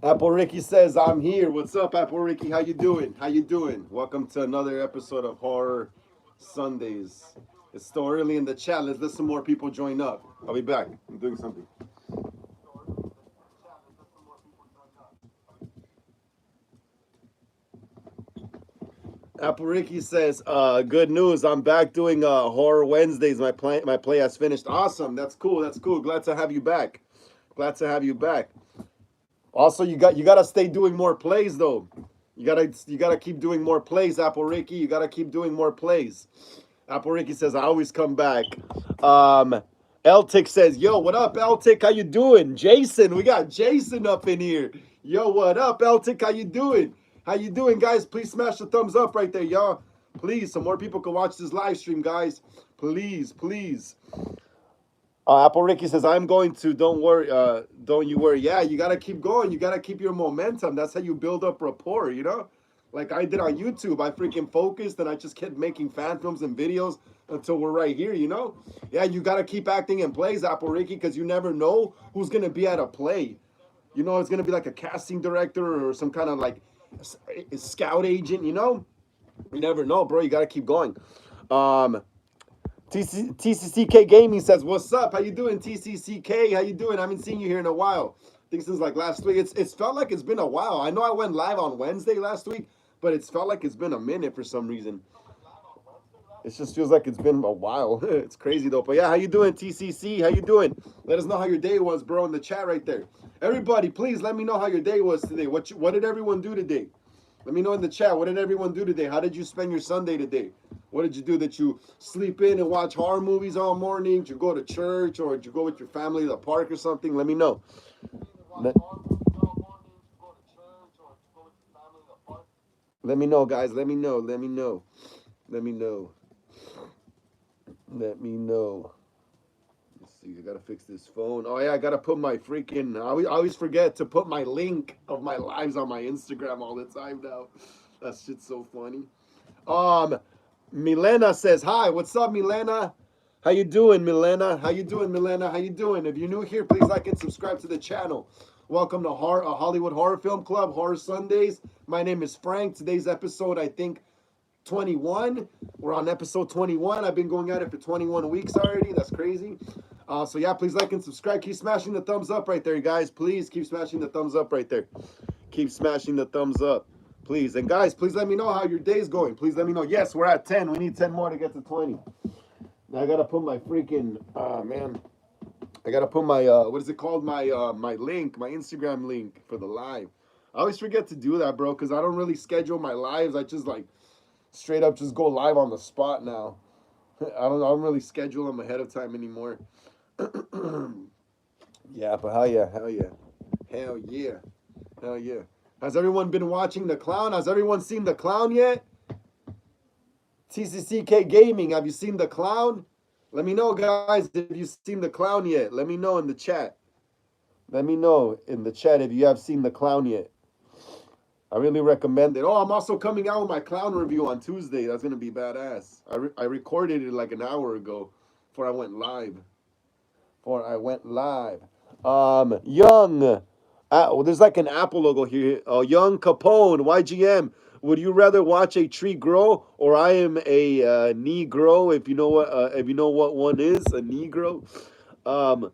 Apple Ricky says, I'm here. What's up, Apple Ricky? How you doing? How you doing? Welcome to another episode of Horror Sundays. It's still early in the chat. Let's let some more people join up. I'll be back. I'm doing something. Apple Ricky says, good news. I'm back doing Horror Wednesdays. My play has finished. Awesome. That's cool. That's cool. Glad to have you back. Glad to have you back. Also, you gotta stay doing more plays though. You gotta keep doing more plays, Apple Ricky. You gotta keep doing more plays. Apple Ricky says, I always come back. Um, Eltic says, yo, what up, Eltic? How you doing? Jason, we got Jason up in here. Yo, what up, Eltic? How you doing? How you doing, guys? Please smash the thumbs up right there, y'all. Please, so more people can watch this live stream, guys. Please, please. Apple Ricky says, I'm going to. Don't worry. Don't you worry. Yeah, you got to keep going. You got to keep your momentum. That's how you build up rapport, you know? Like I did on YouTube. I freaking focused and I just kept making fan films and videos until we're right here, you know? Yeah, you got to keep acting in plays, Apple Ricky, because you never know who's going to be at a play. You know, it's going to be like a casting director or some kind of like scout agent, you know? You never know, bro. You got to keep going. Um, TCCK Gaming says, "What's up? How you doing, TCCK? How you doing? I haven't seen you here in a while. I think since like last week. It's felt like it's been a while. I know I went live on Wednesday last week, but it's felt like it's been a minute for some reason. It just feels like it's been a while. It's crazy though. But yeah, how you doing, TCC? How you doing? Let us know how your day was, bro, in the chat right there. Everybody, please let me know how your day was today. What did everyone do today? Let me know in the chat. What did everyone do today? How did you spend your Sunday today? What did you do? Did you sleep in and watch horror movies all morning? Did you go to church or did you go with your family to the park or something? Let me know. Let, let me know, guys. Let me know. Let me know. Let me know. Let me know. Let's see. I gotta fix this phone. Oh yeah, I gotta put my freaking. I always forget to put my link of my lives on my Instagram all the time now. That shit's so funny. Um, Milena says, "Hi, what's up, Milena? How you doing, Milena? How you doing, Milena? How you doing? If you're new here, please like and subscribe to the channel. Welcome to Hollywood Horror Film Club, Horror Sundays. My name is Frank. Today's episode, I think, 21. We're on episode 21. I've been going at it for 21 weeks already. That's crazy. So yeah, please like and subscribe. Keep smashing the thumbs up right there, you guys. Please keep smashing the thumbs up right there. Keep smashing the thumbs up. Please. And guys, please let me know how your day's going. Please let me know. Yes, we're at 10. We need 10 more to get to 20. Now I gotta put my freaking man. I gotta put my what is it called? My link, my Instagram link for the live. I always forget to do that, bro, because I don't really schedule my lives. I just like straight up just go live on the spot now. I don't really schedule them ahead of time anymore. Yeah, but hell yeah, hell yeah. Hell yeah. Hell yeah. Has everyone been watching The Clown? Has everyone seen The Clown yet? TCCK Gaming, have you seen The Clown? Let me know, guys, if you've seen The Clown yet. Let me know in the chat. Let me know in the chat if you have seen The Clown yet. I really recommend it. Oh, I'm also coming out with my Clown review on Tuesday. That's going to be badass. I recorded it like an hour ago before I went live. Young. Well, there's like an Apple logo here. Young Capone, YGM. Would you rather watch a tree grow or I am a Negro? If you know what one is, a Negro. Um,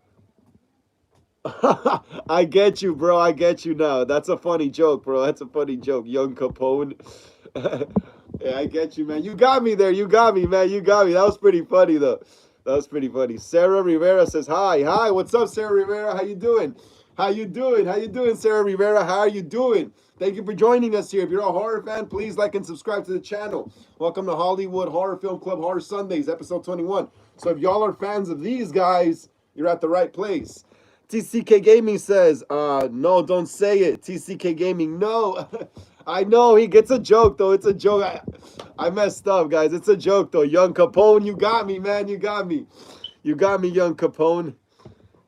I get you, bro. I get you now. That's a funny joke, bro. That's a funny joke. Young Capone. Yeah, I get you, man. You got me there. You got me, man. You got me. That was pretty funny, though. That was pretty funny. Sarah Rivera says, hi. Hi, what's up, Sarah Rivera? How you doing? How you doing? How you doing, Sarah Rivera? How are you doing? Thank you for joining us here. If you're a horror fan, please like and subscribe to the channel. Welcome to Hollywood Horror Film Club Horror Sundays, episode 21. So if y'all are fans of these guys, you're at the right place. TCK Gaming says, no, don't say it. TCK Gaming, no. I know, he gets a joke, though. It's a joke. I messed up, guys. It's a joke, though. Young Capone, you got me, man. You got me. You got me, Young Capone.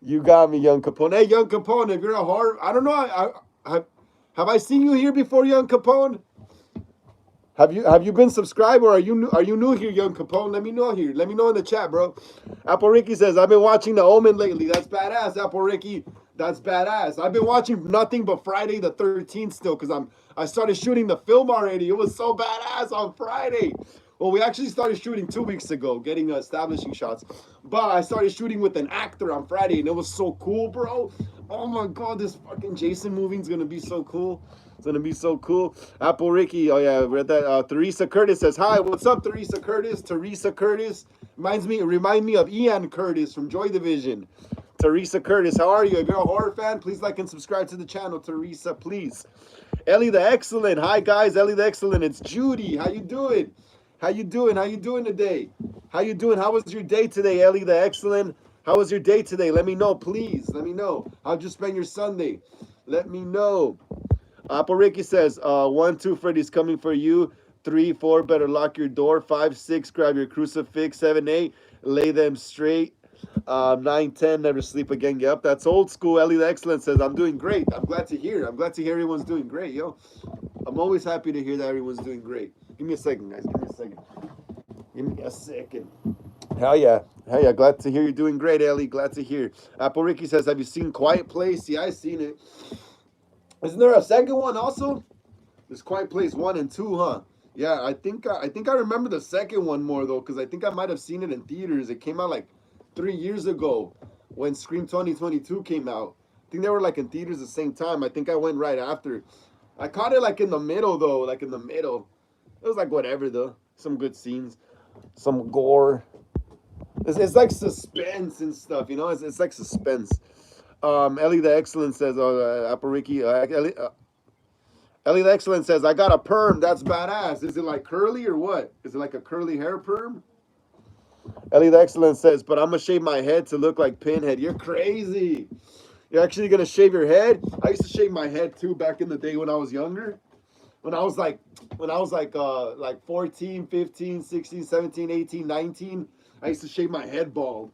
You got me, Young Capone. Hey, Young Capone, if you're a horror... I don't know. Have I seen you here before, Young Capone? Have you been subscribed or are you new here, Young Capone? Let me know here. Let me know in the chat, bro. Apple Ricky says, I've been watching The Omen lately. That's badass, Apple Ricky. That's badass. I've been watching nothing but Friday the 13th still because I started shooting the film already. It was so badass on Friday. Well, we actually started shooting 2 weeks ago, getting establishing shots. But I started shooting with an actor on Friday, and it was so cool, bro. Oh my god, this fucking Jason movie's gonna be so cool. It's gonna be so cool. Apple Ricky, oh yeah, read that. Teresa Curtis says, "Hi, what's up, Teresa Curtis?" Teresa Curtis remind me of Ian Curtis from Joy Division. Teresa Curtis, how are you? If you're a horror fan, please like and subscribe to the channel, Teresa, please. Ellie the Excellent, hi guys, Ellie the Excellent. It's Judy. How you doing? How you doing? How you doing today? How you doing? How was your day today, Ellie the Excellent? How was your day today? Let me know, please. Let me know. How'd you spend your Sunday? Let me know. Apple Ricky says, 1, 2, Freddy's coming for you. 3, 4, better lock your door. 5, 6, grab your crucifix. 7, 8, lay them straight. 9, 10, never sleep again. Yep, that's old school. Ellie the Excellent says, I'm doing great. I'm glad to hear. I'm glad to hear everyone's doing great, yo. I'm always happy to hear that everyone's doing great. Give me a second, guys. Give me a second. Give me a second. Hell yeah. Hell yeah. Glad to hear you're doing great, Ellie. Glad to hear. Apple Ricky says, have you seen Quiet Place? Yeah, I've seen it. Isn't there a second one also? There's Quiet Place 1 and 2, huh? Yeah, I think I remember the second one more though, because I think I might have seen it in theaters. It came out like 3 years ago when Scream 2022 came out. I think they were like in theaters at the same time. I think I went right after. I caught it like in the middle though, like in the middle. It was like whatever though. Some good scenes, some gore. It's like suspense and stuff, you know. It's like suspense. Ellie the Excellent says, Apple Ricky, Ellie the Excellent says, I got a perm. That's badass. Is it like curly or what? Is it like a curly hair perm? Ellie the Excellent says, but I'm going to shave my head to look like Pinhead. You're crazy. You're actually going to shave your head? I used to shave my head too back in the day when I was younger. When I was like 14, 15, 16, 17, 18, 19, I used to shave my head bald.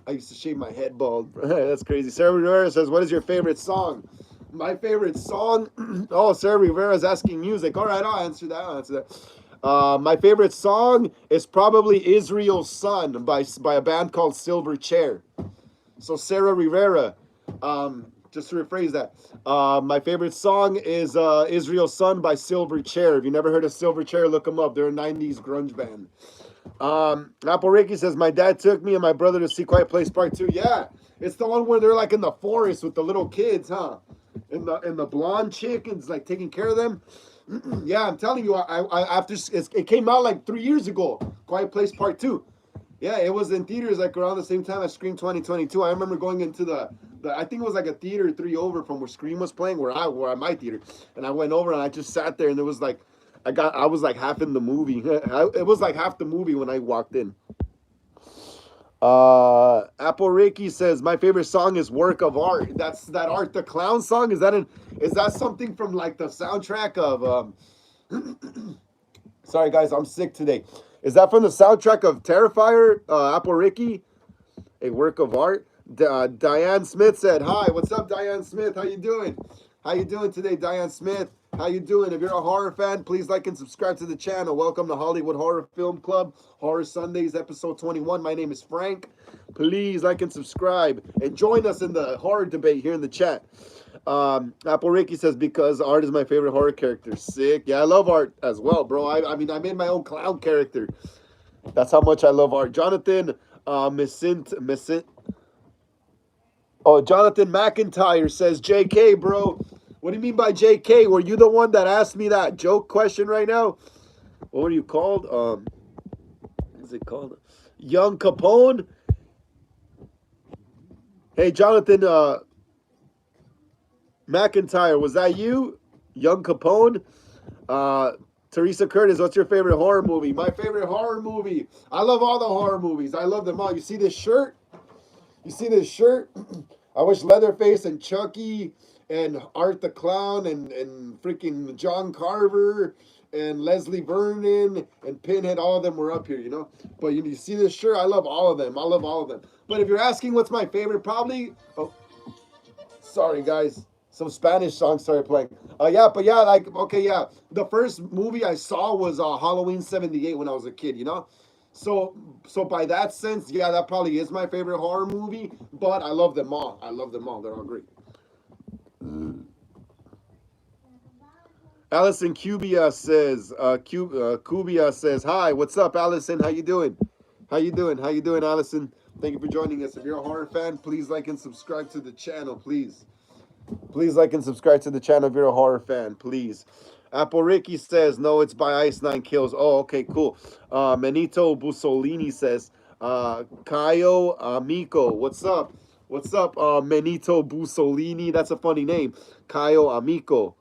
I used to shave my head bald. That's crazy. Sarah Rivera says, what is your favorite song? My favorite song? Oh, Sarah Rivera's asking music. All right, I'll answer that. My favorite song is probably Israel's Son by a band called Silver Chair. So Sarah Rivera, just to rephrase that, my favorite song is Israel's Son by Silver Chair. If you never heard of Silver Chair, look them up. They're a 90s grunge band. Apple Ricky says, my dad took me and my brother to see Quiet Place Part 2. Yeah, it's the one where they're like in the forest with the little kids, huh? And the blonde chick is like taking care of them. Yeah, I'm telling you, I after it came out like 3 years ago, Quiet Place Part 2. Yeah, it was in theaters like around the same time as Scream 2022. I remember going into the I think it was like a theater 3 over from where Scream was playing, where at my theater, and I went over and I just sat there and it was like I was like half in the movie. It was like half the movie when I walked in. Apple Ricky says my favorite song is Work of Art. That's that Art the Clown song. Is that something from like the soundtrack of Sorry guys, I'm sick today. Is that from the soundtrack of Terrifier? Apple Ricky, a work of art. Diane Smith said, "Hi, what's up, Diane Smith? How you doing? How you doing today, Diane Smith? How you doing? If you're a horror fan, please like and subscribe to the channel. Welcome to Hollywood Horror Film Club, Horror Sundays, episode 21. My name is Frank. Please like and subscribe and join us in the horror debate here in the chat." Apple Ricky says, because Art is my favorite horror character. Sick. Yeah, I love Art as well, bro. I mean, I made my own clown character. That's how much I love Art. Jonathan Jonathan McIntyre says, JK, bro. What do you mean by JK? Were you the one that asked me that joke question right now? What were you called? What is it called? Young Capone? Hey, Jonathan McIntyre, was that you? Young Capone? Teresa Curtis, what's your favorite horror movie? My favorite horror movie. I love all the horror movies. I love them all. You see this shirt? You see this shirt? I wish Leatherface and Chucky and Art the Clown and freaking John Carver and Leslie Vernon and Pinhead, all of them were up here, you know? But you see this shirt? I love all of them. I love all of them. But if you're asking what's my favorite, probably... Oh, sorry, guys. Some Spanish songs started playing. The first movie I saw was Halloween '78 when I was a kid, you know? So so by that sense, yeah, that probably is my favorite horror movie. But I love them all. I love them all. They're all great. Allison Cubia says, "Hi, what's up, Allison? How you doing? How you doing? How you doing, Allison? Thank you for joining us. If you're a horror fan, please like and subscribe to the channel, please. Please like and subscribe to the channel if you're a horror fan, please." Apple Ricky says, "No, it's by Ice Nine Kills." Oh, okay, cool. Benito Bussolini says, Caio Amico, what's up? What's up, Benito Bussolini? That's a funny name. Caio Amico.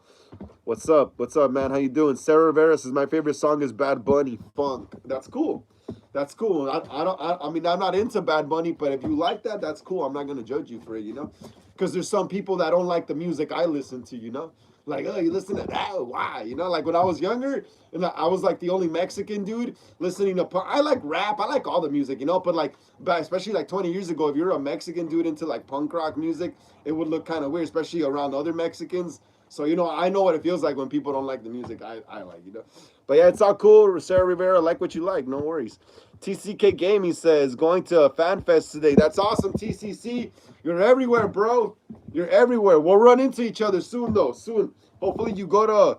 What's up? What's up, man? How you doing? Sarah Rivera says my favorite song is Bad Bunny Funk. That's cool. That's cool. I don't. I mean, I'm not into Bad Bunny, but if you like that, that's cool. I'm not gonna judge you for it, you know, because there's some people that don't like the music I listen to, you know. Like, oh, you listen to that? Why? You know, like when I was younger, and I was like the only Mexican dude listening to. I like rap. I like all the music, you know. But especially like 20 years ago, if you're a Mexican dude into like punk rock music, it would look kind of weird, especially around other Mexicans. So, you know, I know what it feels like when people don't like the music I like, you know. But yeah, it's all cool. Sarah Rivera, like what you like. No worries. TCK Gaming says, going to a fan fest today. That's awesome, TCC. You're everywhere, bro. You're everywhere. We'll run into each other soon, though. Soon. Hopefully you go to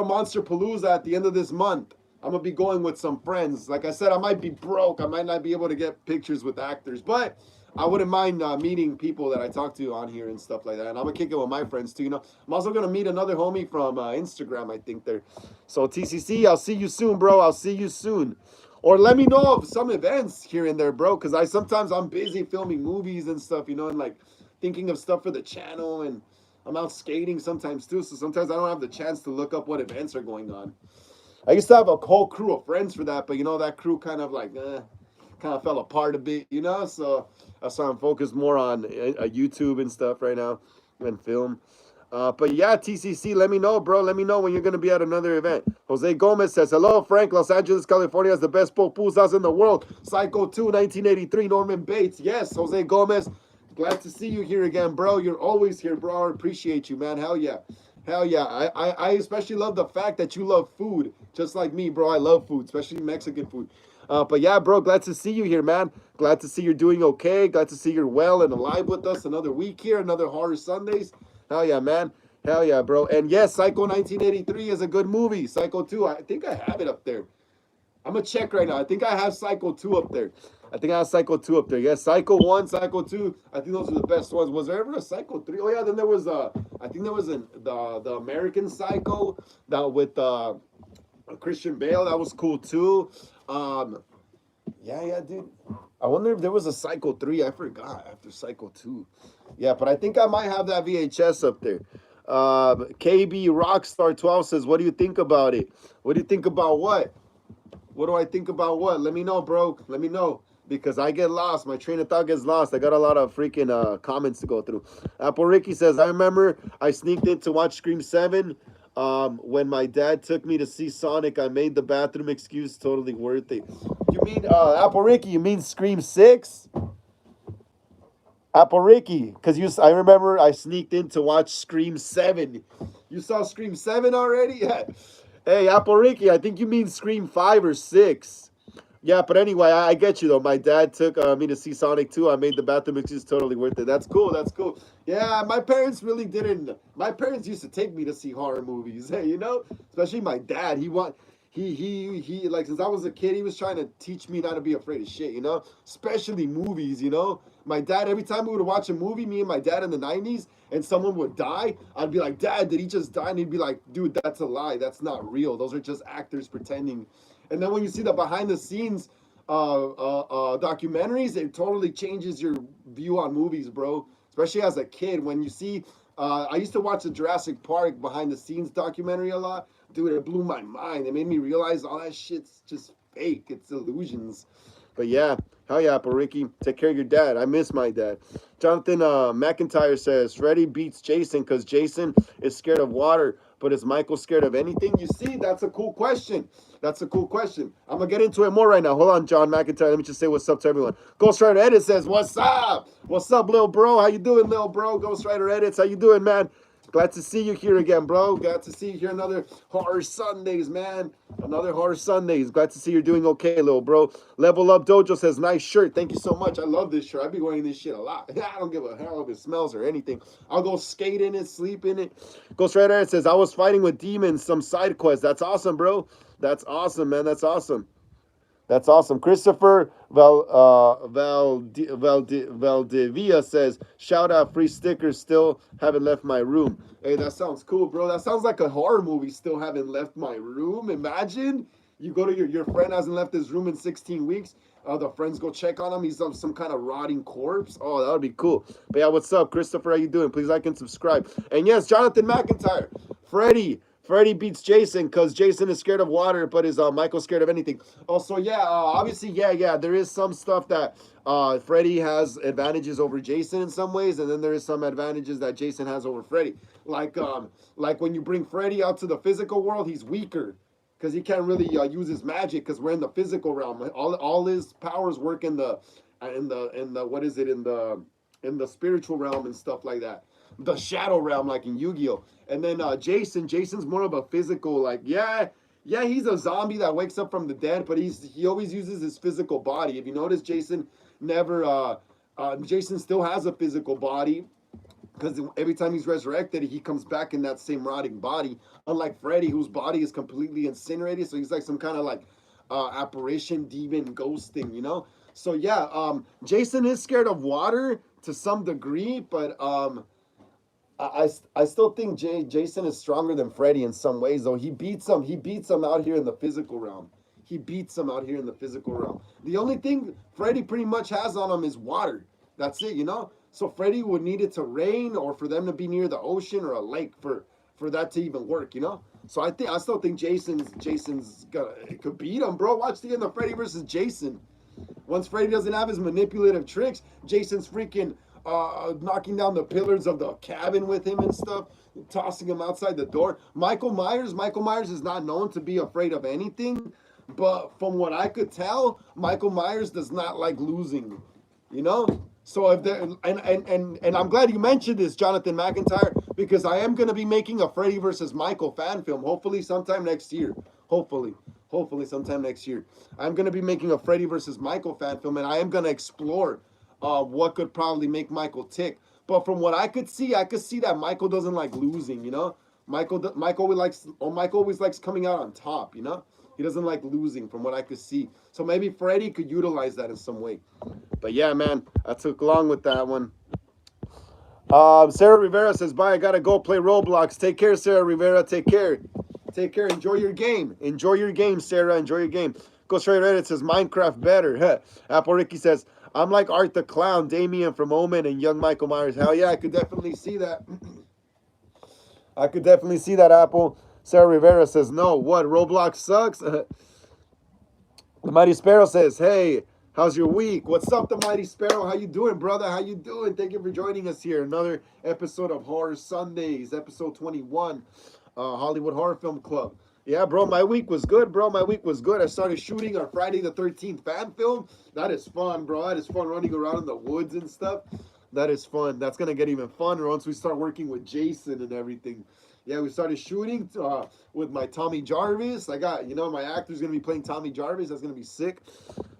Monster Palooza at the end of this month. I'm gonna be going with some friends. Like I said, I might be broke. I might not be able to get pictures with actors, but I wouldn't mind meeting people that I talk to on here and stuff like that. And I'm gonna kick it with my friends too. You know, I'm also gonna meet another homie from Instagram. I think there. So TCC, I'll see you soon, bro. I'll see you soon. Or let me know of some events here and there, bro. Cause I'm busy filming movies and stuff. You know, and like thinking of stuff for the channel, and I'm out skating sometimes too. So sometimes I don't have the chance to look up what events are going on. I used to have a whole crew of friends for that, but you know that crew kind of like kind of fell apart a bit, you know. So that's why I'm focused more on YouTube and stuff right now and film. But yeah, TCC, let me know, bro. Let me know when you're gonna be at another event. Jose Gomez says, "Hello, Frank. Los Angeles, California has the best pupusas in the world. Psycho 2, 1983, Norman Bates." Yes, Jose Gomez. Glad to see you here again, bro. You're always here, bro. I appreciate you, man. Hell yeah. Hell yeah. I especially love the fact that you love food. Just like me, bro. I love food, especially Mexican food. But yeah, bro, glad to see you here, man. Glad to see you're doing okay. Glad to see you're well and alive with us. Another week here, another Horror Sundays. Hell yeah, man. Hell yeah, bro. And yes, Psycho 1983 is a good movie. Psycho 2, I think I have it up there. I'm gonna check right now. I think I have Psycho 2 up there. I think I have Psycho 2 up there. Yes, Psycho 1, Psycho 2. I think those are the best ones. Was there ever a Psycho 3? Oh yeah, then there was I think there was the American Psycho that with Christian Bale. That was cool too. Yeah, dude. I wonder if there was a Psycho 3. I forgot after Psycho 2. Yeah, but I think I might have that VHS up there. KB Rockstar 12 says, "What do you think about it? What do you think about what? What do I think about what? Let me know, bro. Let me know. Because I get lost. My train of thought gets lost. I got a lot of freaking comments to go through." Apple Ricky says, "I remember I sneaked in to watch Scream 7. When my dad took me to see Sonic, I made the bathroom excuse totally worth it." You mean, Apple Ricky, you mean Scream 6? Apple Ricky, because I remember I sneaked in to watch Scream 7. You saw Scream 7 already? Yeah. Hey, Apple Ricky, I think you mean Scream 5 or 6. Yeah, but anyway, I get you though. My dad took me to see Sonic 2. I made the bathroom excuse totally worth it. That's cool. That's cool. Yeah, my parents really didn't. My parents used to take me to see horror movies. You know, especially my dad. He like since I was a kid, he was trying to teach me not to be afraid of shit. You know, especially movies. You know, my dad every time we would watch a movie, me and my dad in the '90s, and someone would die, I'd be like, "Dad, did he just die?" And he'd be like, "Dude, that's a lie. That's not real. Those are just actors pretending." And then when you see the behind the scenes documentaries, it totally changes your view on movies, bro. Especially as a kid, when you see, I used to watch the Jurassic Park behind the scenes documentary a lot. Dude, it blew my mind. It made me realize all that shit's just fake. It's illusions. But yeah, hell yeah, Apple Ricky. Take care of your dad. I miss my dad. Jonathan McIntyre says, "Freddy beats Jason because Jason is scared of water, but is Michael scared of anything?" You see, that's a cool question. That's a cool question. I'm going to get into it more right now. Hold on, John McIntyre. Let me just say what's up to everyone. Ghost Rider Edit says, "What's up? What's up, little bro? How you doing, little bro?" Ghost Rider Edits, how you doing, man? Glad to see you here again, bro. Glad to see you here. Another Horror Sundays, man. Another Horror Sundays. Glad to see you're doing okay, little bro. Level Up Dojo says, nice shirt. Thank you so much. I love this shirt. I've been wearing this shit a lot. I don't give a hell if it smells or anything. I'll go skate in it, sleep in it. Ghost Rider Ed says, I was fighting with demons, some side quests. That's awesome, bro. That's awesome, man. That's awesome. That's awesome. Christopher Valdivia says, shout out, free stickers, still haven't left my room. Hey, that sounds cool, bro. That sounds like a horror movie, still haven't left my room. Imagine you go to your friend hasn't left his room in 16 weeks. The friends go check on him. He's some kind of rotting corpse. Oh, that would be cool. But yeah, what's up, Christopher? How you doing? Please like and subscribe. And yes, Jonathan McIntyre, Freddy beats Jason because Jason is scared of water, but is Michael scared of anything? Also, yeah, obviously, yeah, there is some stuff that Freddy has advantages over Jason in some ways, and then there is some advantages that Jason has over Freddy. Like when you bring Freddy out to the physical world, he's weaker because he can't really use his magic because we're in the physical realm. All his powers work in the what is it in the spiritual realm and stuff like that, the shadow realm, like in Yu-Gi-Oh. And then Jason's more of a physical, like yeah, he's a zombie that wakes up from the dead, but he always uses his physical body. If you notice, Jason never Jason still has a physical body because every time he's resurrected, he comes back in that same rotting body. Unlike Freddy, whose body is completely incinerated, so he's like some kind of like apparition, demon, ghost thing, you know. So yeah, Jason is scared of water to some degree, but I still think Jason is stronger than Freddy in some ways, though. He beats him. He beats him out here in the physical realm. He beats him out here in the physical realm. The only thing Freddy pretty much has on him is water. That's it, you know. So Freddy would need it to rain or for them to be near the ocean or a lake for that to even work, you know. So I still think Jason's gonna could beat him, bro. Watch the end of Freddy versus Jason. Once Freddy doesn't have his manipulative tricks, Jason's freaking knocking down the pillars of the cabin with him and stuff, tossing him outside the door. Michael Myers is not known to be afraid of anything, but from what I could tell, Michael Myers does not like losing, you know? So if there and I'm glad you mentioned this, Jonathan McIntyre, because I am gonna be making a Freddy versus Michael fan film, hopefully sometime next year. Hopefully. Hopefully sometime next year. I'm gonna be making a Freddy versus Michael fan film, and I am gonna explore what could probably make Michael tick. But from what I could see that Michael doesn't like losing, you know? Michael always likes coming out on top, you know? He doesn't like losing from what I could see. So maybe Freddy could utilize that in some way. But yeah, man, I took long with that one. Sarah Rivera says, bye, I gotta go play Roblox. Take care, Sarah Rivera. Take care. Take care. Enjoy your game. Enjoy your game, Sarah. Enjoy your game. Go straight Reddit says, Minecraft better. Apple Ricky says, I'm like Art the Clown, Damien from Omen, and young Michael Myers. Hell yeah, I could definitely see that. I could definitely see that, Apple. Sarah Rivera says, no, what, Roblox sucks? The Mighty Sparrow says, hey, how's your week? What's up, the Mighty Sparrow? How you doing, brother? How you doing? Thank you for joining us here. Another episode of Horror Sundays, episode 21, Hollywood Horror Film Club. Yeah, bro, my week was good, bro. My week was good. I started shooting our Friday the 13th fan film. That is fun, bro. That is fun running around in the woods and stuff. That is fun. That's going to get even funner once we start working with Jason and everything. Yeah, we started shooting with my Tommy Jarvis. I got, my actor's going to be playing Tommy Jarvis. That's going to be sick.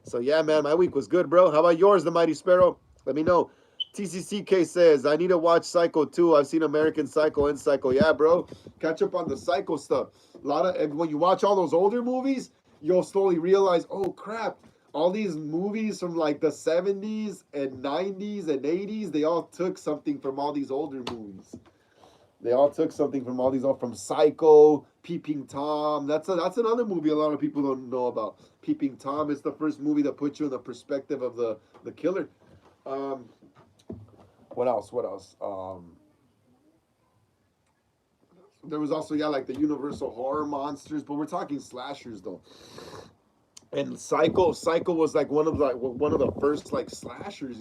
So, yeah, man, my week was good, bro. How about yours, the Mighty Sparrow? Let me know. TCCK says, I need to watch Psycho 2. I've seen American Psycho and Psycho. Yeah, bro. Catch up on the Psycho stuff. When you watch all those older movies, you'll slowly realize, oh, crap. All these movies from like the 70s and 90s and 80s, they all took something from all these older movies. They all took something from all these, from Psycho, Peeping Tom. That's another movie a lot of people don't know about. Peeping Tom is the first movie that puts you in the perspective of the killer. What else? There was also, like the Universal horror monsters, but we're talking slashers though. And Psycho was like one of the first like slashers,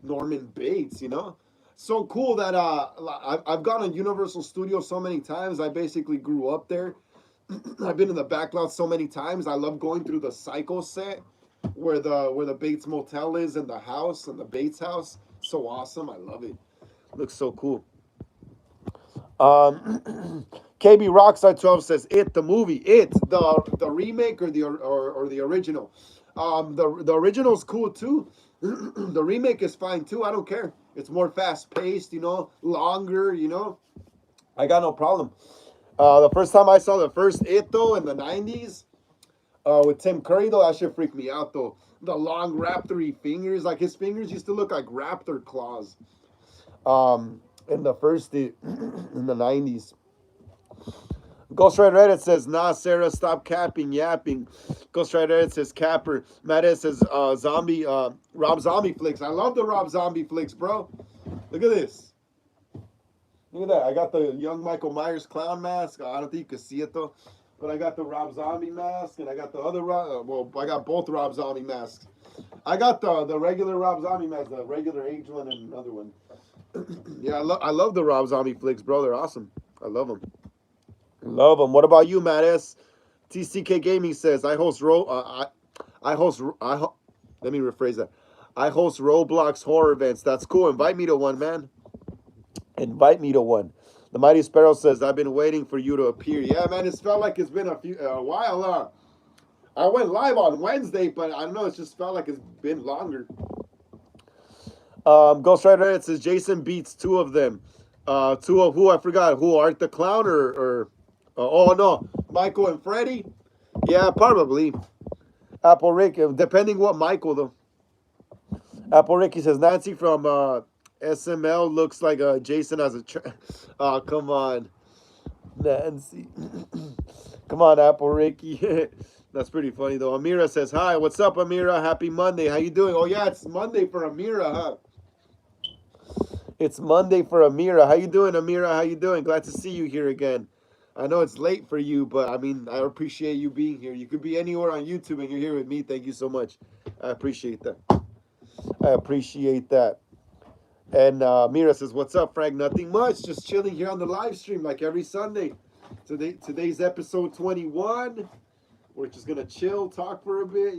Norman Bates, So cool that I've gone to Universal Studios so many times. I basically grew up there. I've been in the back lot so many times. I love going through the Psycho set where the Bates Motel is and the house and the Bates house. So awesome. I love it. Looks so cool. KB Rockstar 12 says it, the movie, it, the remake or or the original. The original's cool too. The remake is fine too. I don't care. It's more fast paced, longer, I got no problem. The first time I saw the first It though in the '90s, with Tim Curry though, that shit freaked me out though. The long raptory fingers, like his fingers used to look like raptor claws. In the first in the '90s. Ghost Rider Reddit says, nah, Sarah, stop capping, yapping. Ghost Rider Reddit says, capper. Matt S says, zombie, Rob Zombie flicks. I love the Rob Zombie flicks, bro. Look at this. Look at that. I got the young Michael Myers clown mask. I don't think you can see it, though. But I got the Rob Zombie mask, and I got the other well, I got both Rob Zombie masks. I got the regular Rob Zombie mask, the regular age one, and another one. Yeah, I love the Rob Zombie flicks, bro. They're awesome. I love them. Love them. What about you, Matt S? TCK Gaming says, I host, let me rephrase that. I host Roblox horror events. That's cool. Invite me to one, man. Invite me to one. The Mighty Sparrow says, I've been waiting for you to appear. Yeah, man, it's felt like it's been a while. I went live on Wednesday, but I don't know. It's just felt like it's been longer. Ghost Rider Reddit says Jason beats two of them. Two of who I forgot. Who, Art the Clown or oh no, Michael and Freddy? Yeah, probably. Apple Rick, depending what Michael though. Apple Ricky says Nancy from SML looks like Jason as a. Come on, Nancy. Come on, Apple Ricky. That's pretty funny though. Amira says hi. What's up, Amira? Happy Monday. How you doing? Oh yeah, it's Monday for Amira, huh? It's Monday for Amira. How you doing, Amira? How you doing? Glad to see you here again. I know it's late for you, but I mean, I appreciate you being here. You could be anywhere on YouTube and you're here with me. Thank you so much. I appreciate that. I appreciate that. And Mira says, "What's up, Frank? Nothing much. Just chilling here on the live stream like every Sunday. Today's episode 21. We're just gonna chill, talk for a bit,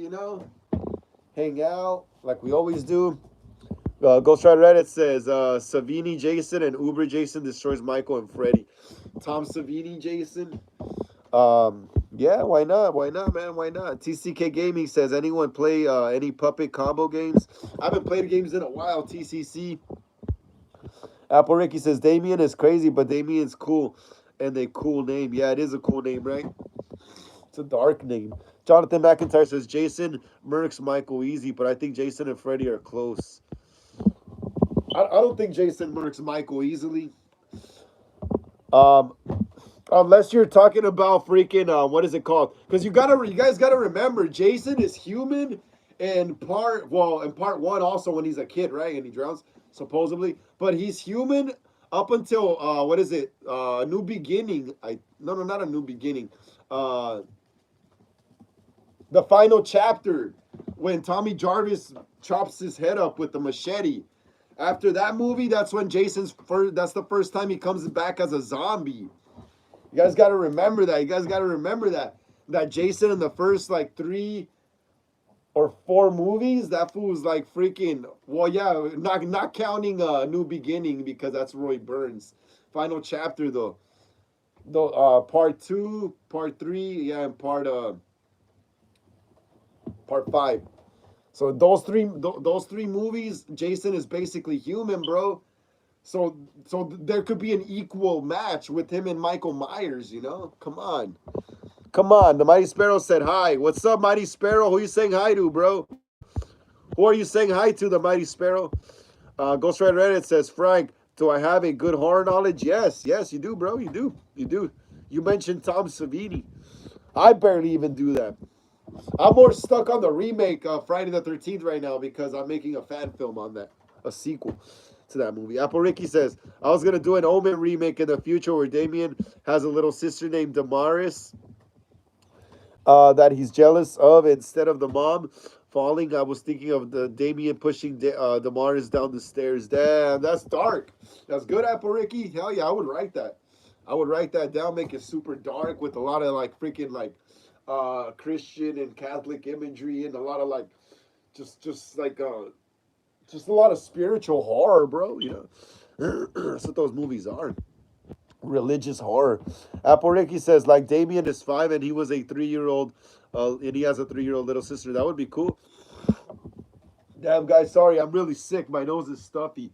hang out like we always do." Ghost Rider Reddit says, Savini Jason and Uber Jason destroys Michael and Freddy. Tom Savini Jason. Yeah, why not? Why not, man? Why not? TCK Gaming says, anyone play any puppet combo games? I haven't played games in a while, TCC. Apple Ricky says, Damien is crazy, but Damien's cool. And a cool name. Yeah, it is a cool name, right? It's a dark name. Jonathan McIntyre says, Jason Mercs Michael easy, but I think Jason and Freddy are close. I don't think Jason Mercs Michael easily. Unless you're talking about freaking what is it called? Because you guys gotta remember, Jason is human in part one also when he's a kid, right? And he drowns supposedly, but he's human up until what is it? New Beginning. No, not a New Beginning. The final chapter when Tommy Jarvis chops his head up with the machete. After that movie, that's when that's the first time he comes back as a zombie. You guys got to remember that. You guys got to remember that Jason in the first like 3 or 4 movies, that fool was like freaking. Well, yeah, not counting New Beginning because that's Roy Burns. Final chapter though. Part 2, part 3, yeah, and part 5. So those three movies, Jason is basically human, bro. So there could be an equal match with him and Michael Myers, Come on. Come on. The Mighty Sparrow said hi. What's up, Mighty Sparrow? Who are you saying hi to, bro? Who are you saying hi to, the Mighty Sparrow? Ghost Rider Reddit says, Frank, do I have a good horror knowledge? Yes, you do, bro. You do. You do. You mentioned Tom Savini. I barely even do that. I'm more stuck on the remake of Friday the 13th right now because I'm making a fan film on that, a sequel to that movie. Apple Ricky says, I was going to do an Omen remake in the future where Damien has a little sister named Damaris that he's jealous of instead of the mom falling. I was thinking of the Damien pushing Damaris down the stairs. Damn, that's dark. That's good, Apple Ricky. Hell yeah, I would write that. I would write that down, make it super dark with a lot of like freaking like Christian and Catholic imagery and a lot of like just like just a lot of spiritual horror, bro. That's what those movies are. Religious horror. Apple Ricky says, like Damien is 5 and he was a 3-year old, and he has a 3-year old little sister. That would be cool. Damn, guys, sorry, I'm really sick. My nose is stuffy.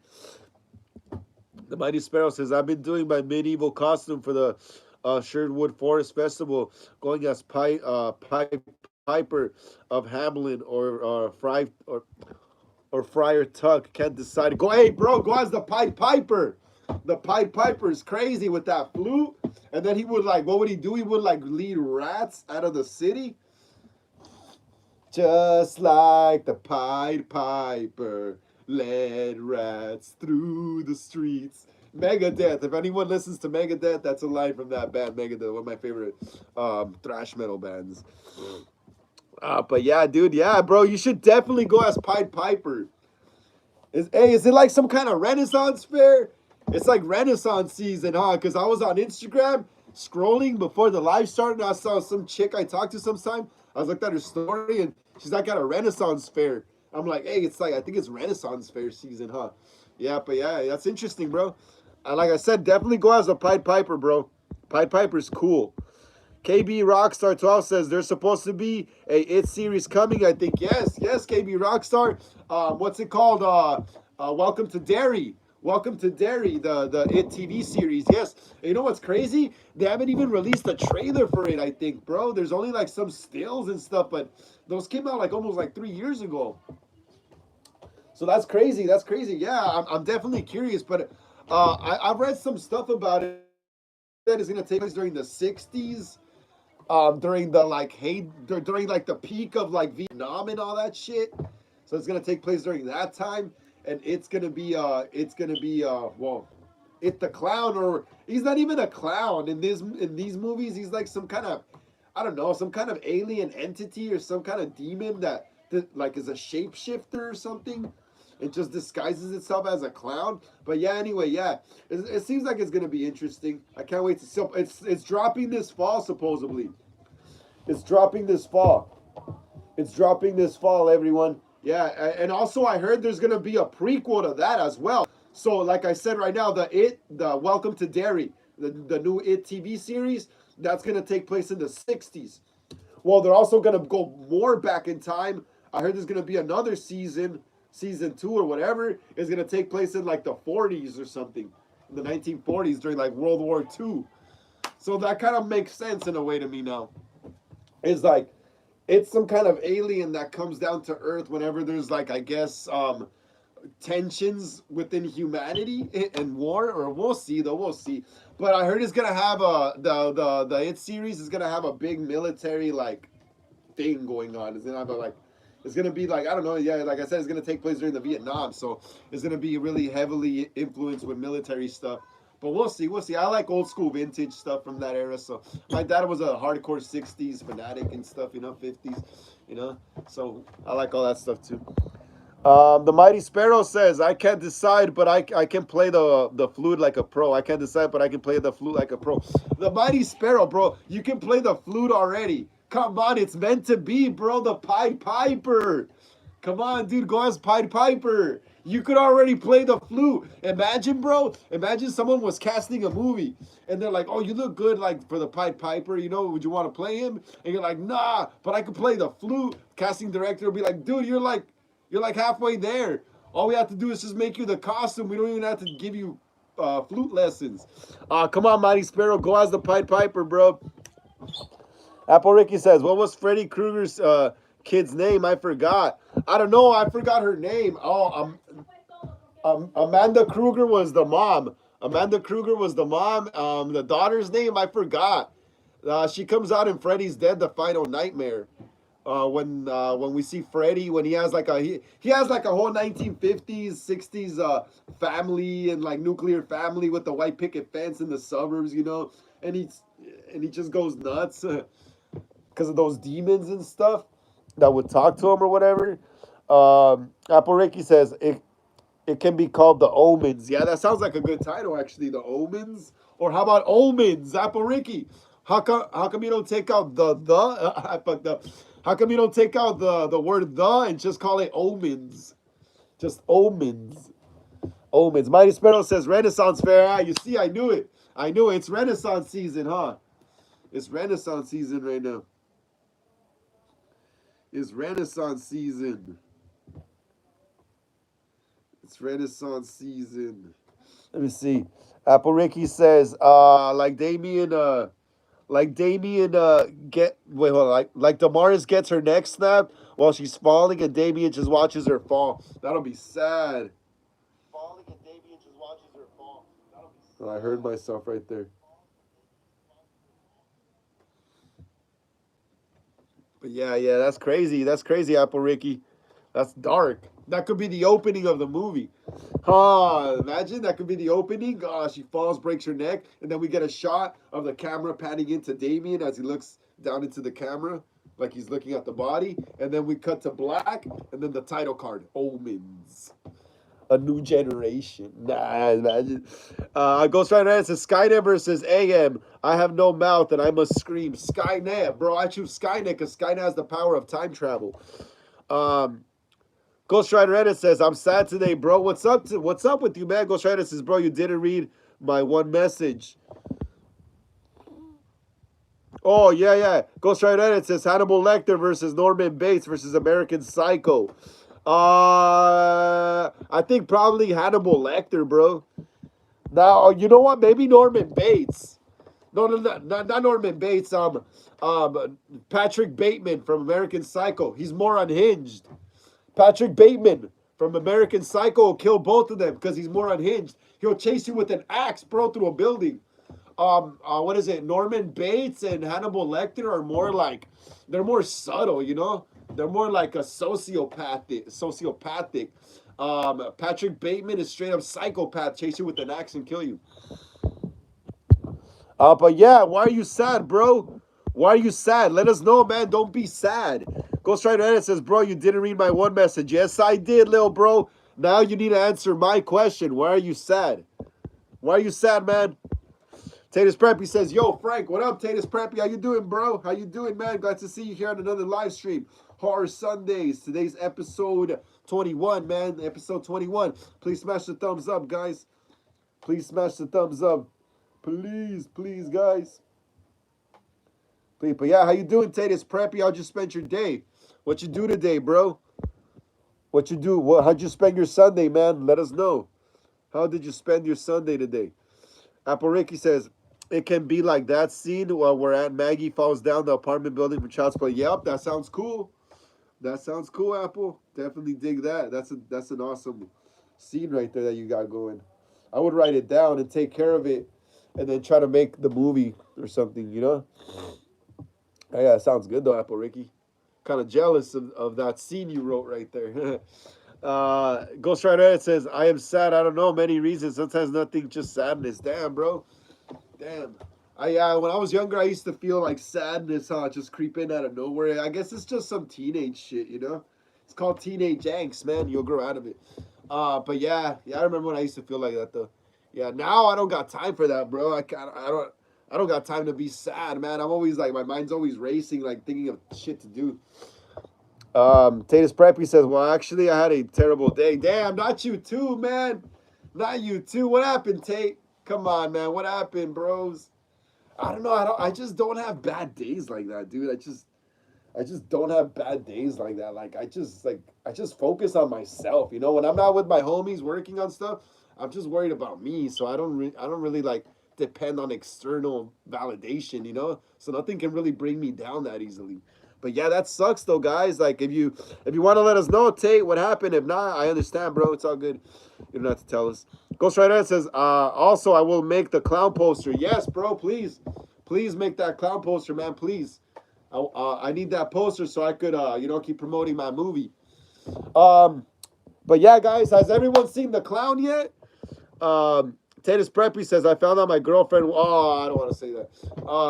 The Mighty Sparrow says, I've been doing my medieval costume for the Sherwood Forest Festival, going as Piper of Hamlin or Friar Tuck. Can't decide. Go, hey, bro, go as the Pied Piper. The Pied Piper is crazy with that flute. And then he would like, what would he do? He would like lead rats out of the city. Just like the Pied Piper led rats through the streets. Megadeth. If anyone listens to Megadeth, that's a line from that band, Megadeth, one of my favorite thrash metal bands. But yeah, dude, yeah, bro, you should definitely go as Pied Piper. Is it like some kind of Renaissance fair? It's like Renaissance season, huh? Because I was on Instagram scrolling before the live started, and I saw some chick I talked to sometime. I was looked at her story, and she's like at a Renaissance fair. I'm like, hey, it's like, I think it's Renaissance fair season, huh? Yeah, but yeah, that's interesting, bro. And like I said, definitely go as a Pied Piper, bro. Pied Piper's cool. KB Rockstar 12 says there's supposed to be a It series coming. I think yes, KB Rockstar. What's it called? Welcome to Derry. Welcome to Derry, the It TV series. Yes. And you know what's crazy? They haven't even released a trailer for it. I think, bro. There's only like some stills and stuff, but those came out like almost like 3 years ago. So that's crazy. That's crazy. Yeah, I'm definitely curious, but I've read some stuff about it that is going to take place during the 60s, during the like during like the peak of like Vietnam and all that shit. So it's gonna take place during that time, and well, it the clown, or he's not even a clown in these movies. He's like some kind of, I don't know, some kind of alien entity or some kind of demon that like is a shapeshifter or something. It just disguises itself as a clown. But yeah, anyway, yeah, it seems like it's gonna be interesting. I can't wait to see. It's dropping this fall supposedly. It's dropping this fall. It's dropping this fall, everyone. Yeah, and also I heard there's gonna be a prequel to that as well. So, like I said right now, the Welcome to Derry, the new It TV series, that's gonna take place in the '60s. Well, they're also gonna go more back in time. I heard there's gonna be another season 2 or whatever is gonna take place in like the '40s or something, in the 1940s during like World War II. So that kind of makes sense in a way to me now. It's like it's some kind of alien that comes down to Earth whenever there's like, I guess, tensions within humanity and war, or we'll see though, we'll see. But I heard it's gonna have the It series is gonna have a big military like thing going on. It's gonna have a like, it's gonna be like, I don't know, yeah, like I said, it's gonna take place during the Vietnam, so it's gonna be really heavily influenced with military stuff. But we'll see, we'll see. I like old school vintage stuff from that era. So my dad was a hardcore '60s fanatic and stuff, you know, '50s, you know. So I like all that stuff too. The Mighty Sparrow says, I can't decide, but I can play the flute like a pro. I can't decide, but I can play the flute like a pro. The Mighty Sparrow, bro, you can play the flute already. Come on, it's meant to be, bro. The Pied Piper. Come on, dude, go as Pied Piper. You could already play the flute. Imagine, bro. Imagine someone was casting a movie and they're like, oh, you look good like for the Pied Piper, you know, would you want to play him? And you're like, nah, but I could play the flute. Casting director will be like, dude, you're like halfway there. All we have to do is just make you the costume. We don't even have to give you flute lessons. Come on, Mighty Sparrow, go as the Pied Piper, bro. Apple Ricky says, what was Freddy Krueger's kid's name? I forgot. I don't know. I forgot her name. Oh, Amanda Krueger was the mom. Amanda Krueger was the mom. The daughter's name, I forgot. She comes out in Freddy's Dead, the Final Nightmare. When we see Freddy, when he has like he has like a whole 1950s, 60s family and like nuclear family with the white picket fence in the suburbs, you know, and he just goes nuts because of those demons and stuff that would talk to him or whatever. Apple Ricky says it can be called the Omens. Yeah, that sounds like a good title actually, the Omens. Or how about Omens, Apple Ricky? How come you don't take out the? I fucked up. How come you don't take out the word the and just call it Omens? Just Omens. Omens. Mighty Sparrow says Renaissance Fair. Ah, you see, I knew it. I knew it. It's Renaissance season, huh? It's Renaissance season right now. It's Renaissance season. It's Renaissance season. Let me see. Apple Ricky says, like Damien get wait hold on, like Damaris gets her neck snapped while she's falling and Damien just watches her fall. That'll be sad. Falling and Damien just watches her fall. That'll be sad. Oh, I heard myself right there. But yeah, that's crazy. That's crazy, Apple Ricky. That's dark. That could be the opening of the movie. Huh, imagine that could be the opening. She falls, breaks her neck, and then we get a shot of the camera panning into Damien as he looks down into the camera, like he's looking at the body. And then we cut to black, and then the title card, Omens. A new generation. Nah, imagine. Ghost Rider says Skynet versus AM. I have no mouth and I must scream. Skynet, bro. I choose Skynet because Skynet has the power of time travel. Ghost Rider Edit says, I'm sad today, bro. What's up with you, man? Ghost Rider says, bro, you didn't read my one message. Oh, yeah. Ghost Rider Edit says Hannibal Lecter versus Norman Bates versus American Psycho. I think probably Hannibal Lecter, bro. Now, you know what? Maybe Norman Bates. No, not Norman Bates. Patrick Bateman from American Psycho. He's more unhinged. Patrick Bateman from American Psycho will kill both of them because he's more unhinged. He'll chase you with an axe, bro, through a building. What is it? Norman Bates and Hannibal Lecter are more like, they're more subtle, you know? They're more like a sociopathic. Patrick Bateman is straight up psychopath, chase you with an axe and kill you. But yeah, why are you sad, bro? Why are you sad? Let us know, man. Don't be sad. Ghost Rider Edit says, bro, you didn't read my one message. Yes, I did, little bro. Now you need to answer my question. Why are you sad? Why are you sad, man? Tatus Preppy says, yo, Frank, what up, Tatus Preppy? How you doing, bro? How you doing, man? Glad to see you here on another live stream. Horror Sundays. Today's episode 21, man. Episode 21. Please smash the thumbs up, guys. Please smash the thumbs up. Please, guys. Please. But yeah, how you doing, Tatus Preppy? How'd you spend your day? What you do today, bro? What you do? How'd you spend your Sunday, man? Let us know. How did you spend your Sunday today? Apple Ricky says, it can be like that scene where Aunt Maggie falls down the apartment building for child's play. Yep, that sounds cool. That sounds cool, Apple. Definitely dig that. That's an awesome scene right there that you got going. I would write it down and take care of it and then try to make the movie or something, you know? Oh, yeah, it sounds good though, Apple Ricky. Kind of jealous of that scene you wrote right there. Ghost Rider Edit says, I am sad. I don't know, many reasons. Sometimes nothing, just sadness. Damn, bro. Damn. When I was younger, I used to feel like sadness, just creep in out of nowhere. I guess it's just some teenage shit, you know? It's called teenage angst, man. You'll grow out of it. But yeah, I remember when I used to feel like that, though. Yeah, now I don't got time for that, bro. I don't got time to be sad, man. I'm always like, my mind's always racing, like thinking of shit to do. Tatus Preppy says, well, actually, I had a terrible day. Damn, not you too, man. Not you too. What happened, Tate? Come on, man. What happened, bros? I don't know. I just don't have bad days like that, dude. I just don't have bad days like that. I just focus on myself. You know, when I'm not with my homies working on stuff, I'm just worried about me. So I don't really like depend on external validation, you know? So nothing can really bring me down that easily. But yeah, that sucks though, guys. Like if you want to let us know, Tate, what happened. If not, I understand, bro. It's all good. You don't have to tell us. Ghost Rider says, also I will make the clown poster. Yes, bro, please. Please make that clown poster, man. Please. I need that poster so I could keep promoting my movie. But yeah, guys, has everyone seen The Clown yet? Tatus Preppy says, I found out my girlfriend. Oh, I don't want to say that.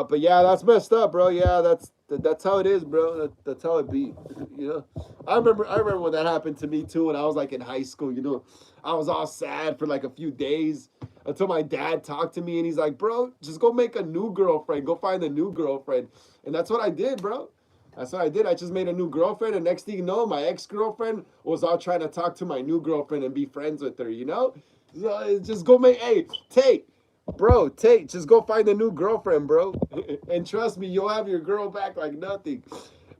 But yeah, that's messed up, bro. Yeah, that's how it is, bro. That's how it be. You know, I remember when that happened to me too when I was like in high school. You know, I was all sad for like a few days until my dad talked to me and he's like, bro, just go make a new girlfriend. Go find a new girlfriend. And that's what I did, bro. That's what I did. I just made a new girlfriend, and next thing you know, my ex-girlfriend was all trying to talk to my new girlfriend and be friends with her, you know? So just go make, hey, Tate, Bro, Tate, just go find a new girlfriend, bro. And trust me, you'll have your girl back like nothing.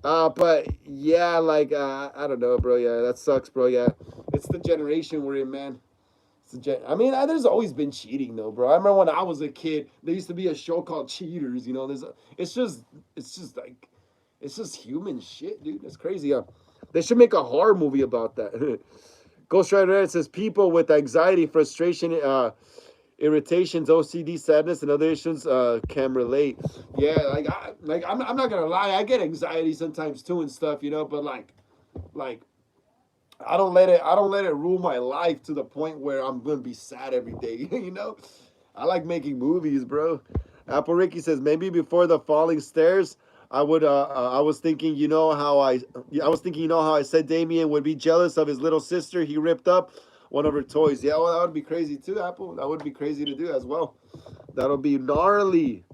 But yeah, like I don't know, bro. Yeah, that sucks, bro. Yeah, it's the generation we're in, man. I mean, there's always been cheating, though, bro. I remember when I was a kid, there used to be a show called Cheaters. You know, it's just, it's just like, it's just human shit, dude. It's crazy. They should make a horror movie about that. Ghost Rider says people with anxiety, frustration, irritations, OCD, sadness, and other issues can relate. Yeah, I'm not gonna lie, I get anxiety sometimes too and stuff, you know. But like I don't let it rule my life to the point where I'm gonna be sad every day. You know, I like making movies, bro. Apple Ricky says maybe before the falling stairs. I was thinking, I was thinking, you know how I said Damien would be jealous of his little sister. He ripped up one of her toys. Yeah, well, that would be crazy too, Apple. That would be crazy to do as well. That'll be gnarly.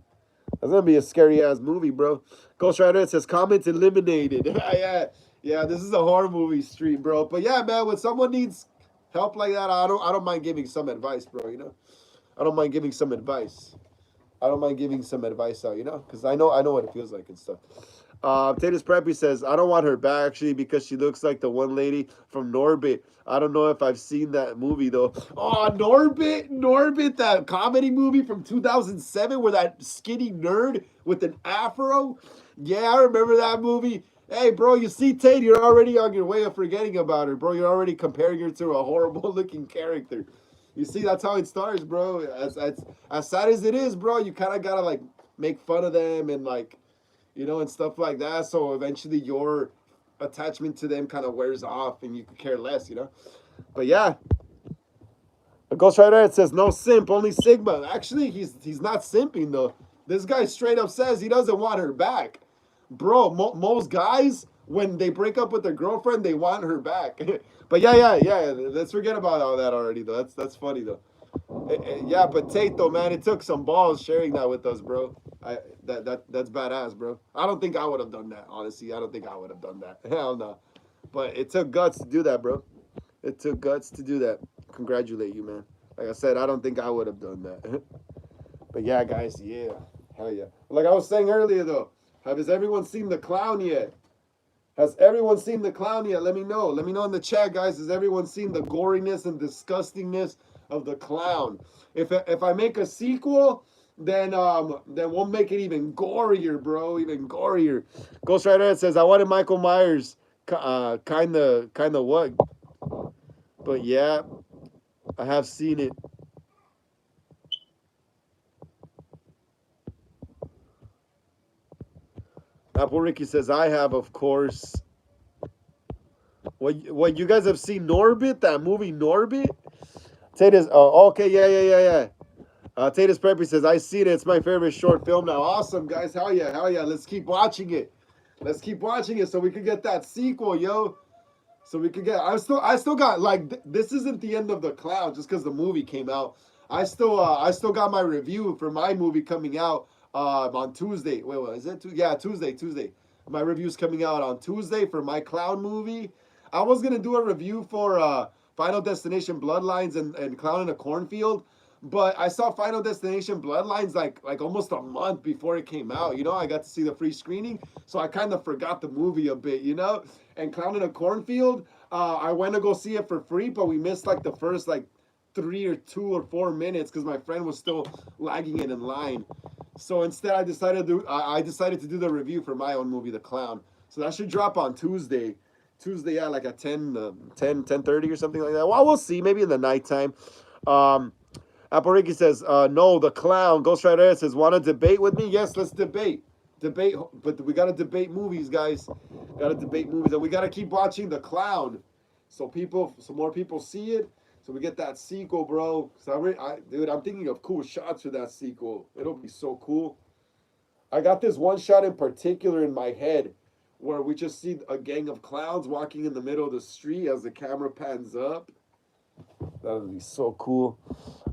That's gonna be a scary ass movie, bro. Ghost Rider says comments eliminated. Yeah, yeah. This is a horror movie street, bro. But yeah, man, when someone needs help like that, I don't mind giving some advice, bro. You know, I don't mind giving some advice. I don't mind giving some advice out, you know, because I know what it feels like and stuff. Tatus Preppy says, I don't want her back actually because she looks like the one lady from Norbit. I don't know if I've seen that movie though. Oh, Norbit, that comedy movie from 2007 where that skinny nerd with an afro. Yeah, I remember that movie. Hey, bro, you see Tate, you're already on your way of forgetting about her, bro. You're already comparing her to a horrible looking character. You see, that's how it starts, bro. As sad as it is, bro, you kind of gotta like make fun of them and like, you know, and stuff like that. So eventually your attachment to them kind of wears off and you could care less, you know. But yeah, a Ghost Rider it says no simp, only Sigma. Actually, he's not simping though. This guy straight up says he doesn't want her back, bro. Most guys when they break up with their girlfriend, they want her back. But yeah. Let's forget about all that already though. That's funny though. Yeah, but Tate though, man, it took some balls sharing that with us, bro. That's badass, bro. I don't think I would have done that, honestly. I don't think I would have done that. Hell no. But it took guts to do that, bro. It took guts to do that. Congratulate you, man. Like I said, I don't think I would have done that. But yeah, guys, yeah. Hell yeah. Like I was saying earlier though, has everyone seen the clown yet? Has everyone seen the clown yet? Let me know. Let me know in the chat, guys. Has everyone seen the goriness and disgustingness of the clown? If I make a sequel, then we'll make it even gorier, bro. Even gorier. Ghost Rider says I wanted Michael Myers, kinda what? But yeah, I have seen it. Apple Ricky says I have, of course. What you guys have seen Norbit? That movie Norbit? Tate is okay, yeah. Tatus Preppy says, I see it. It's my favorite short film now. Awesome, guys. Hell yeah. Let's keep watching it. Let's keep watching it so we could get that sequel, yo. So we could get. I still got like. This isn't the end of the clown just because the movie came out. I still got my review for my movie coming out on Tuesday. Wait, what is it? Yeah, Tuesday. My review's coming out on Tuesday for my clown movie. I was gonna do a review for Final Destination Bloodlines and Clown in a Cornfield, but I saw Final Destination Bloodlines like almost a month before it came out. You know, I got to see the free screening, so I kind of forgot the movie a bit. You know, and Clown in a Cornfield, I went to go see it for free, but we missed like the first like 3 or 2 or 4 minutes because my friend was still lagging it in line. So instead, I decided to do the review for my own movie, The Clown. So that should drop on Tuesday. Tuesday, yeah, like at 10:30 or something like that. Well, we'll see. Maybe in the nighttime. Um, Apariki says, no, The Clown. Ghost Rider says, want to debate with me? Yes, let's debate. Debate, but we got to debate movies, guys. Got to debate movies. And we got to keep watching The Clown so more people see it. So we get that sequel, bro. Dude, I'm thinking of cool shots for that sequel. It'll be so cool. I got this one shot in particular in my head where we just see a gang of clowns walking in the middle of the street as the camera pans up. That would be so cool.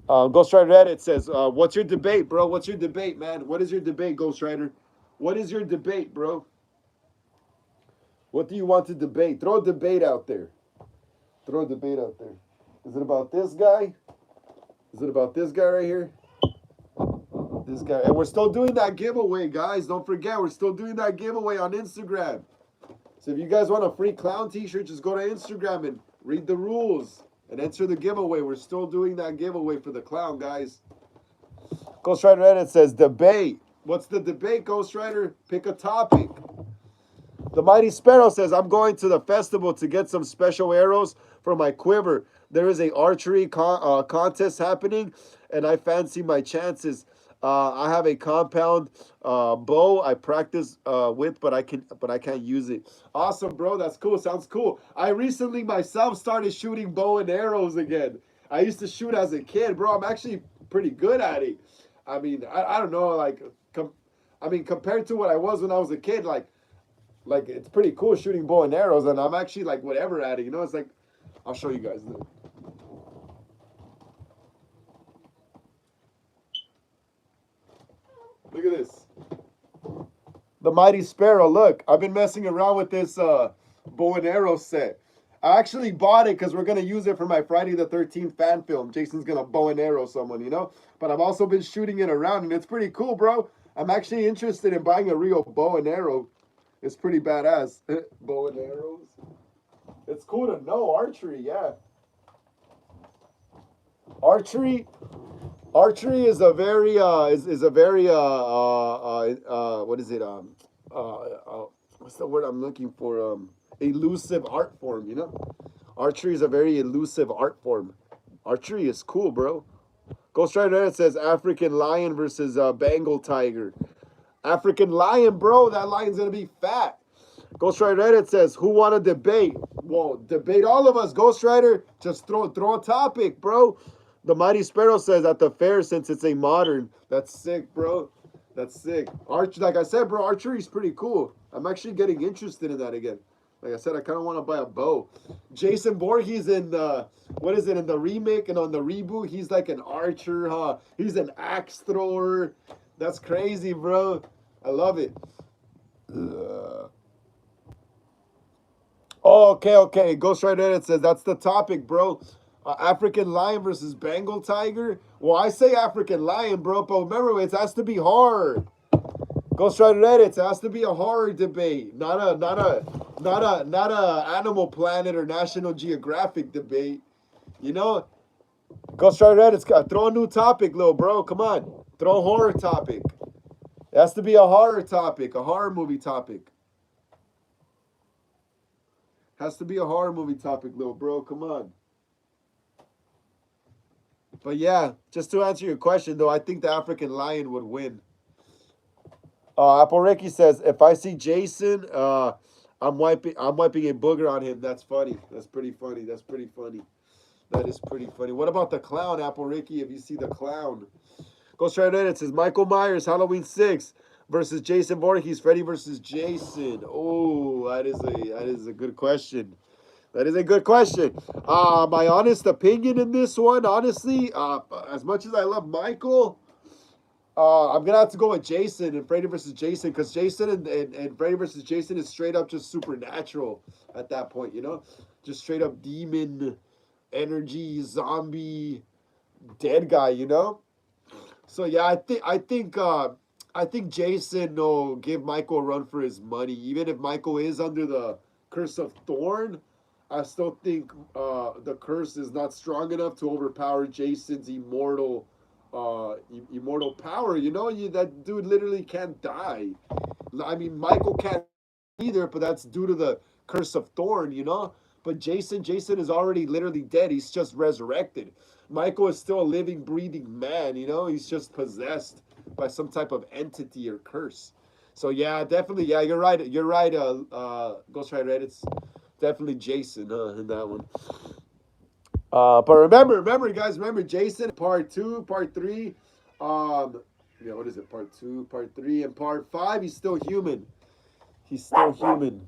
Ghost Rider Edit says, what's your debate, bro? What's your debate, man? What is your debate, Ghost Rider? What is your debate, bro? What do you want to debate? Throw a debate out there. Throw a debate out there. Is it about this guy? Is it about this guy right here? This guy, and we're still doing that giveaway, guys. Don't forget, we're still doing that giveaway on Instagram. So if you guys want a free clown t-shirt, just go to Instagram and read the rules and enter the giveaway. We're still doing that giveaway for the clown, guys. Ghost Rider Edit says debate. What's the debate, Ghost Rider? Pick a topic. The Mighty Sparrow says, I'm going to the festival to get some special arrows for my quiver. There is a archery contest happening, and I fancy my chances. I have a compound bow I practice with, but I can't use it. Awesome, bro. That's cool. Sounds cool. I recently myself started shooting bow and arrows again. I used to shoot as a kid, bro. I'm actually pretty good at it. I mean, I don't know, like, compared to what I was when I was a kid, like it's pretty cool shooting bow and arrows, and I'm actually like whatever at it, you know. It's like, I'll show you guys. Look at this, the Mighty Sparrow. Look, I've been messing around with this bow and arrow set. I actually bought it because we're gonna use it for my Friday the 13th fan film. Jason's gonna bow and arrow someone, you know. But I've also been shooting it around, and it's pretty cool, bro. I'm actually interested in buying a real bow and arrow. It's pretty badass. Bow and arrows. It's cool to know archery, yeah. Archery, archery is a very is a very what is it what's the word I'm looking for, elusive art form, you know. Archery is a very elusive art form. Archery is cool, bro. Ghost Rider says African lion versus Bengal tiger. African lion, bro. That lion's gonna be fat. Ghost Rider Edit says, who want to debate? Well, debate all of us, Ghost Rider. Just throw a topic, bro. The Mighty Sparrow says at the fair, since it's a modern. That's sick, bro. That's sick. Like I said, bro, archery is pretty cool. I'm actually getting interested in that again. Like I said, I kind of want to buy a bow. Jason Voorhees in the, what is it, in the remake and on the reboot, he's like an archer, huh? He's an axe thrower. That's crazy, bro. I love it. Oh, okay. Ghost Rider Edit says that's the topic, bro. African lion versus Bengal tiger. Well, I say African lion, bro, but remember, it has to be hard. Ghost Rider Edit, it has to be a horror debate, not a Animal Planet or National Geographic debate. You know, Ghost Rider Edit, throw a new topic, little bro. Come on, throw a horror topic. It has to be a horror topic, a horror movie topic. Has to be a horror movie topic, little bro. Come on. But yeah, just to answer your question, though, I think the African lion would win. Apple Ricky says, if I see Jason, I'm wiping a booger on him. That's funny. That's pretty funny. That is pretty funny. What about the clown, Apple Ricky? If you see the clown. Ghost Rider Edit says, Michael Myers, Halloween 6 versus Jason Voorhees, Freddy versus Jason. Oh, that is a good question. That is a good question. My honest opinion in this one, honestly, as much as I love Michael, I'm gonna have to go with Jason and Freddy versus Jason, because Jason and Freddy versus Jason is straight up just supernatural at that point, you know, just straight up demon energy, zombie, dead guy, you know. So yeah, I think Jason will give Michael a run for his money, even if Michael is under the curse of Thorn. I still think the curse is not strong enough to overpower Jason's immortal power. You know, that dude literally can't die. I mean, Michael can't either, but that's due to the curse of Thorn. You know, but Jason is already literally dead. He's just resurrected. Michael is still a living, breathing man. You know, he's just possessed by some type of entity or curse. So yeah, definitely, yeah, you're right. You're right. Ghost Rider Edit, it's definitely Jason in that one. But remember, guys, Jason, part 2, part 3. Yeah, what is it? Part 2, part 3, and part 5. He's still human. He's still human.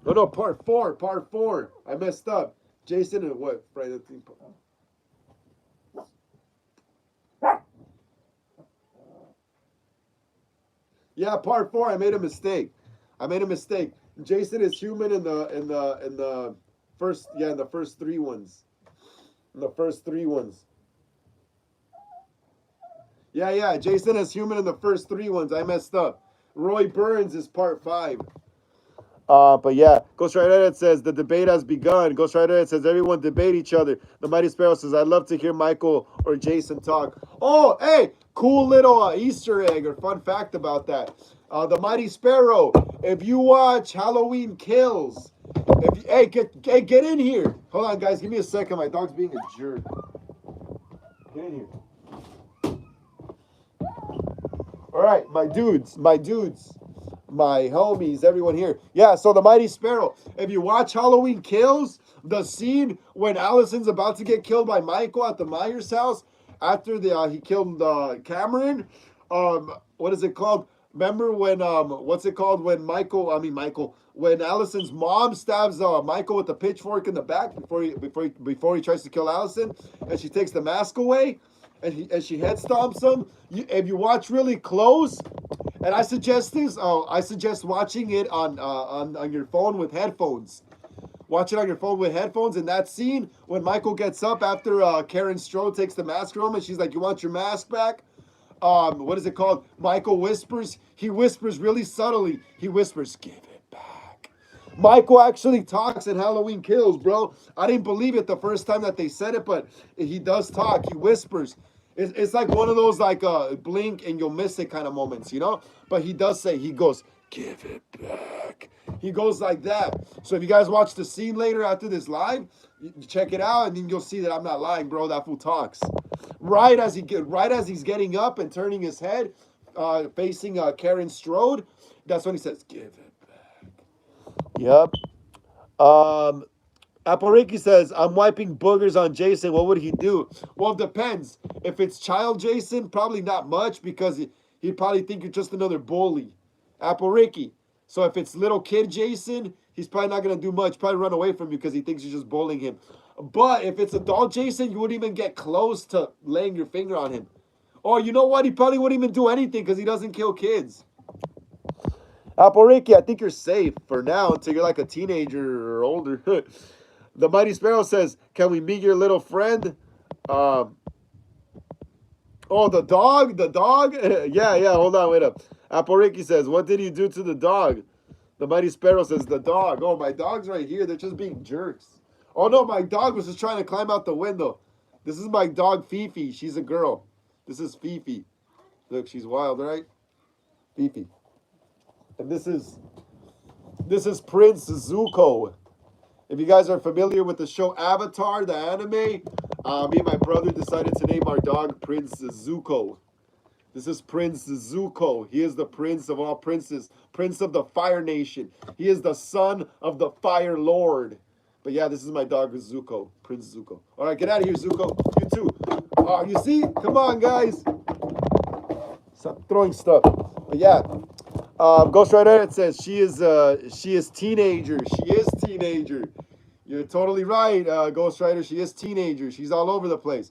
Oh no, part 4, part 4. I messed up. Jason and what? Friday the 13th. Yeah, part 4. I made a mistake. Jason is human in the first, yeah, in the first three ones. In the first three ones. Yeah, yeah. Jason is human in the first three ones. I messed up. Roy Burns is part five. But yeah, Ghost Rider Edit says the debate has begun. Ghost Rider Edit says everyone debate each other. The Mighty Sparrow says I'd love to hear Michael or Jason talk. Oh, hey, cool little Easter egg or fun fact about that. The Mighty Sparrow. If you watch Halloween Kills, if you, get in here. Hold on, guys. Give me a second. My dog's being a jerk. Get in here. All right, my homies, everyone here. Yeah, so the Mighty Sparrow. If you watch Halloween Kills, the scene when Allison's about to get killed by Michael at the Myers house after the he killed Cameron. What is it called? Remember when what's it called when Michael when Allison's mom stabs Michael with the pitchfork in the back before he tries to kill Allison, and she takes the mask away and she head stomps him. If you watch really close, and I suggest this. Oh, I suggest watching it on your phone with headphones. Watch it on your phone with headphones. In that scene, when Michael gets up after Karen Strode takes the mask from him, and she's like, "You want your mask back?" What is it called? Michael whispers. He whispers really subtly. He whispers, "Give it back." Michael actually talks in Halloween Kills, bro. I didn't believe it the first time that they said it, but he does talk. He whispers. It's like one of those like blink and you'll miss it kind of moments, you know. But he does say he goes, "Give it back." He goes like that. So if you guys watch the scene later after this live, you check it out, and then you'll see that I'm not lying, bro. That fool talks right as he's getting up and turning his head, facing Karen Strode. That's when he says, "Give it back." Yep. Um, Apple says, I'm wiping boogers on Jason. What would he do? Well, it depends. If it's child Jason, probably not much because he'd probably think you're just another bully. Apple Ricky. So if it's little kid Jason, he's probably not going to do much. Probably run away from you because he thinks you're just bullying him. But if it's adult Jason, you wouldn't even get close to laying your finger on him. Or you know what? He probably wouldn't even do anything because he doesn't kill kids. Apple Ricky, I think you're safe for now until you're like a teenager or older. The Mighty Sparrow says, "Can we meet your little friend?" Um, oh, the dog, the dog. Yeah, yeah. Hold on, wait up. Apple Ricky says, "What did you do to the dog?" The Mighty Sparrow says, "The dog. Oh, my dog's right here. They're just being jerks." Oh no, my dog was just trying to climb out the window. This is my dog Fifi. She's a girl. This is Fifi. Look, she's wild, right? Fifi. And this is Prince Zuko. If you guys are familiar with the show Avatar, the anime, me and my brother decided to name our dog Prince Zuko. This is Prince Zuko. He is the prince of all princes, prince of the Fire Nation. He is the son of the Fire Lord. But yeah, this is my dog Zuko, Prince Zuko. All right, get out of here, Zuko. You too. Oh, you see? Come on, guys. Stop throwing stuff. But yeah, Ghost Rider it says she is teenager. She is teenager. You're totally right, Ghost Rider. She is teenager. She's all over the place.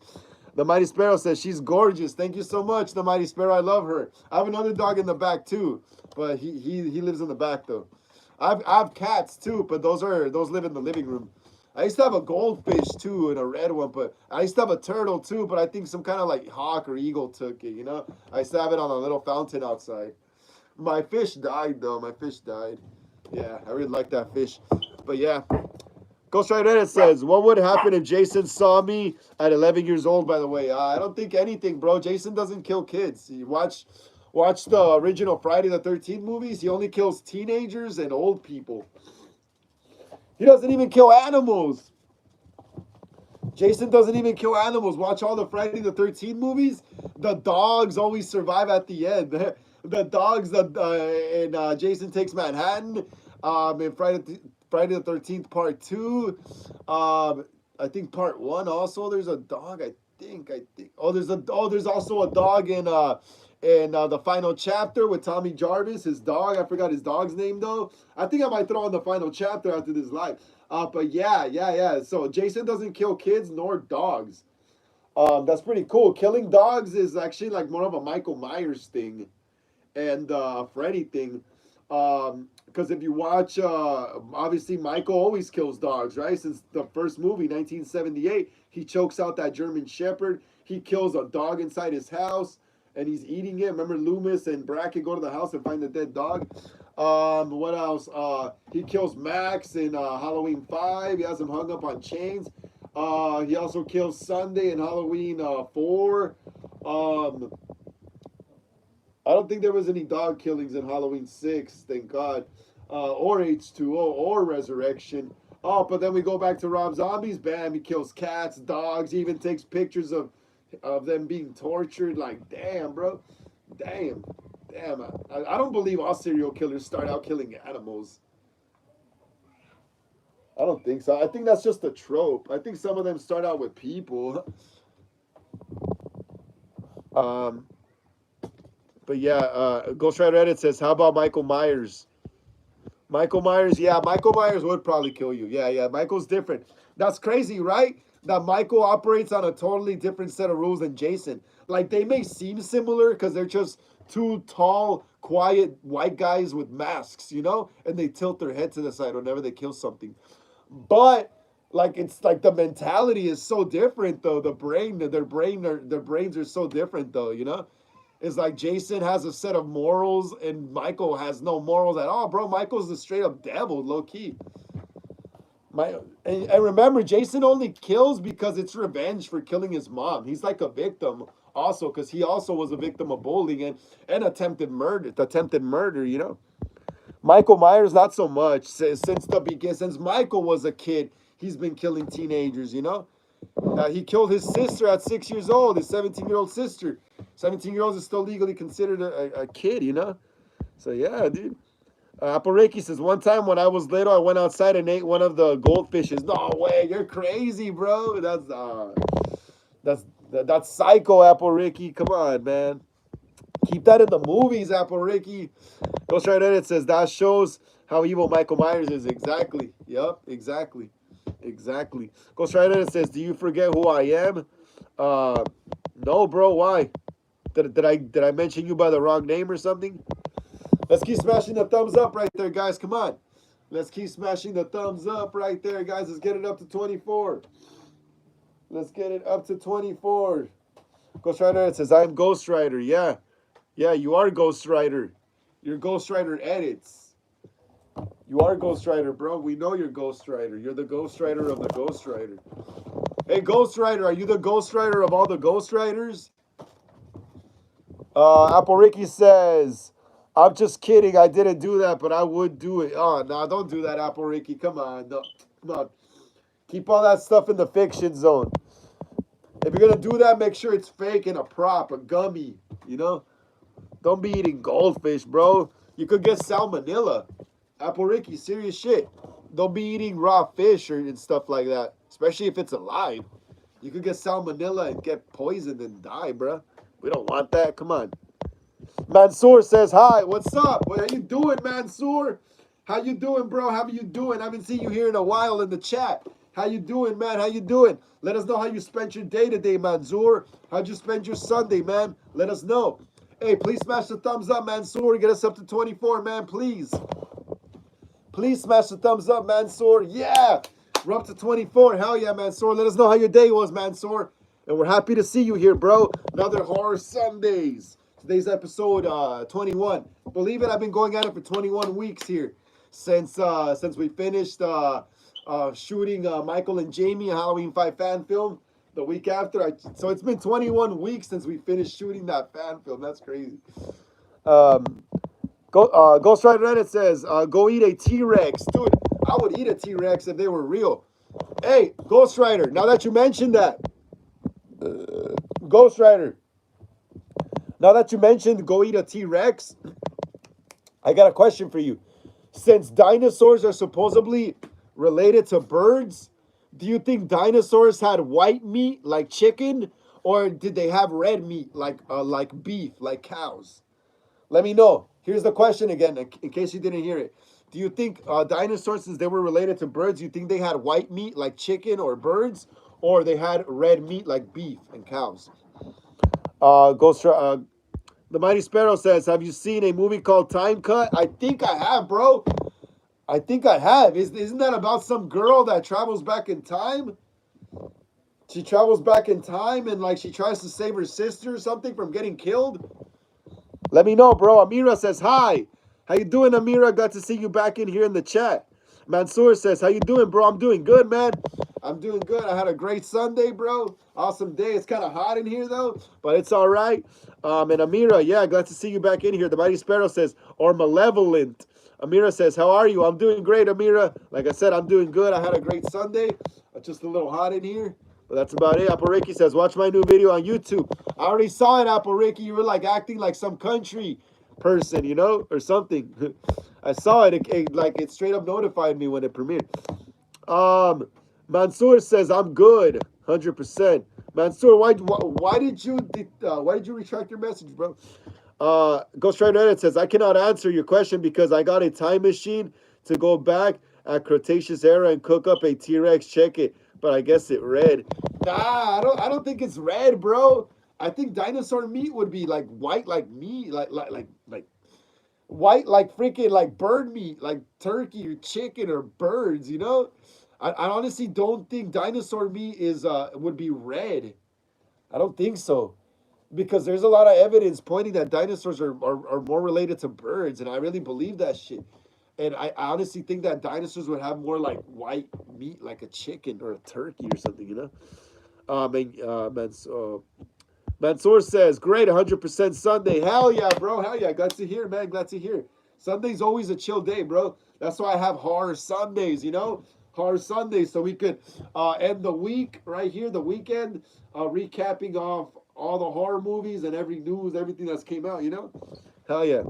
The Mighty Sparrow says she's gorgeous. Thank you so much, the Mighty Sparrow. I love her. I have another dog in the back too, but he lives in the back though. I have cats too, but those live in the living room. I used to have a goldfish too and a red one, but I used to have a turtle too, but I think some kind of like hawk or eagle took it, you know? I used to have it on a little fountain outside. My fish died though. My fish died. Yeah, I really like that fish. But yeah. Ghost Rider Edit says, what would happen if Jason saw me at 11 years old, by the way? I don't think anything, bro. Jason doesn't kill kids. You watch the original Friday the 13th movies. He only kills teenagers and old people. He doesn't even kill animals. Jason doesn't even kill animals. Watch all the Friday the 13th movies. The dogs always survive at the end. The dogs that in Jason Takes Manhattan, in Friday the 13th Part 2, I think Part 1 also there's a dog. I think there's also a dog in the final chapter with Tommy Jarvis, his dog. I forgot his dog's name though. I think I might throw in the final chapter after this live. But yeah. So Jason doesn't kill kids nor dogs. That's pretty cool. Killing dogs is actually like more of a Michael Myers thing and Freddy thing. Because if you watch, obviously Michael always kills dogs, right? Since the first movie, 1978, he chokes out that German Shepherd. He kills a dog inside his house, and he's eating it. Remember, Loomis and Brackett go to the house and find the dead dog. What else? He kills Max in Halloween 5. He has him hung up on chains. He also kills Sunday in Halloween 4. Um, I don't think there was any dog killings in Halloween 6, thank God. Or H2O or Resurrection. Oh, but then we go back to Rob Zombie's. Bam, he kills cats, dogs. He even takes pictures of them being tortured. Like, damn, bro. Damn. Damn. I don't believe all serial killers start out killing animals. I don't think so. I think that's just a trope. I think some of them start out with people. Um, but yeah, Ghost Rider Edit says, how about Michael Myers? Michael Myers, yeah, Michael Myers would probably kill you. Yeah, yeah, Michael's different. That's crazy, right? That Michael operates on a totally different set of rules than Jason. Like, they may seem similar because they're just two tall, quiet white guys with masks, you know? And they tilt their head to the side whenever they kill something. But like it's like the mentality is so different though. Their brains are so different though, you know? It's like Jason has a set of morals and Michael has no morals at all, bro. Michael's the straight up devil, low key. My and remember, Jason only kills because it's revenge for killing his mom. He's like a victim also because he also was a victim of bullying and attempted murder, you know. Michael Myers, not so much. Since the beginning, since Michael was a kid, he's been killing teenagers, you know. He killed his sister at 6 years old, his 17-year-old sister. 17-year-olds is still legally considered a kid, you know? So, yeah, dude. Apple Reiki says, one time when I was little, I went outside and ate one of the goldfishes. No way, you're crazy, bro. That's psycho, Apple Ricky. Come on, man. Keep that in the movies, Apple Ricky. Ghost Rider Edit says, that shows how evil Michael Myers is. Exactly. Yep, exactly. Exactly. Ghost Rider Edit says, do you forget who I am? No, bro. Why? Did I mention you by the wrong name or something? Let's keep smashing the thumbs up right there, guys. Come on. Let's keep smashing the thumbs up right there, guys. Let's get it up to 24. Let's get it up to 24. Ghost Rider Edit says, I'm Ghost Rider. Yeah. Yeah, you are Ghost Rider. You're Ghost Rider Edits. You are Ghost Rider, bro. We know you're Ghost Rider. You're the Ghost Rider of the Ghost Rider. Hey, Ghost Rider, are you the Ghost Rider of all the Ghost Riders? Apple Ricky says, I'm just kidding. I didn't do that, but I would do it. Oh, no, don't do that, Apple Ricky. Come on. No, come on. Keep all that stuff in the fiction zone. If you're going to do that, make sure it's fake and a prop, a gummy, you know? Don't be eating goldfish, bro. You could get salmonella. Apple Ricky, serious shit. Don't be eating raw fish and stuff like that, especially if it's alive. You could get salmonella and get poisoned and die, bro. We don't want that. Come on. Mansoor says, hi, what's up? What are you doing, Mansoor? How you doing, bro? How you doing? I haven't seen you here in a while in the chat. How you doing, man? How you doing? Let us know how you spent your day today, Mansoor. How'd you spend your Sunday, man? Let us know. Hey, please smash the thumbs up, Mansoor. Get us up to 24, man, please. Please smash the thumbs up, Mansoor. Yeah, we're up to 24. Hell yeah, Mansoor. Let us know how your day was, Mansoor. And we're happy to see you here, bro. Another Horror Sundays. Today's episode 21. Believe it, I've been going at it for 21 weeks here since we finished shooting Michael and Jamie, a Halloween 5 fan film. The week after, so it's been 21 weeks since we finished shooting that fan film. That's crazy. Ghost Rider Reddit says, go eat a T-Rex. Dude, I would eat a T-Rex if they were real. Hey, Ghost Rider, now that you mentioned that, Ghost Rider, now that you mentioned go eat a T-Rex, I got a question for you. Since dinosaurs are supposedly related to birds, do you think dinosaurs had white meat like chicken, or did they have red meat like beef, like cows? Let me know. Here's the question again, in case you didn't hear it. Do you think dinosaurs, since they were related to birds, you think they had white meat like chicken or birds, or they had red meat like beef and cows? The Mighty Sparrow says, have you seen a movie called Time Cut? I think I have, bro. I think I have. Isn't that about some girl that travels back in time? She travels back in time and like she tries to save her sister or something from getting killed. Let me know, bro. Amira says hi. How you doing, Amira? Glad to see you back in here in the chat. Mansoor says, how you doing, bro? I'm doing good, man. I'm doing good. I had a great Sunday, bro. Awesome day. It's kind of hot in here though, but it's all right. And Amira, yeah, glad to see you back in here. The Mighty Sparrow says, or malevolent. Amira says, how are you? I'm doing great, Amira. Like I said, I'm doing good. I had a great Sunday. It's just a little hot in here. But that's about it. Apple Ricky says, watch my new video on YouTube. I already saw it, Apple Ricky. You were like acting like some country person, you know, or something. I saw it. Like it straight up notified me when it premiered. Mansoor says, I'm good, 100%. Mansoor, why did you retract your message, bro? Ghost Rider Edit says, I cannot answer your question because I got a time machine to go back at Cretaceous era and cook up a T-Rex. Check it, but I guess it red. Nah, I don't think it's red, bro. I think dinosaur meat would be like white, like meat, like white, like freaking like bird meat, like turkey or chicken or birds. You know, I honestly don't think dinosaur meat is would be red. I don't think so because there's a lot of evidence pointing that dinosaurs are more related to birds, and I really believe that shit. And I honestly think that dinosaurs would have more like white meat, like a chicken or a turkey or something, you know. Mansoor says, great, 100% Sunday. Hell yeah, bro. Hell yeah. Glad to hear, man. Glad to hear. Sunday's always a chill day, bro. That's why I have horror Sundays, you know? Horror Sundays, so we could end the week right here, the weekend, recapping off all the horror movies and every news, everything that's came out, you know? Hell yeah.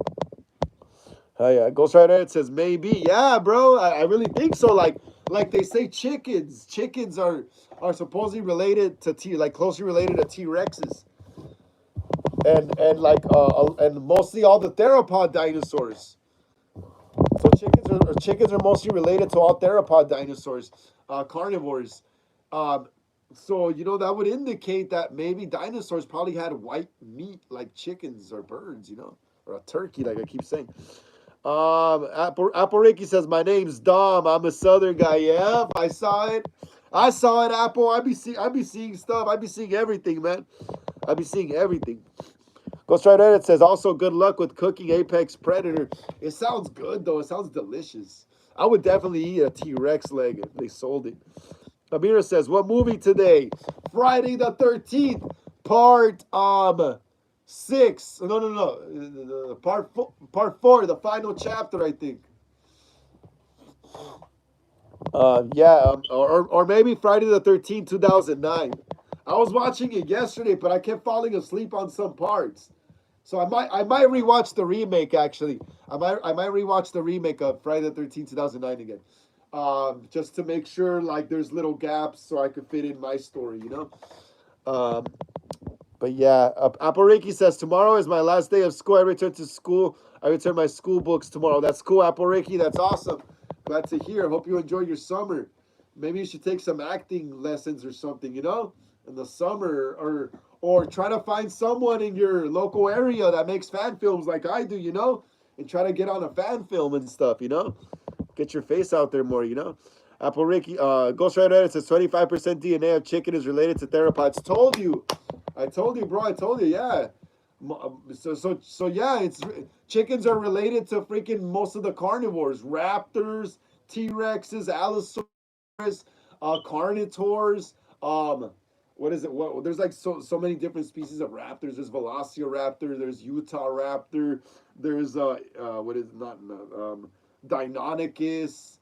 Hell yeah. Ghost Rider Ed says, maybe. Yeah, bro. I really think so. Like they say chickens. Chickens are supposedly related to like closely related to T-Rexes and mostly all the theropod dinosaurs. So chickens are mostly related to all theropod dinosaurs, carnivores. Um, so you know that would indicate that maybe dinosaurs probably had white meat like chickens or birds, you know, or a turkey, like I keep saying. Apple Ricky says my name's Dom. I'm a Southern guy. Yep, I saw it. I saw it. Apple. I be seeing stuff. I be seeing everything, man. I be seeing everything. Ghost Rider Edit says also good luck with cooking Apex Predator. It sounds good though. It sounds delicious. I would definitely eat a T-Rex leg if they sold it. Amira says, what movie today? Friday the 13th, part 6. No. Part 4, the final chapter, I think. Or maybe Friday the 13th, 2009. I was watching it yesterday, but I kept falling asleep on some parts. So I might rewatch the remake actually. I might rewatch the remake of Friday the 13th, 2009 again. Just to make sure like there's little gaps so I could fit in my story, you know? Um, but yeah, Apple says tomorrow is my last day of school. I return to school. I return my school books tomorrow. That's cool, Apple. That's awesome. Glad to hear. Hope you enjoy your summer. Maybe you should take some acting lessons or something, you know, in the summer, or try to find someone in your local area that makes fan films like I do, you know, and try to get on a fan film and stuff, you know. Get your face out there more, you know. Apple Ghost Rider Edit says 25% DNA of chicken is related to theropods. Told you. I told you, bro. I told you, yeah. So yeah, it's chickens are related to freaking most of the carnivores, raptors, T-Rexes, Allosaurus, Carnivores. What is it? What there's like so many different species of raptors. There's Velociraptor. There's Utah Raptor. There's what is it? Not Deinonychus.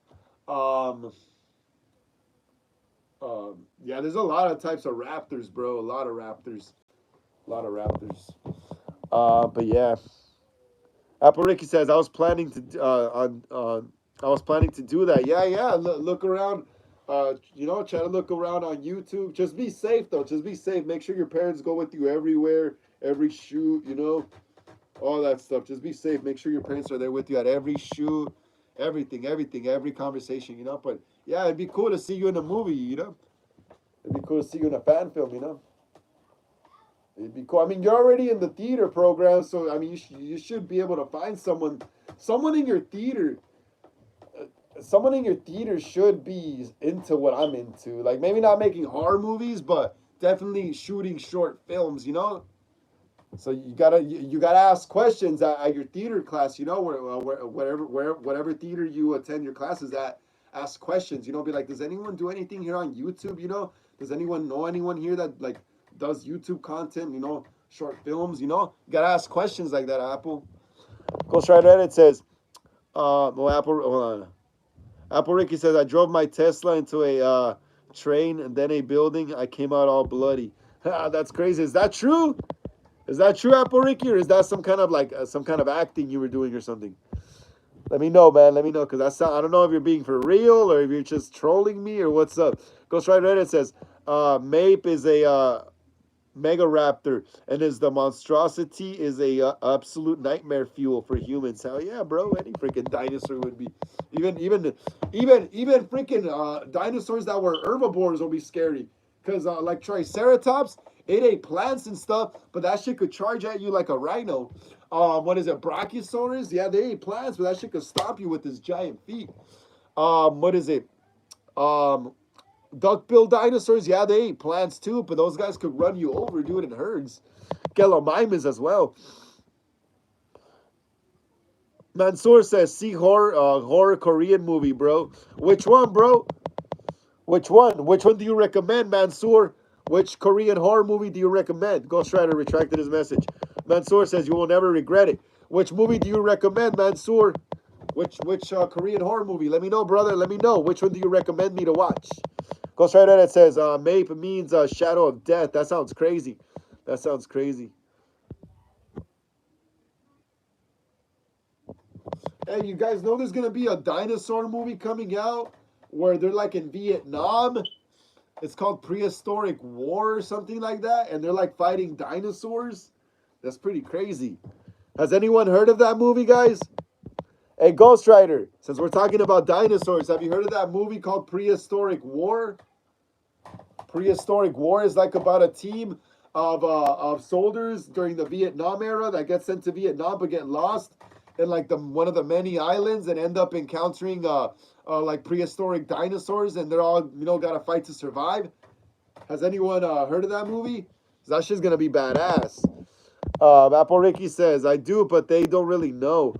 Um, yeah, there's a lot of types of raptors, bro. A lot of raptors. A lot of raptors. But yeah, Apple Ricky says I was planning to do that. Yeah, yeah. Look around. You know, try to look around on YouTube. Just be safe though. Just be safe. Make sure your parents go with you everywhere, every shoot. You know, all that stuff. Just be safe. Make sure your parents are there with you at every shoot, everything, every conversation. You know, but yeah, it'd be cool to see you in a movie. You know, it'd be cool to see you in a fan film. You know. It'd be cool. I mean, you're already in the theater program, so I mean, you should be able to find someone in your theater. someone in your theater should be into what I'm into. Like maybe not making horror movies, but definitely shooting short films. So you gotta ask questions at your theater class. Whatever theater you attend your classes at, ask questions. Be like, does anyone do anything here on YouTube? Does anyone know anyone here that like does YouTube content? Short films. You gotta ask questions like that. Apple. Ghost Rider Edit says, well, Apple. Hold on. Apple Ricky says, I drove my Tesla into a train and then a building. I came out all bloody. That's crazy. Is that true? Is that true, Apple Ricky, or is that some kind of like some kind of acting you were doing or something? Let me know, man. Let me know, because I don't know if you're being for real or if you're just trolling me or what's up. Ghost Rider Reddit says, Mape is a Mega Raptor, and is the monstrosity is a absolute nightmare fuel for humans. Hell yeah, bro! Any freaking dinosaur would be, even freaking dinosaurs that were herbivores will be scary. Cause like Triceratops, it ate plants and stuff, but that shit could charge at you like a rhino. What is it? Brachiosaurus? Yeah, they ate plants, but that shit could stomp you with his giant feet. What is it? Um, Duck-billed dinosaurs, yeah, they ate plants too, but those guys could run you over, do it in herds. Gallimimus as well. Mansoor says, see horror Korean movie, bro. Which one, bro? Which one? Which one do you recommend, Mansoor? Which Korean horror movie do you recommend? Ghost Rider retracted his message. Mansoor says, you will never regret it. Which movie do you recommend, Mansoor? Which Korean horror movie? Let me know, brother. Let me know. Which one do you recommend me to watch? Ghost Rider that says, Mape means shadow of death. That sounds crazy. That sounds crazy. Hey, you guys know there's going to be a dinosaur movie coming out where they're like in Vietnam. It's called Prehistoric War or something like that. And they're like fighting dinosaurs. That's pretty crazy. Has anyone heard of that movie, guys? Hey, Ghost Rider, since we're talking about dinosaurs, have you heard of that movie called Prehistoric War? Prehistoric War is like about a team of soldiers during the Vietnam era that get sent to Vietnam but get lost in like the one of the many islands and end up encountering like prehistoric dinosaurs, and they're all got to fight to survive. Has anyone heard of that movie? That shit's gonna be badass. Apple Ricky says, I do, but they don't really know.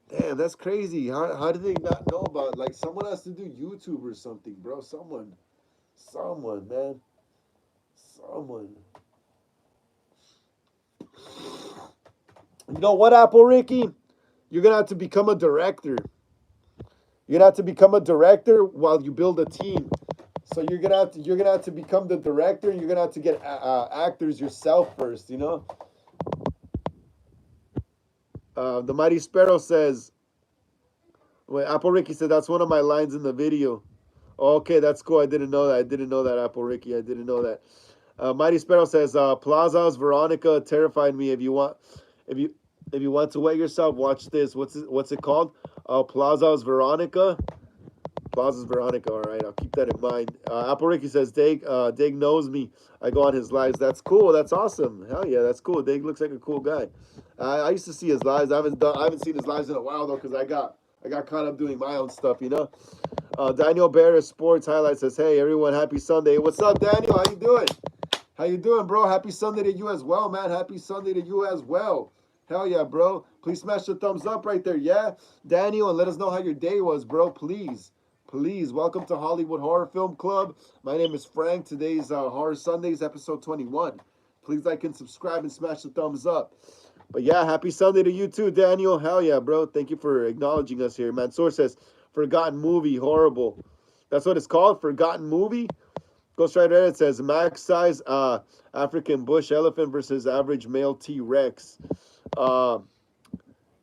Damn, that's crazy. How do they not know about, like, someone has to do YouTube or something, bro. Someone, man. Someone. You know what, Apple Ricky? You're going to have to become a director. You're going to have to become a director while you build a team. So you're gonna have to become the director, and you're gonna have to get actors yourself first. The Mighty Sparrow says, wait, Apple Ricky said that's one of my lines in the video. Okay, that's cool. I didn't know that. I didn't know that, Apple Ricky. I didn't know that. Mighty Sparrow says, Plaza's Veronica terrified me. If you want to wet yourself, watch this. What's it called? Plaza's Veronica. Plaza's Veronica. All right, I'll keep that in mind. Apple Ricky says, Dig knows me. I go on his lives. That's cool. That's awesome. Hell yeah, that's cool. Dig looks like a cool guy. I used to see his lives. I haven't seen his lives in a while though, because I got caught up doing my own stuff. Daniel Barris Sports Highlights says, hey everyone, happy Sunday. What's up, Daniel? How you doing? How you doing, bro? Happy Sunday to you as well, man. Happy Sunday to you as well. Hell yeah, bro. Please smash the thumbs up right there, yeah? Daniel, and let us know how your day was, bro, please. Please, welcome to Hollywood Horror Film Club. My name is Frank. Today's Horror Sundays, episode 21. Please like and subscribe and smash the thumbs up. But yeah, happy Sunday to you too, Daniel. Hell yeah, bro. Thank you for acknowledging us here. Mansoor says, forgotten movie, horrible. That's what it's called, forgotten movie? Ghost Rider Edit says, max size African bush elephant versus average male T-Rex.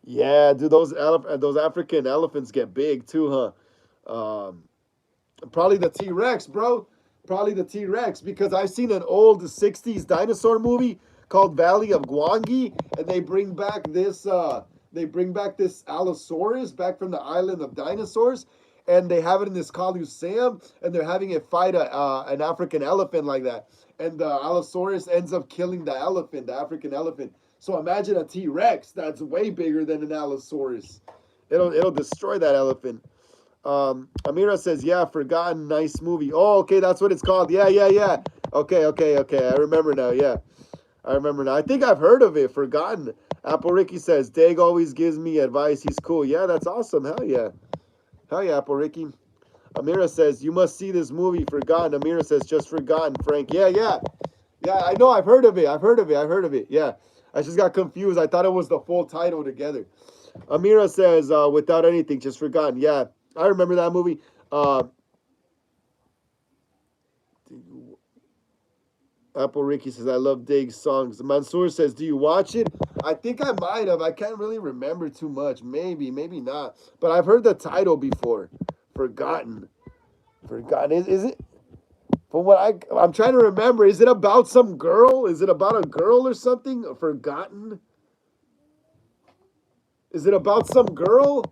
Yeah, dude, those African elephants get big too, huh? Probably the T-Rex, bro. Probably the T-Rex, because I've seen an old 60s dinosaur movie called Valley of Gwangi, and they bring back this Allosaurus back from the island of dinosaurs, and they have it in this Coliseum, and they're having it fight an African elephant like that, and the Allosaurus ends up killing the elephant, the African elephant. So imagine a T-Rex that's way bigger than an Allosaurus. It'll destroy that elephant. Amira says, yeah, Forgotten, nice movie. Oh, okay, that's what it's called. Yeah, yeah, yeah. Okay, okay, okay. I remember now. Yeah, I remember now. I think I've heard of it. Forgotten. Apple Ricky says, Dag always gives me advice. He's cool. Yeah, that's awesome. Hell yeah. Hell yeah, Apple Ricky. Amira says, you must see this movie, Forgotten. Amira says, just Forgotten, Frank. Yeah, yeah. Yeah, I know. I've heard of it. I've heard of it. I've heard of it. Yeah. I just got confused. I thought it was the full title together. Amira says, without anything, just Forgotten. Yeah, I remember that movie. Uh, Apple Ricky says, I love Dig's songs. Mansoor says, do you watch it? I think I might have. I can't really remember too much. Maybe, maybe not. But I've heard the title before. Forgotten. Forgotten. Is it? From what I'm trying to remember, is it about some girl? Is it about a girl or something? Forgotten? Is it about some girl?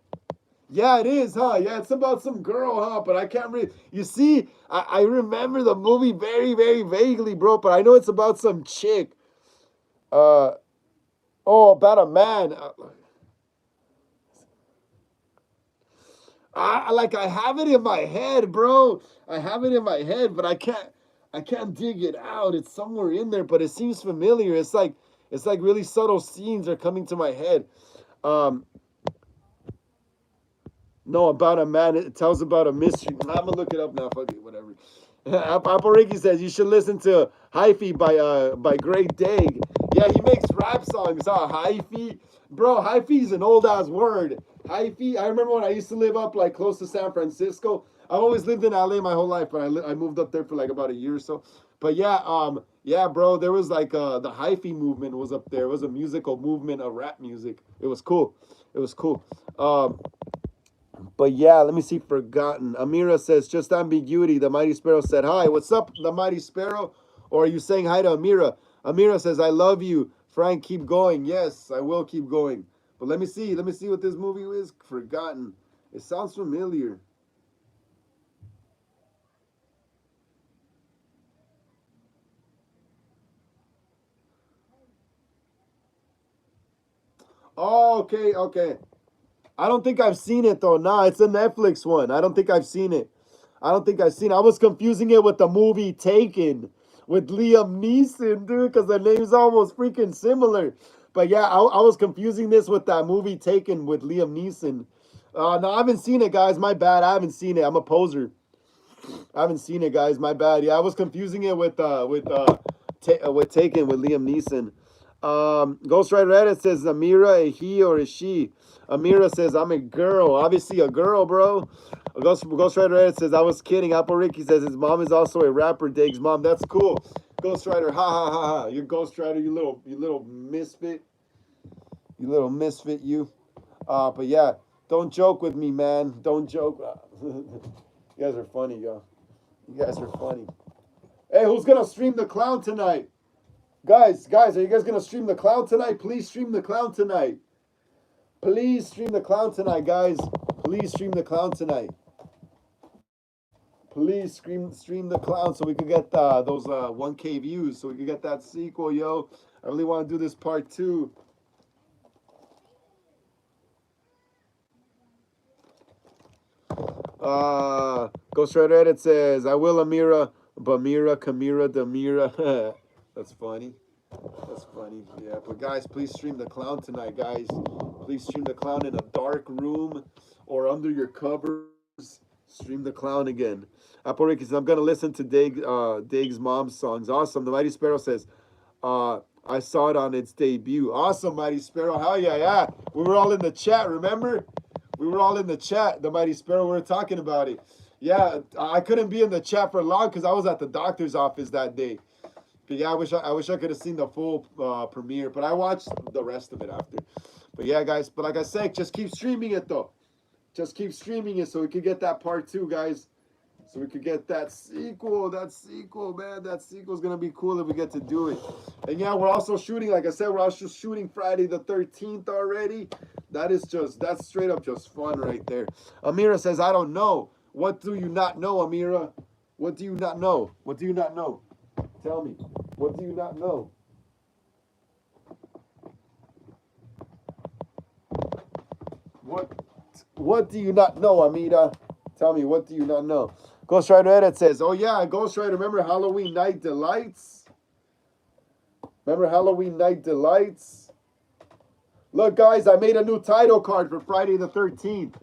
Yeah, it is, huh? Yeah, it's about some girl, huh? But I can't read. You see, I remember the movie very, very vaguely, bro. But I know it's about some chick. Uh, oh, about a man. I have it in my head, bro. I have it in my head, but I can't dig it out. It's somewhere in there, but it seems familiar. It's like really subtle scenes are coming to my head. Um, No, about a man. It tells about a mystery. I'm gonna look it up now. Fuck it, whatever. Apple Ricky says you should listen to Hyphy by Great Dag. Yeah, he makes rap songs. Huh? Hyphy, bro. Hyphy is an old ass word. Hyphy. I remember when I used to live up like close to San Francisco. I've always lived in LA my whole life, but I moved up there for like about a year or so. But yeah, yeah, bro. There was like the Hyphy movement was up there. It was a musical movement of rap music. It was cool. It was cool. But yeah, let me see. Forgotten. Amira says, just ambiguity. The Mighty Sparrow said, hi. What's up, the Mighty Sparrow? Or are you saying hi to Amira? Amira says, I love you. Frank, keep going. Yes, I will keep going. But let me see. Let me see what this movie is. Forgotten. It sounds familiar. Oh, okay, okay. I don't think I've seen it though. Nah, it's a Netflix one. I don't think I've seen it. I don't think I've seen it. I was confusing it with the movie Taken with Liam Neeson, dude, because the name's almost freaking similar. But yeah, I was confusing this with that movie Taken with Liam Neeson. No, I haven't seen it, guys. My bad. I haven't seen it. I'm a poser. I haven't seen it, guys. My bad. Yeah, I was confusing it with Taken with Liam Neeson. Ghost Rider Edit says Amira a he or a she. Amira says I'm a girl. Obviously a girl, bro. Ghost Rider Edit says I was kidding. Apple Ricky says his mom is also a rapper. Diggs mom. That's cool. Ghost Rider, ha ha ha ha. You're Ghost Rider, you little misfit. You little misfit, you. But yeah, don't joke with me, man. Don't joke. You guys are funny, yo. You guys are funny. Hey, who's gonna stream the clown tonight? Guys, are you guys gonna stream the clown tonight? Please stream the clown tonight. Please stream the clown tonight, guys. Please stream the clown tonight. Please stream the clown so we could get those 1K views, so we could get that sequel, yo. I really want to do this part two. Ghost Rider Edit says, I will Amira, Bamira, Kamira, Damira. That's funny. That's funny. Yeah, but guys, please stream the clown tonight, guys. Please stream the clown in a dark room or under your covers. Stream the clown again. Apple Ricky says, I'm gonna listen to Dig's mom's songs. Awesome. The Mighty Sparrow says, I saw it on its debut. Awesome, Mighty Sparrow. Hell yeah, yeah. We were all in the chat, remember? We were all in the chat, the Mighty Sparrow. We were talking about it. Yeah, I couldn't be in the chat for long because I was at the doctor's office that day. But yeah, I wish I could have seen the full premiere, but I watched the rest of it after. But yeah, guys. But like I said, just keep streaming it though. Just keep streaming it so we could get that part two, guys. So we could get that sequel. That sequel, man. That sequel's gonna be cool if we get to do it. And yeah, we're also shooting. Like I said, we're also shooting Friday the 13th already. That's straight up just fun right there. Amira says, I don't know. What do you not know, Amira? What do you not know? What do you not know? Tell me. What do you not know? What do you not know, Amira? Tell me, what do you not know? Ghost Rider Edit says, oh yeah, Ghost Rider, remember Halloween Night Delights? Remember Halloween Night Delights? Look, guys, I made a new title card for Friday the 13th.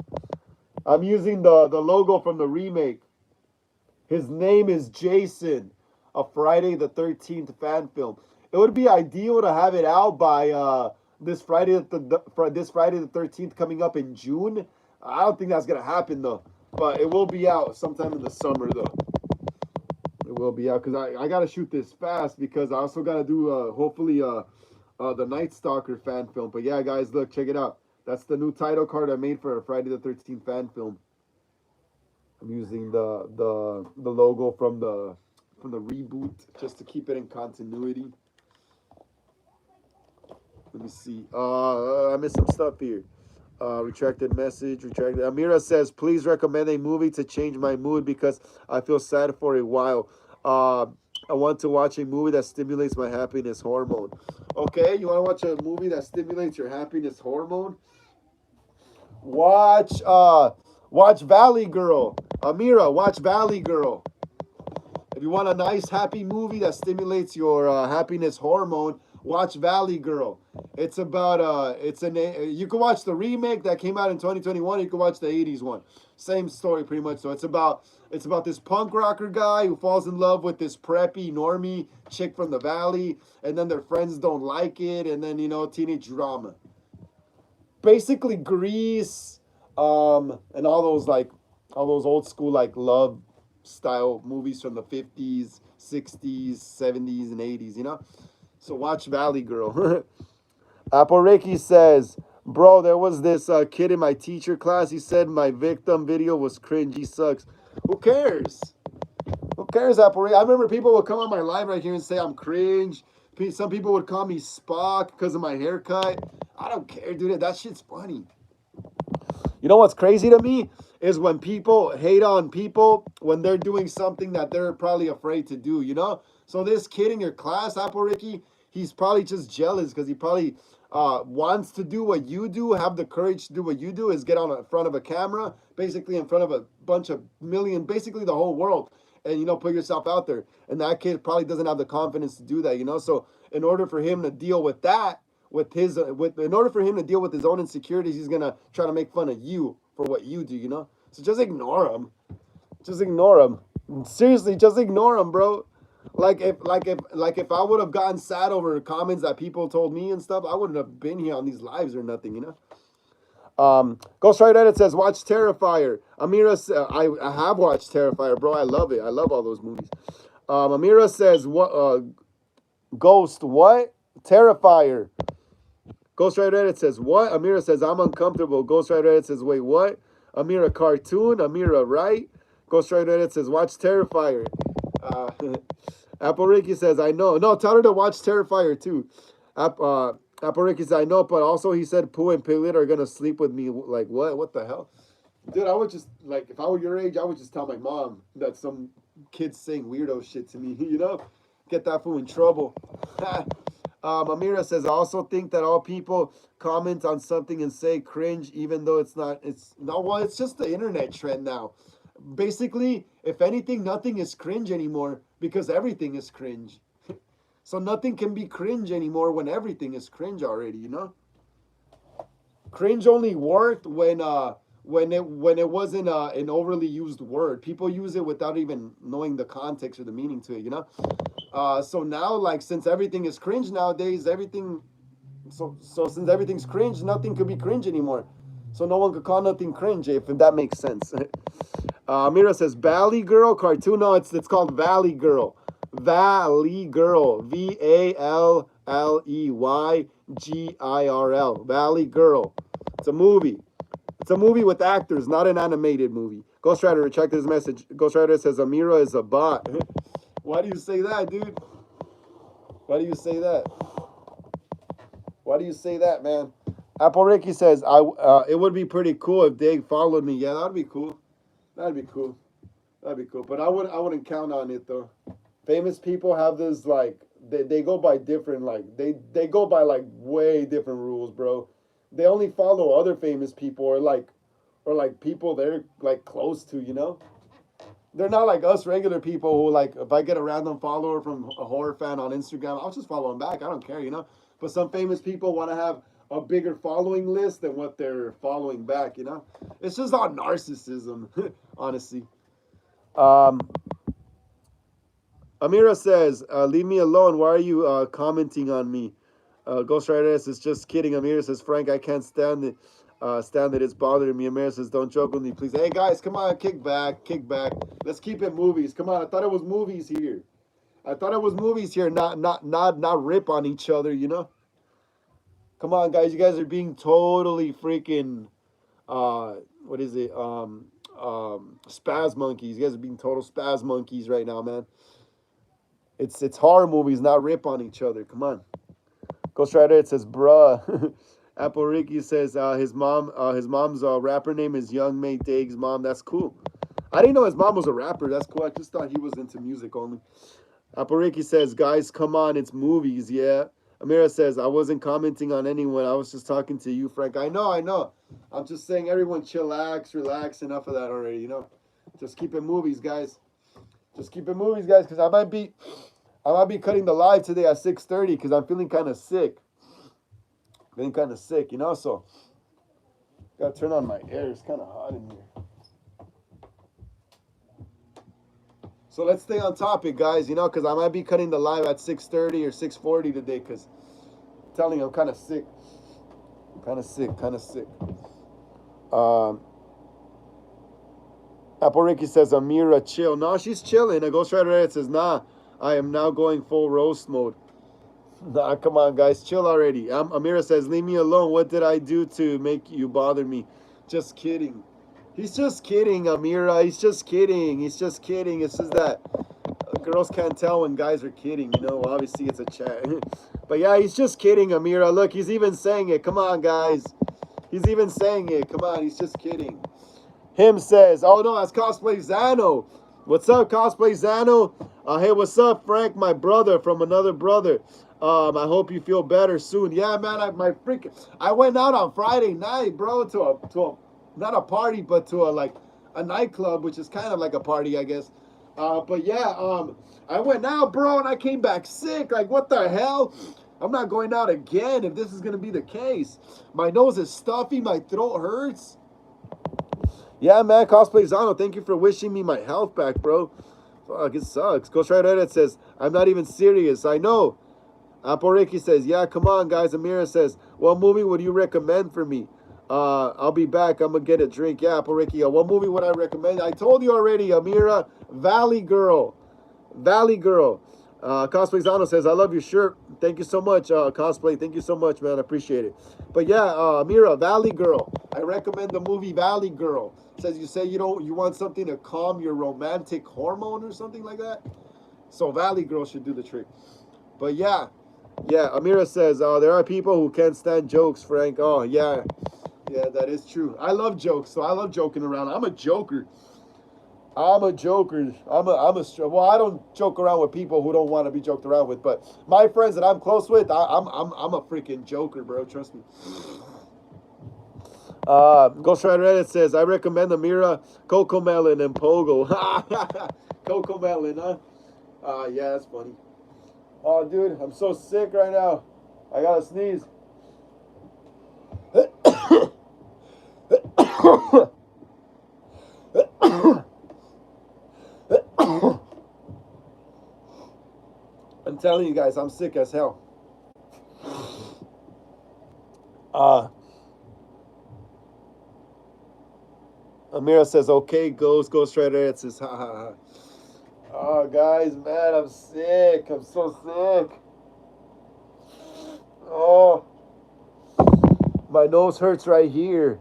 I'm using the logo from the remake. His name is Jason, a Friday the 13th fan film. It would be ideal to have it out by this Friday the 13th coming up in June. I don't think that's gonna happen though, but it will be out sometime in the summer though. It will be out because I gotta shoot this fast because I also gotta do hopefully the Night Stalker fan film. But yeah, guys, look, check it out. That's the new title card I made for a Friday the 13th fan film. I'm using the logo from the reboot just to keep it in continuity. Let me see. I missed some stuff here. Retracted message. Retracted. Amira says, please recommend a movie to change my mood because I feel sad for a while. I want to watch a movie that stimulates my happiness hormone. Okay, you want to watch a movie that stimulates your happiness hormone? Watch Valley Girl. Amira, watch Valley Girl. If you want a nice happy movie that stimulates your happiness hormone, watch Valley Girl. It's about you can watch the remake that came out in 2021. You can watch the 80s one. Same story pretty much. So it's about this punk rocker guy who falls in love with this preppy normie chick from the valley, and then their friends don't like it, and then teenage drama. Basically Grease, and all those old school like love style movies from the 50s, 60s, 70s, and 80s, So watch Valley Girl. Apple Ricky says, bro, there was this kid in my teacher class. He said my victim video was cringe. He sucks. Who cares? Who cares, Apple Ricky? I remember people would come on my live right here and say I'm cringe. Some people would call me Spock because of my haircut. I don't care, dude. That shit's funny. You know what's crazy to me is when people hate on people when they're doing something that they're probably afraid to do, So this kid in your class, Apple Ricky, he's probably just jealous because he probably wants to do what you do, have the courage to do what you do, is get on in front of a camera, basically in front of a bunch of basically the whole world, and put yourself out there. And that kid probably doesn't have the confidence to do that, So in order for him to deal with that, in order for him to deal with his own insecurities, he's gonna try to make fun of you for what you do, So just ignore him. Just ignore him. Seriously, just ignore him, bro. Like if I would have gotten sad over comments that people told me and stuff, I wouldn't have been here on these lives or nothing, Ghost Rider Edit says, watch Terrifier. Amira, I have watched Terrifier, bro. I love it. I love all those movies. Amira says, what? Ghost, what? Terrifier. Ghost Rider Edit says, what? Amira says, I'm uncomfortable. Ghost Rider Edit says, wait, what? Amira, cartoon. Amira, right? Ghost Rider Edit says, watch Terrifier. Apple Ricky says, I know. No, tell her to watch Terrifier too. Apple Ricky says, I know, but also he said Pooh and Piglet are going to sleep with me. Like, what? What the hell? Dude, I would just, like, if I were your age, I would just tell my mom that some kid's saying weirdo shit to me, Get that fool in trouble. Amira says, I also think that all people comment on something and say cringe, even though it's just the internet trend now. Basically, if anything, nothing is cringe anymore because everything is cringe. So nothing can be cringe anymore when everything is cringe already, Cringe only worked when it wasn't an overly used word. People use it without even knowing the context or the meaning to it, So now, like, since everything is cringe nowadays, since everything's cringe, nothing could be cringe anymore. So no one could call nothing cringe, if that makes sense. Mira says, Valley Girl cartoon. No, it's called Valley Girl. Valley Girl. VALLEYGIRL. Valley Girl. It's a movie. It's a movie with actors, not an animated movie. Ghost Rider retracted his message. Ghost Rider says, Amira is a bot. Why do you say that, dude? Why do you say that? Why do you say that, man? Apple Ricky says, it would be pretty cool if Dig followed me. Yeah, that'd be cool. That'd be cool. That'd be cool. But I wouldn't count on it though. Famous people have this like they go by different like they go by like way different rules, bro. They only follow other famous people or like or like people they're like close to, you know. They're not like us regular people who like if I get a random follower from a horror fan on Instagram, I'll just follow them back. I don't care, you know. But some famous people want to have a bigger following list than what they're following back, you know. It's just all narcissism, honestly. Um, Amira says, "Leave me alone. Why are you commenting on me?" Ghost Rider says, "Just kidding." Amira says, "Frank, I can't stand it. Stand it. It's bothering me." Amira says, "Don't joke with me, please." Hey guys, come on, kick back, kick back. Let's keep it movies. Come on, I thought it was movies here. I thought it was movies here, not rip on each other. You know. Come on, guys. You guys are being totally freaking. What is it? Spaz monkeys. You guys are being total spaz monkeys right now, man. It's horror movies, not rip on each other. Come on. Ghost Rider, it says, bruh. Apple Ricky says his mom's rapper name is Young May Daig's mom. That's cool. I didn't know his mom was a rapper. That's cool. I just thought he was into music only. Apple Ricky says, guys, come on, it's movies, yeah. Amira says, I wasn't commenting on anyone. I was just talking to you, Frank. I know, I know. I'm just saying, everyone chillax, relax. Enough of that already, you know. Just keep it movies, guys. Just keep it movies, guys, because I might be cutting the live today at 6:30 because I'm feeling kind of sick. Feeling kind of sick, you know. So gotta turn on my air. It's kind of hot in here. So let's stay on topic, guys. You know, because I might be cutting the live at 6:30 or 6:40 today. Because I'm telling you, I'm kind of sick. Kind of sick. Kind of sick. Um, Apple Ricky says, Amira, chill. No, she's chilling. A Ghost Rider Red says, nah, I am now going full roast mode. Nah, come on, guys. Chill already. Amira says, leave me alone. What did I do to make you bother me? Just kidding. He's just kidding, Amira. He's just kidding. He's just kidding. It's just that girls can't tell when guys are kidding. You know, obviously it's a chat. But yeah, he's just kidding, Amira. Look, he's even saying it. Come on, guys. He's even saying it. Come on, he's just kidding. Him says, oh no, that's Cosplay Zano. What's up, Cosplay Zano? Hey, what's up, Frank, my brother from another brother. I hope you feel better soon. Yeah, man, I went out on Friday night, bro, to a not a party, but to a nightclub, which is kind of like a party, I guess. But yeah, I went out, bro, and I came back sick. Like, what the hell? I'm not going out again if this is gonna be the case. My nose is stuffy, my throat hurts. Yeah, man, Cosplay Zano, thank you for wishing me my health back, bro. Fuck, it sucks. Ghost Rider Edit says, I'm not even serious. I know. Apple Ricky says, yeah, come on, guys. Amira says, what movie would you recommend for me? I'll be back. I'm going to get a drink. Yeah, Apple Ricky, what movie would I recommend? I told you already, Amira, Valley Girl. Valley Girl. Cosplay Zano says, I love your shirt. Thank you so much, Cosplay. Thank you so much, man. I appreciate it. But yeah, Amira, Valley Girl. I recommend the movie Valley Girl. Says you say you want something to calm your romantic hormone or something like that. So Valley Girl should do the trick. But yeah, Amira says, there are people who can't stand jokes, Frank. Oh, yeah, that is true. I love jokes, so I love joking around. I'm a joker. I'm a joker. Well, I don't joke around with people who don't want to be joked around with, but my friends that I'm close with, I'm a freaking joker, bro. Trust me. Ghost Rider Edit says, I recommend Amira, Coco Melon, and Pogo. Coco Melon, huh? Yeah, that's funny. Oh, dude, I'm so sick right now. I gotta sneeze. I'm telling you guys, I'm sick as hell. Amira says, okay, Ghost Rider. It says, ha ha ha. Oh, guys, man, I'm sick. I'm so sick. Oh, my nose hurts right here.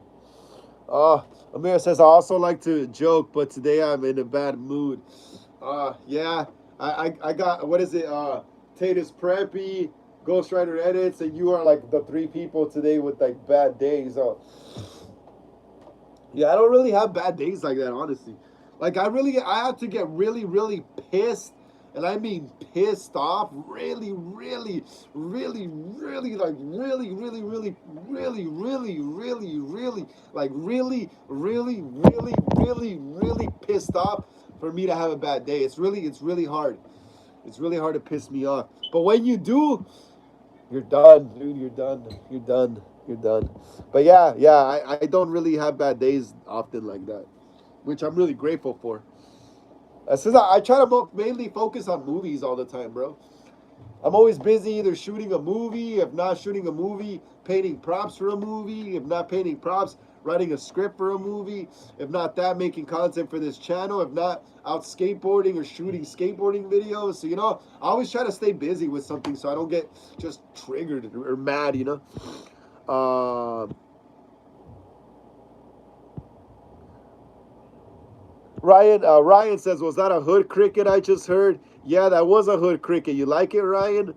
Oh, Amira says, I also like to joke, but today I'm in a bad mood. Yeah, I got, what is it? Tatus Preppy, Ghost Rider Edits, and you are like the three people today with like bad days. Yeah, I don't really have bad days like that, honestly. Like I have to get really, really pissed and I mean pissed off, really, really, really, really, like really, really, really, really, really, really, really, like really, really, really, really, really pissed off for me to have a bad day. It's really hard. It's really hard to piss me off. But when you do, you're done, dude. You're done. You're done. You're done. But yeah, yeah, I don't really have bad days often like that, which I'm really grateful for. Since I try to mainly focus on movies all the time, bro. I'm always busy either shooting a movie, if not shooting a movie, painting props for a movie, if not painting props, writing a script for a movie, if not that, making content for this channel, if not out skateboarding or shooting skateboarding videos. So, I always try to stay busy with something so I don't get just triggered or mad, Ryan says, was that a hood cricket I just heard? Yeah, that was a hood cricket. You like it, Ryan?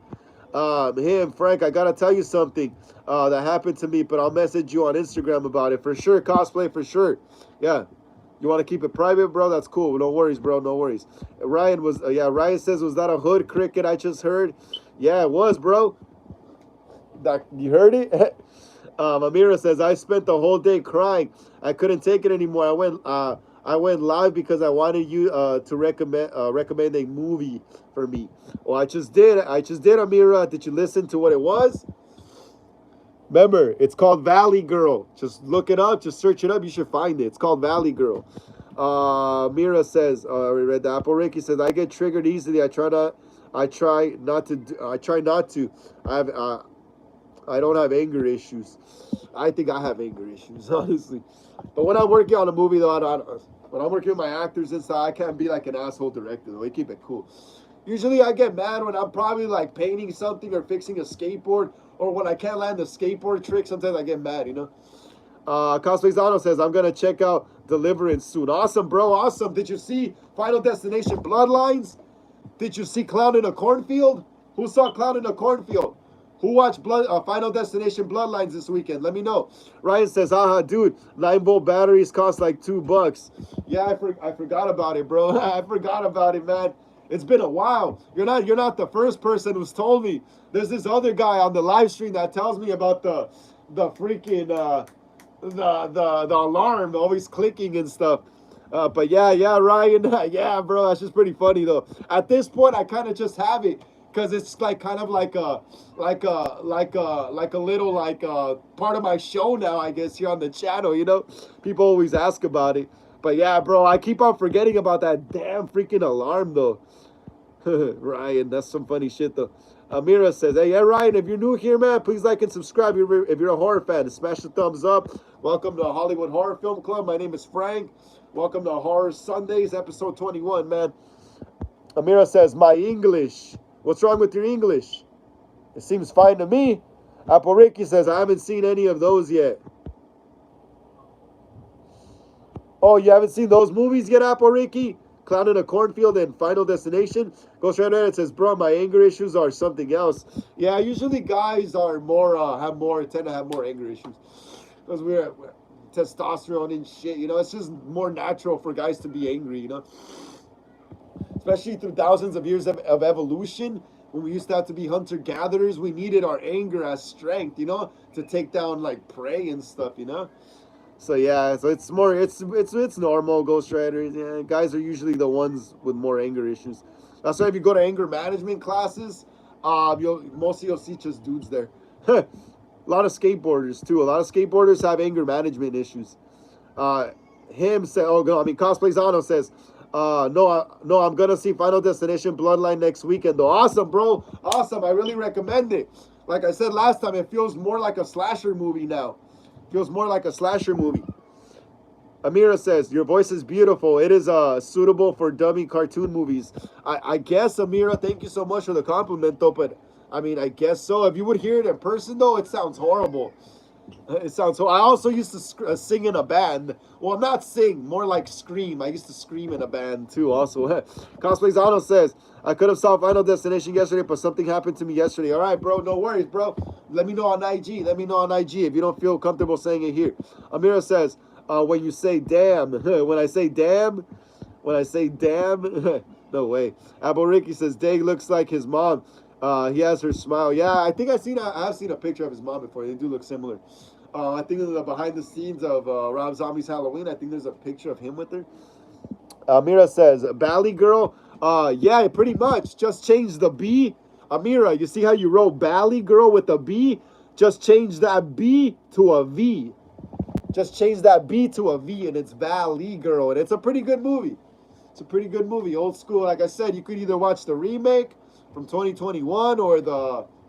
Him, Frank, I gotta tell you something that happened to me, but I'll message you on Instagram about it for sure. Cosplay for sure. Yeah, you want to keep it private, bro? That's cool. No worries, bro. No worries. Ryan says, was that a hood cricket I just heard? Yeah, it was, bro. You heard it? Amira says, I spent the whole day crying. I couldn't take it anymore. I went live because I wanted you to recommend a movie for me. Well, I just did. Amira. Did you listen to what it was? Remember, it's called Valley Girl. Just look it up. Just search it up. You should find it. It's called Valley Girl. Mira says, we read the Apple Ricky says, I get triggered easily. I try not to. I don't have anger issues. I think I have anger issues, honestly. But when I'm working on a movie, though, when I'm working with my actors and stuff, I can't be like an asshole director, though. I keep it cool. Usually I get mad when I'm probably like painting something or fixing a skateboard, or when I can't land the skateboard trick. Sometimes I get mad. Cosplayzano says, I'm going to check out Deliverance soon. Awesome, bro. Awesome. Did you see Final Destination Bloodlines? Did you see Clown in a Cornfield? Who saw Clown in a Cornfield? Who watched Final Destination Bloodlines this weekend? Let me know. Ryan says, dude, 9-volt batteries cost like $2. Yeah, I forgot about it, bro. I forgot about it, man. It's been a while. You're not the first person who's told me. There's this other guy on the live stream that tells me about the freaking the alarm always clicking and stuff. But yeah, Ryan, yeah, bro, that's just pretty funny though. At this point, I kind of just have it because it's like kind of like a little part of my show now, I guess, here on the channel. People always ask about it. But yeah, bro, I keep on forgetting about that damn freaking alarm though. Ryan, that's some funny shit though. Amira says, hey, yeah, Ryan, if you're new here, man, please like and subscribe. If you're a horror fan, smash the thumbs up. Welcome to Hollywood Horror Film Club. My name is Frank. Welcome to Horror Sundays, episode 21, man. Amira says, my English. What's wrong with your English? It seems fine to me. Apple Ricky says, I haven't seen any of those yet. Oh, you haven't seen those movies yet, Apple Ricky? Clown in a Cornfield and Final Destination. Ghost Rider and says, bro, my anger issues are something else. Yeah, usually guys are tend to have more anger issues. Because we're testosterone and shit, it's just more natural for guys to be angry, Especially through thousands of years of evolution. When we used to have to be hunter-gatherers, we needed our anger as strength, to take down like prey and stuff, So yeah, so it's normal, Ghost Riders. Yeah, guys are usually the ones with more anger issues. That's why if you go to anger management classes, you'll see just dudes there. A lot of skateboarders too. A lot of skateboarders have anger management issues. Cosplayzano says, no, I'm gonna see Final Destination Bloodline next weekend though. Awesome, bro. Awesome. I really recommend it. Like I said last time, it feels more like a slasher movie now. Feels more like a slasher movie. Amira says, your voice is beautiful. It is suitable for dummy cartoon movies. I guess, Amira, thank you so much for the compliment, though. But, I guess so. If you would hear it in person, though, it sounds horrible. I also used to sing in a band. Well, not sing, more like scream. I used to scream in a band, too, also. Cosplayzano says, I could have saw Final Destination yesterday, but something happened to me yesterday. All right, bro, no worries, bro. Let me know on IG. If you don't feel comfortable saying it here. Amira says, when you say damn, when I say damn, No way. Apple Ricky says Dag looks like his mom. He has her smile. Yeah, I think I've seen a picture of his mom before. They do look similar. I think in the behind the scenes of Rob Zombie's Halloween, I think there's a picture of him with her. Amira says, Bally Girl. Yeah, pretty much. Just change the B. Amira, you see how you wrote Bally Girl with a B? Just change that B to a V. Just change that B to a V, and it's Valley Girl, and it's a pretty good movie. It's a pretty good movie, old school. Like I said, you could either watch the remake from 2021 or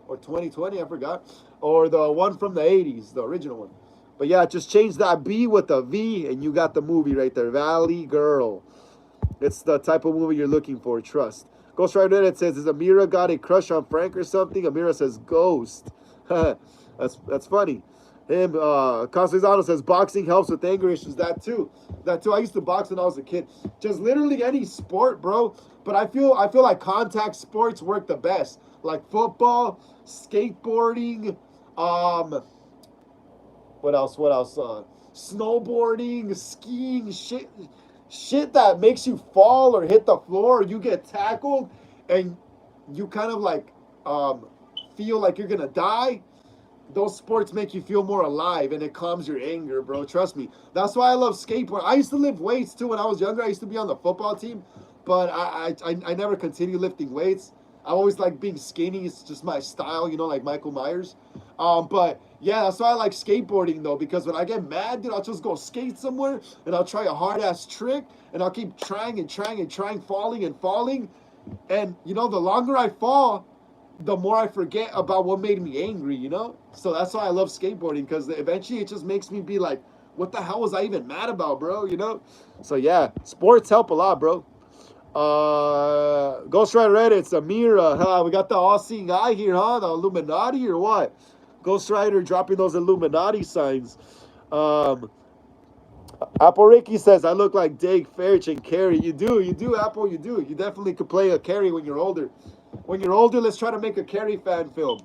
2020, I forgot, or the one from the 80s, the original one. But yeah, just change that B with a V, and you got the movie right there, Valley Girl. It's the type of movie you're looking for. Trust. Ghost Rider Edit says, "Is Amira got a crush on Frank or something?" Amira says, "Ghost." That's funny. Him, Constantino says boxing helps with anger issues. That too. That too. I used to box when I was a kid. Just literally any sport, bro. But I feel like contact sports work the best. Like football, skateboarding, what else? What else? Snowboarding, skiing, shit that makes you fall or hit the floor or you get tackled and you kind of like feel like you're gonna die. Those sports make you feel more alive and it calms your anger, bro. Trust me. That's why I love skateboard. I used to lift weights too when I was younger. I used to be on the football team, but I never continued lifting weights. I always like being skinny. It's just my style, like Michael Myers. But yeah, that's why I like skateboarding though, because when I get mad, dude, I'll just go skate somewhere and I'll try a hard ass trick and I'll keep trying and trying and trying, falling and falling. And the longer I fall, the more I forget about what made me angry. So that's why I love skateboarding, because eventually it just makes me be like, what the hell was I even mad about, bro? So yeah, sports help a lot, bro. Ghost Rider Reddit, it's Amira. We got the all-seeing eye here, huh? The Illuminati or what? Ghost Rider dropping those Illuminati signs. Apple Ricky says, I look like Dave Fairch and Carrie. You do, Apple, you do. You definitely could play a Carrie when you're older. When you're older, let's try to make a Carrie fan film.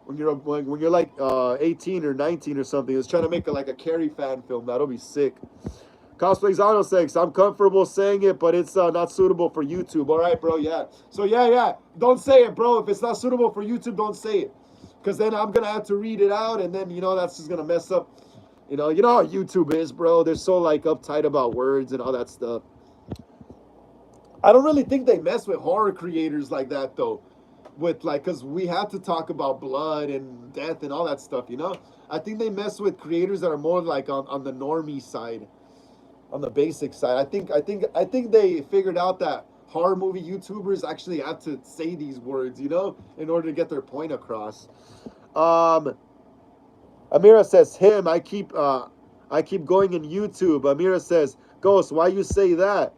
When you're like 18 or 19 or something, let's try to make a Carrie fan film. That'll be sick. Cosplay's Auto Sex, I'm comfortable saying it, but it's not suitable for YouTube. All right, bro, yeah. So, yeah. Don't say it, bro. If it's not suitable for YouTube, don't say it. Because then I'm going to have to read it out, and then, that's just going to mess up. You know how YouTube is, bro. They're so, uptight about words and all that stuff. I don't really think they mess with horror creators like that, though. Because we have to talk about blood and death and all that stuff, I think they mess with creators that are more on the normie side. On the basic side, I think they figured out that horror movie YouTubers actually have to say these words, in order to get their point across. Amira says, I keep going in YouTube. Amira says, Ghost, why you say that?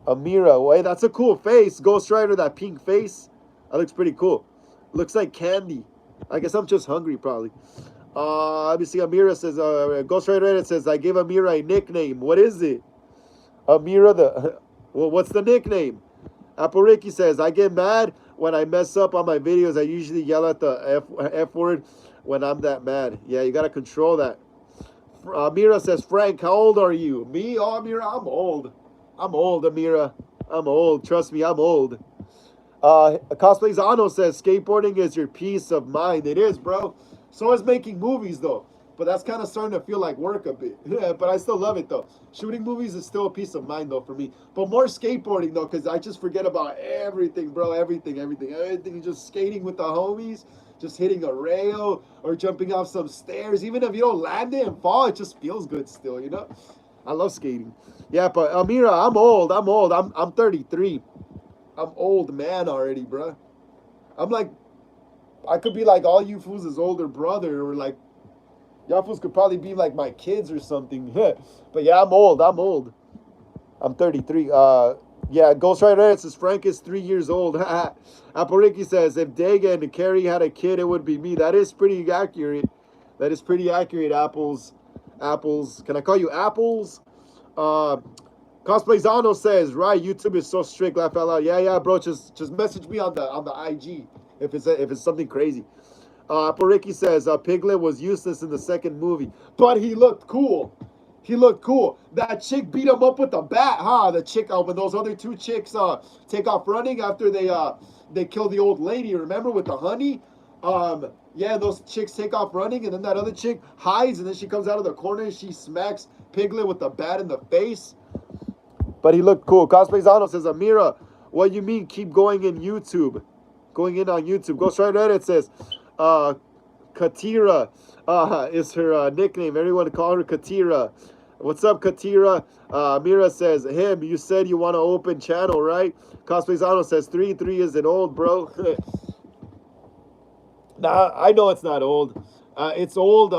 Amira, wait, that's a cool face. Ghost Rider, that pink face, that looks pretty cool. Looks like candy. I guess I'm just hungry, probably. Let me see. Amira says, Ghost Rider Edit says, I gave Amira a nickname. What is it? Amira well, what's the nickname? Apple Ricky says, I get mad when I mess up on my videos. I usually yell at the F word when I'm that mad. Yeah, you got to control that. Amira says, Frank, how old are you? Me? Oh, Amira, I'm old. I'm old, Amira. I'm old. Trust me, I'm old. Cosplay's Ano says, skateboarding is your peace of mind. It is, bro. So is making movies, though. But that's kind of starting to feel like work a bit. Yeah, but I still love it, though. Shooting movies is still a peace of mind, though, for me. But more skateboarding, though, because I just forget about everything, bro. Everything. Just skating with the homies, just hitting a rail, or jumping off some stairs. Even if you don't land it and fall, it just feels good still, I love skating. Yeah, but Amira, I'm old. I'm 33. I'm old man already, bro. I could be like all you fools' older brother, or y'all fools could probably be like my kids or something. But yeah, I'm old. I'm 33. Yeah, Ghost Rider says Frank is 3 years old. Apple Ricky says, if Dega and Carrie had a kid, it would be me. That is pretty accurate. Apples. Can I call you Apples? Cosplay Zano says, right, YouTube is so strict, laugh out loud. Yeah, bro, just message me on the IG if it's something crazy. Apple Ricky says, Piglet was useless in the second movie, but he looked cool. He looked cool. That chick beat him up with the bat, huh? The chick, when those other two chicks take off running after they kill the old lady. Remember with the honey? Yeah, those chicks take off running, and then that other chick hides, and then she comes out of the corner and she smacks Piglet with the bat in the face. But he looked cool. Cosplay Zano says, Amira, what you mean keep going in YouTube? Going in on YouTube. Ghost Rider Edit says, Katira is her nickname. Everyone call her Katira. What's up, Katira? Amira says, him, you said you want to open channel, right? Cosplay Zano says, 3 isn't old, bro. Nah, I know it's not old. It's old.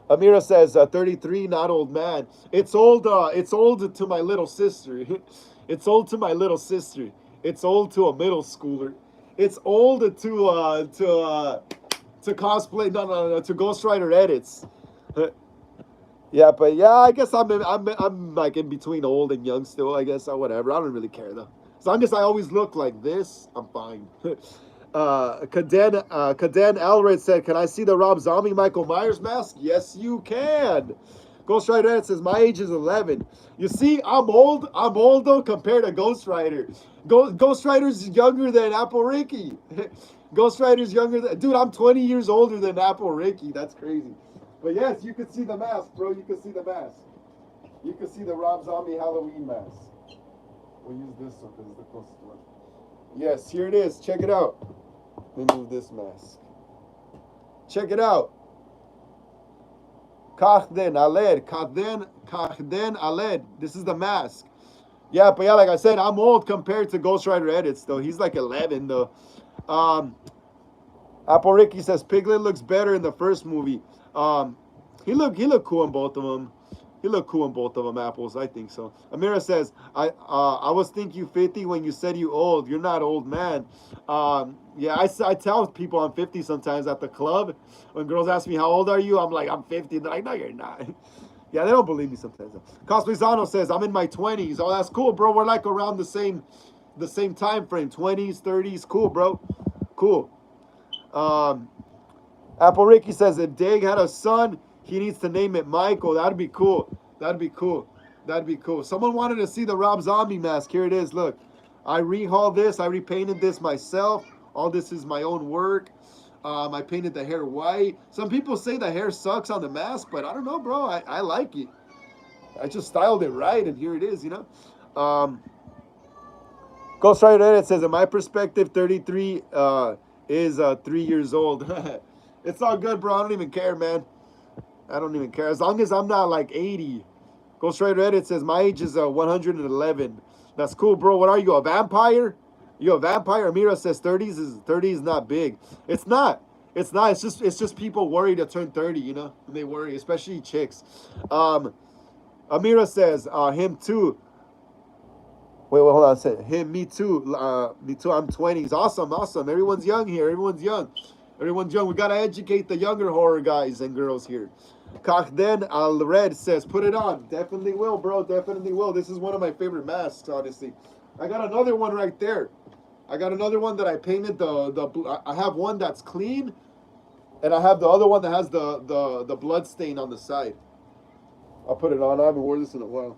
Amira says 33, not old man. It's old. It's old to my little sister. It's old to my little sister. It's old to a middle schooler. It's old to cosplay. No, to Ghost Rider edits. Yeah, but yeah, I guess I'm like in between old and young still. I guess or whatever. I don't really care though. As long as I always look like this, I'm fine. Kaden Elred said, can I see the Rob Zombie Michael Myers mask? Yes, you can. Ghost Rider Ed says, my age is 11. You see, I'm old. I'm old, though, compared to Ghost Rider. Ghost Rider's younger than Apple Ricky. Ghost Rider's younger than... Dude, I'm 20 years older than Apple Ricky. That's crazy. But yes, you can see the mask, bro. You can see the mask. You can see the Rob Zombie Halloween mask. We'll use this one because it's the closest one. Yes, here it is. Check it out. Let me move this mask. Check it out. Kahden Aled. Kahden Aled. This is the mask. Yeah, but yeah, like I said, I'm old compared to Ghost Rider edits, though. He's like 11, though. Apple Ricky says Piglet looks better in the first movie. He looked cool in both of them. He looked cool in both of them, Apples. I think so. Amira says, I was thinking you 50 when you said you old. You're not old, man. Yeah, I tell people I'm 50 sometimes at the club. When girls ask me, how old are you? I'm like, I'm 50. They're like, no, you're not. Yeah, they don't believe me sometimes. Cosplay Zano says, I'm in my 20s. Oh, that's cool, bro. We're like around the same time frame. 20s, 30s. Cool, bro. Cool. Apple Ricky says, if Dag had a son, he needs to name it Michael. That'd be cool. That'd be cool. That'd be cool. Someone wanted to see the Rob Zombie mask. Here it is. Look. I rehauled this. I repainted this myself. All this is my own work. I painted the hair white. Some people say the hair sucks on the mask, but I don't know, bro. I like it. I just styled it right, and here it is, you know. Ghost Rider Edit says, in my perspective, 33 is 3 years old. It's all good, bro. I don't even care, man. I don't even care. As long as I'm not like 80. Ghost Rider Edit says, my age is 111. That's cool, bro. What are you, a vampire? You a vampire? Amira says 30 is not big. It's not. It's not. It's just people worried to turn 30, you know? They worry, especially chicks. Amira says, him too. Wait, hold on. Say him, me too. Me too. I'm 20s. Awesome. Everyone's young here. Everyone's young. We gotta educate the younger horror guys and girls here. Kahden Al Red says, put it on. Definitely will, bro. Definitely will. This is one of my favorite masks, honestly. I got another one right there. I got another one that I painted I have one that's clean, and I have the other one that has the blood stain on the side. I'll put it on. I haven't worn this in a while.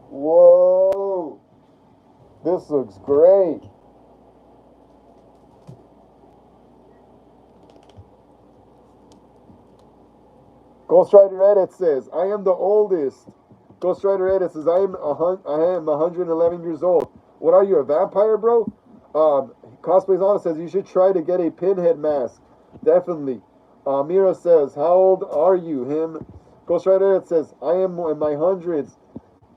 Whoa. This looks great. Ghost Rider Edit says, I am the oldest. Ghost Rider Edit says, I am 111 years old. What are you, a vampire, bro? Cosplay's On says, you should try to get a pinhead mask. Definitely. Mira says, how old are you? Him. Ghost Rider Edit says, I am in my hundreds.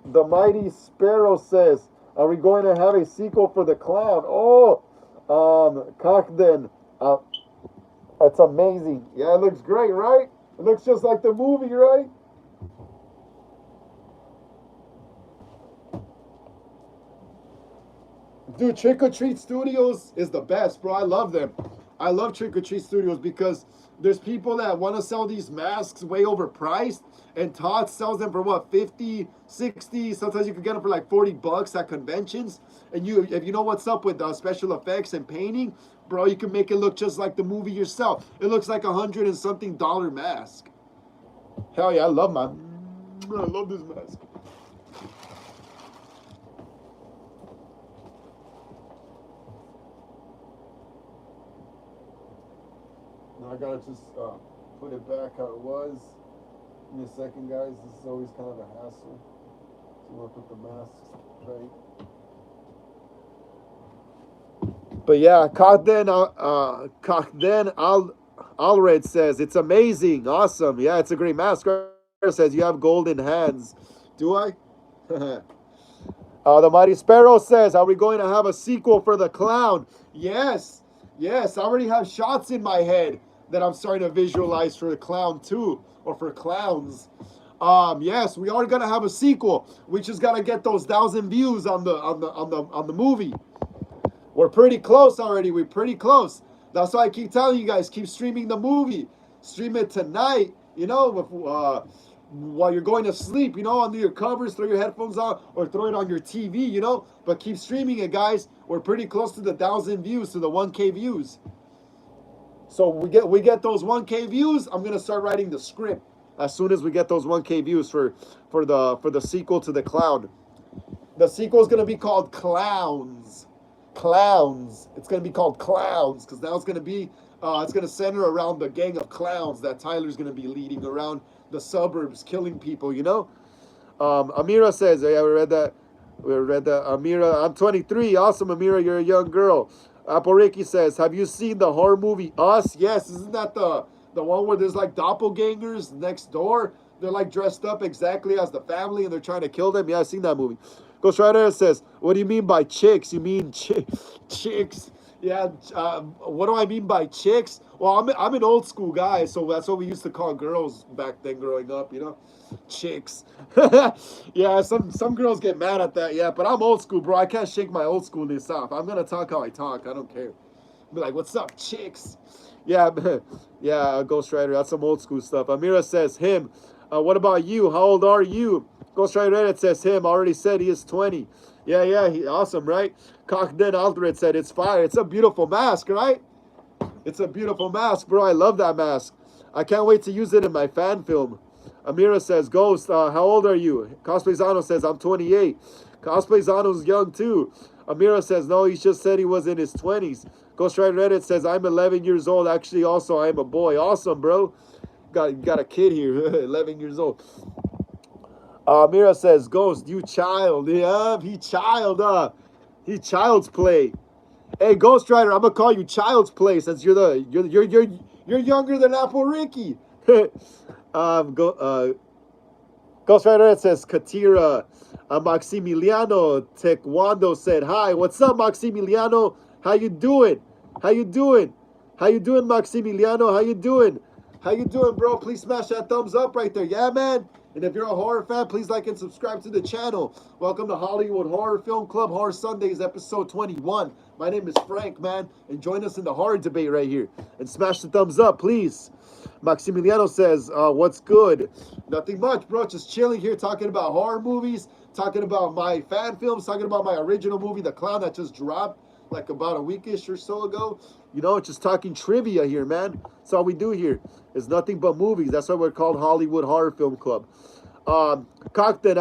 The Mighty Sparrow says, are we going to have a sequel for the clown? Oh, Kakden. It's amazing. Yeah, it looks great, right? It looks just like the movie, right? Dude, Trick or Treat Studios is the best, bro. I love them. I love Trick or Treat Studios because there's people that want to sell these masks way overpriced, and Todd sells them for what, 50, 60, sometimes you can get them for like $40 at conventions. And if you know what's up with special effects and painting, bro, you can make it look just like the movie yourself. It looks like $100 and something mask. Hell yeah, I love my. I love this mask. Now I gotta just put it back how it was. Give me a second, guys. This is always kind of a hassle. So I'm gonna put the masks right. But yeah, Kakden Alred says it's amazing, awesome. Yeah, it's a great mask. Says you have golden hands. Do I? The Mighty Sparrow says, are we going to have a sequel for the clown? Yes, yes. I already have shots in my head that I'm starting to visualize for the clown too, or for clowns. Yes, we are gonna have a sequel. We just gotta get those 1,000 views on the movie. We're pretty close already. We're pretty close. That's why I keep telling you guys, keep streaming the movie. Stream it tonight, while you're going to sleep, under your covers, throw your headphones on, or throw it on your TV. But keep streaming it, guys. We're pretty close to the 1,000 views, to the 1K views. So we get those 1K views. I'm gonna start writing the script as soon as we get those 1K views for the sequel to the clown. The sequel is gonna be called Clowns. Clowns. It's gonna be called Clowns because now it's gonna center around the gang of clowns that Tyler's gonna be leading around the suburbs, killing people. Amira says, yeah, we read that. We read that. Amira, I'm 23. Awesome, Amira, you're a young girl. Apple Ricky says, have you seen the horror movie Us? Yes, isn't that the one where there's like doppelgangers next door? They're like dressed up exactly as the family and they're trying to kill them. Yeah, I've seen that movie. Ghost Rider says, what do you mean by chicks? You mean chicks? Yeah, what do I mean by chicks? Well, I'm an old school guy, so that's what we used to call girls back then growing up. Chicks. Yeah, some girls get mad at that, yeah, but I'm old school, bro. I can't shake my old schoolism off. I'm gonna talk how I talk. I don't care. Be like, what's up, chicks? Yeah, yeah, Ghost Rider. That's some old school stuff. Amira says him. What about you? How old are you? Ghost Rider Reddit says him. Already said he is 20. Yeah, awesome, right? Cockden Aldred said it's fire. It's a beautiful mask, right? It's a beautiful mask, bro. I love that mask. I can't wait to use it in my fan film. Amira says, Ghost, how old are you? Cosplay Zano says, I'm 28. Cosplay Zano's young too. Amira says, no, he just said he was in his 20s. Ghost Rider Reddit says, I'm 11 years old. Actually, also, I'm a boy. Awesome, bro. Got a kid here, 11 years old. Mira says, Ghost, you child. Yeah, he child's play. Hey, Ghost Rider, I'm gonna call you Child's Play since you're younger than Apple Ricky. Ghost Rider, it says Katira. Maximiliano Taekwondo said, hi, what's up, Maximiliano? How you doing? How you doing? How you doing, Maximiliano? How you doing? How you doing, bro? Please smash that thumbs up right there. Yeah, man. And if you're a horror fan, please like and subscribe to the channel. Welcome to Hollywood Horror Film Club Horror Sundays, episode 21. My name is Frank, man. And join us in the horror debate right here. And smash the thumbs up, please. Maximiliano says, what's good? Nothing much, bro. Just chilling here talking about horror movies, talking about my fan films, talking about my original movie, The Clown, that just dropped like about a weekish or so ago. Just talking trivia here, man. That's all we do here. It's nothing but movies. That's why we're called Hollywood Horror Film Club. Cockden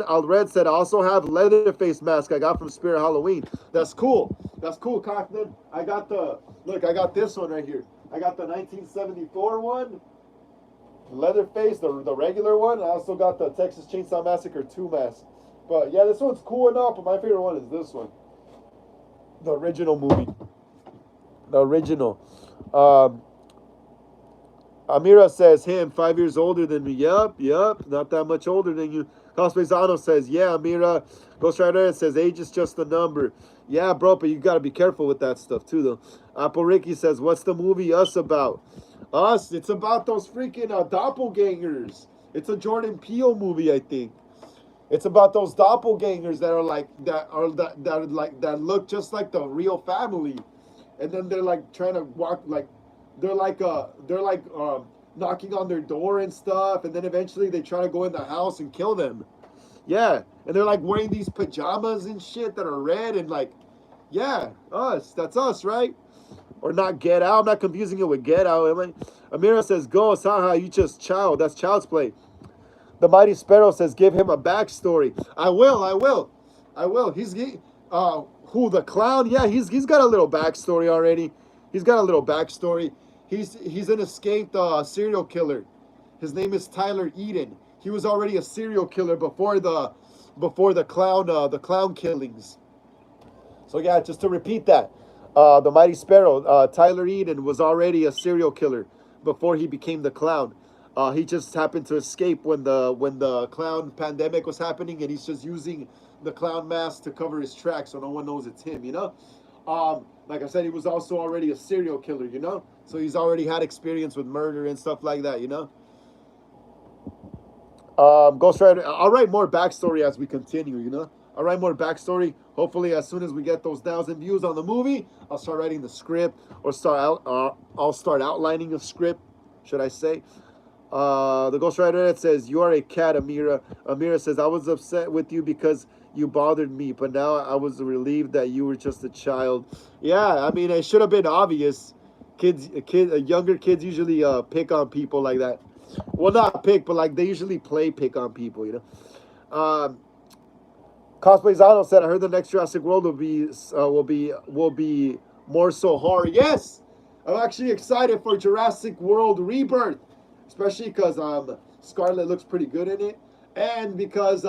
Alred said, I also have Leatherface mask I got from Spirit Halloween. That's cool. That's cool, Cockden. I got this one right here. I got the 1974 one, Leatherface, the regular one. I also got the Texas Chainsaw Massacre 2 mask. But yeah, this one's cool enough, but my favorite one is this one. The original movie. The original. Amira says, him, 5 years older than me. Yup, not that much older than you. Cosplay Zano says, yeah, Amira. Ghost Rider says, age is just a number. Yeah, bro, but you got to be careful with that stuff, too, though. Apple Ricky says, what's the movie Us about? Us, it's about those freaking doppelgangers. It's a Jordan Peele movie, I think. It's about those doppelgangers that look just like the real family. And then they're like trying to walk like they're like knocking on their door and stuff, and then eventually they try to go in the house and kill them. Yeah, and they're like wearing these pajamas and shit that are red and like, yeah, us. That's us, right? Or not Get Out. I'm not confusing it with Get Out. Am I? Amira says, Ghost, haha, you just child. That's child's play. The Mighty Sparrow says, give him a backstory. I will. Who, the clown? Yeah, he's got a little backstory already. He's got a little backstory. He's an escaped serial killer. His name is Tyler Eden. He was already a serial killer before the clown killings. So yeah, just to repeat that, the Mighty Sparrow, Tyler Eden was already a serial killer before he became the clown. He just happened to escape when the clown pandemic was happening, and he's just using the clown mask to cover his tracks, so no one knows it's him. Like I said, he was also already a serial killer. So he's already had experience with murder and stuff like that. Ghost Rider. I'll write more backstory as we continue. I'll write more backstory. Hopefully, as soon as we get those 1,000 views on the movie, I'll start writing the script, or I'll start outlining a script, should I say? The Ghost Rider says, "You are a cat, Amira." Amira says, "I was upset with you because you bothered me, but now I was relieved that you were just a child." Yeah, I mean, it should have been obvious. Younger kids usually pick on people like that. Well, not pick, but like they usually pick on people. Cosplay Zano said, "I heard the next Jurassic World will be more so horror." Yes, I'm actually excited for Jurassic World Rebirth, especially because Scarlett looks pretty good in it, and because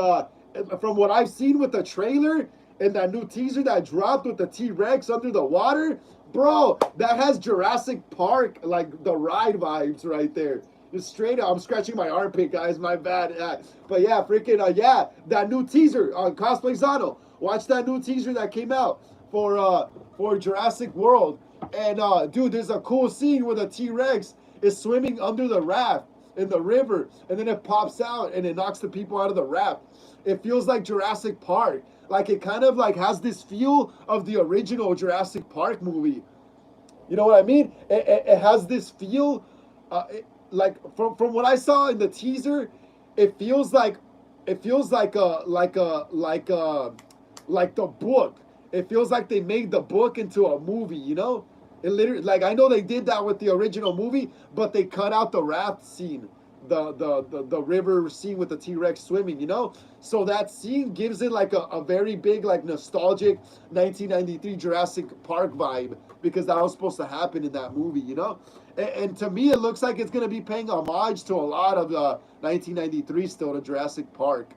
from what I've seen with the trailer and that new teaser that dropped with the T-Rex under the water, bro, that has Jurassic Park, like the ride vibes right there. Just straight up. I'm scratching my armpit, guys. My bad. But yeah, freaking yeah, that new teaser on Cosplay Zano. Watch that new teaser that came out for Jurassic World. And dude, there's a cool scene where the T-Rex is swimming under the raft in the river, and then it pops out and it knocks the people out of the raft. It feels like Jurassic Park. Like it kind of like has this feel of the original Jurassic Park movie. You know what I mean? It has this feel. Like from what I saw in the teaser, it feels like the book. It feels like they made the book into a movie. It literally, like, I know they did that with the original movie, but they cut out the raft scene, the river scene with the T-Rex swimming. So that scene gives it like a very big, like, nostalgic 1993 Jurassic Park vibe, because that was supposed to happen in that movie. And to me, it looks like it's going to be paying homage to a lot of 1993 still to Jurassic Park.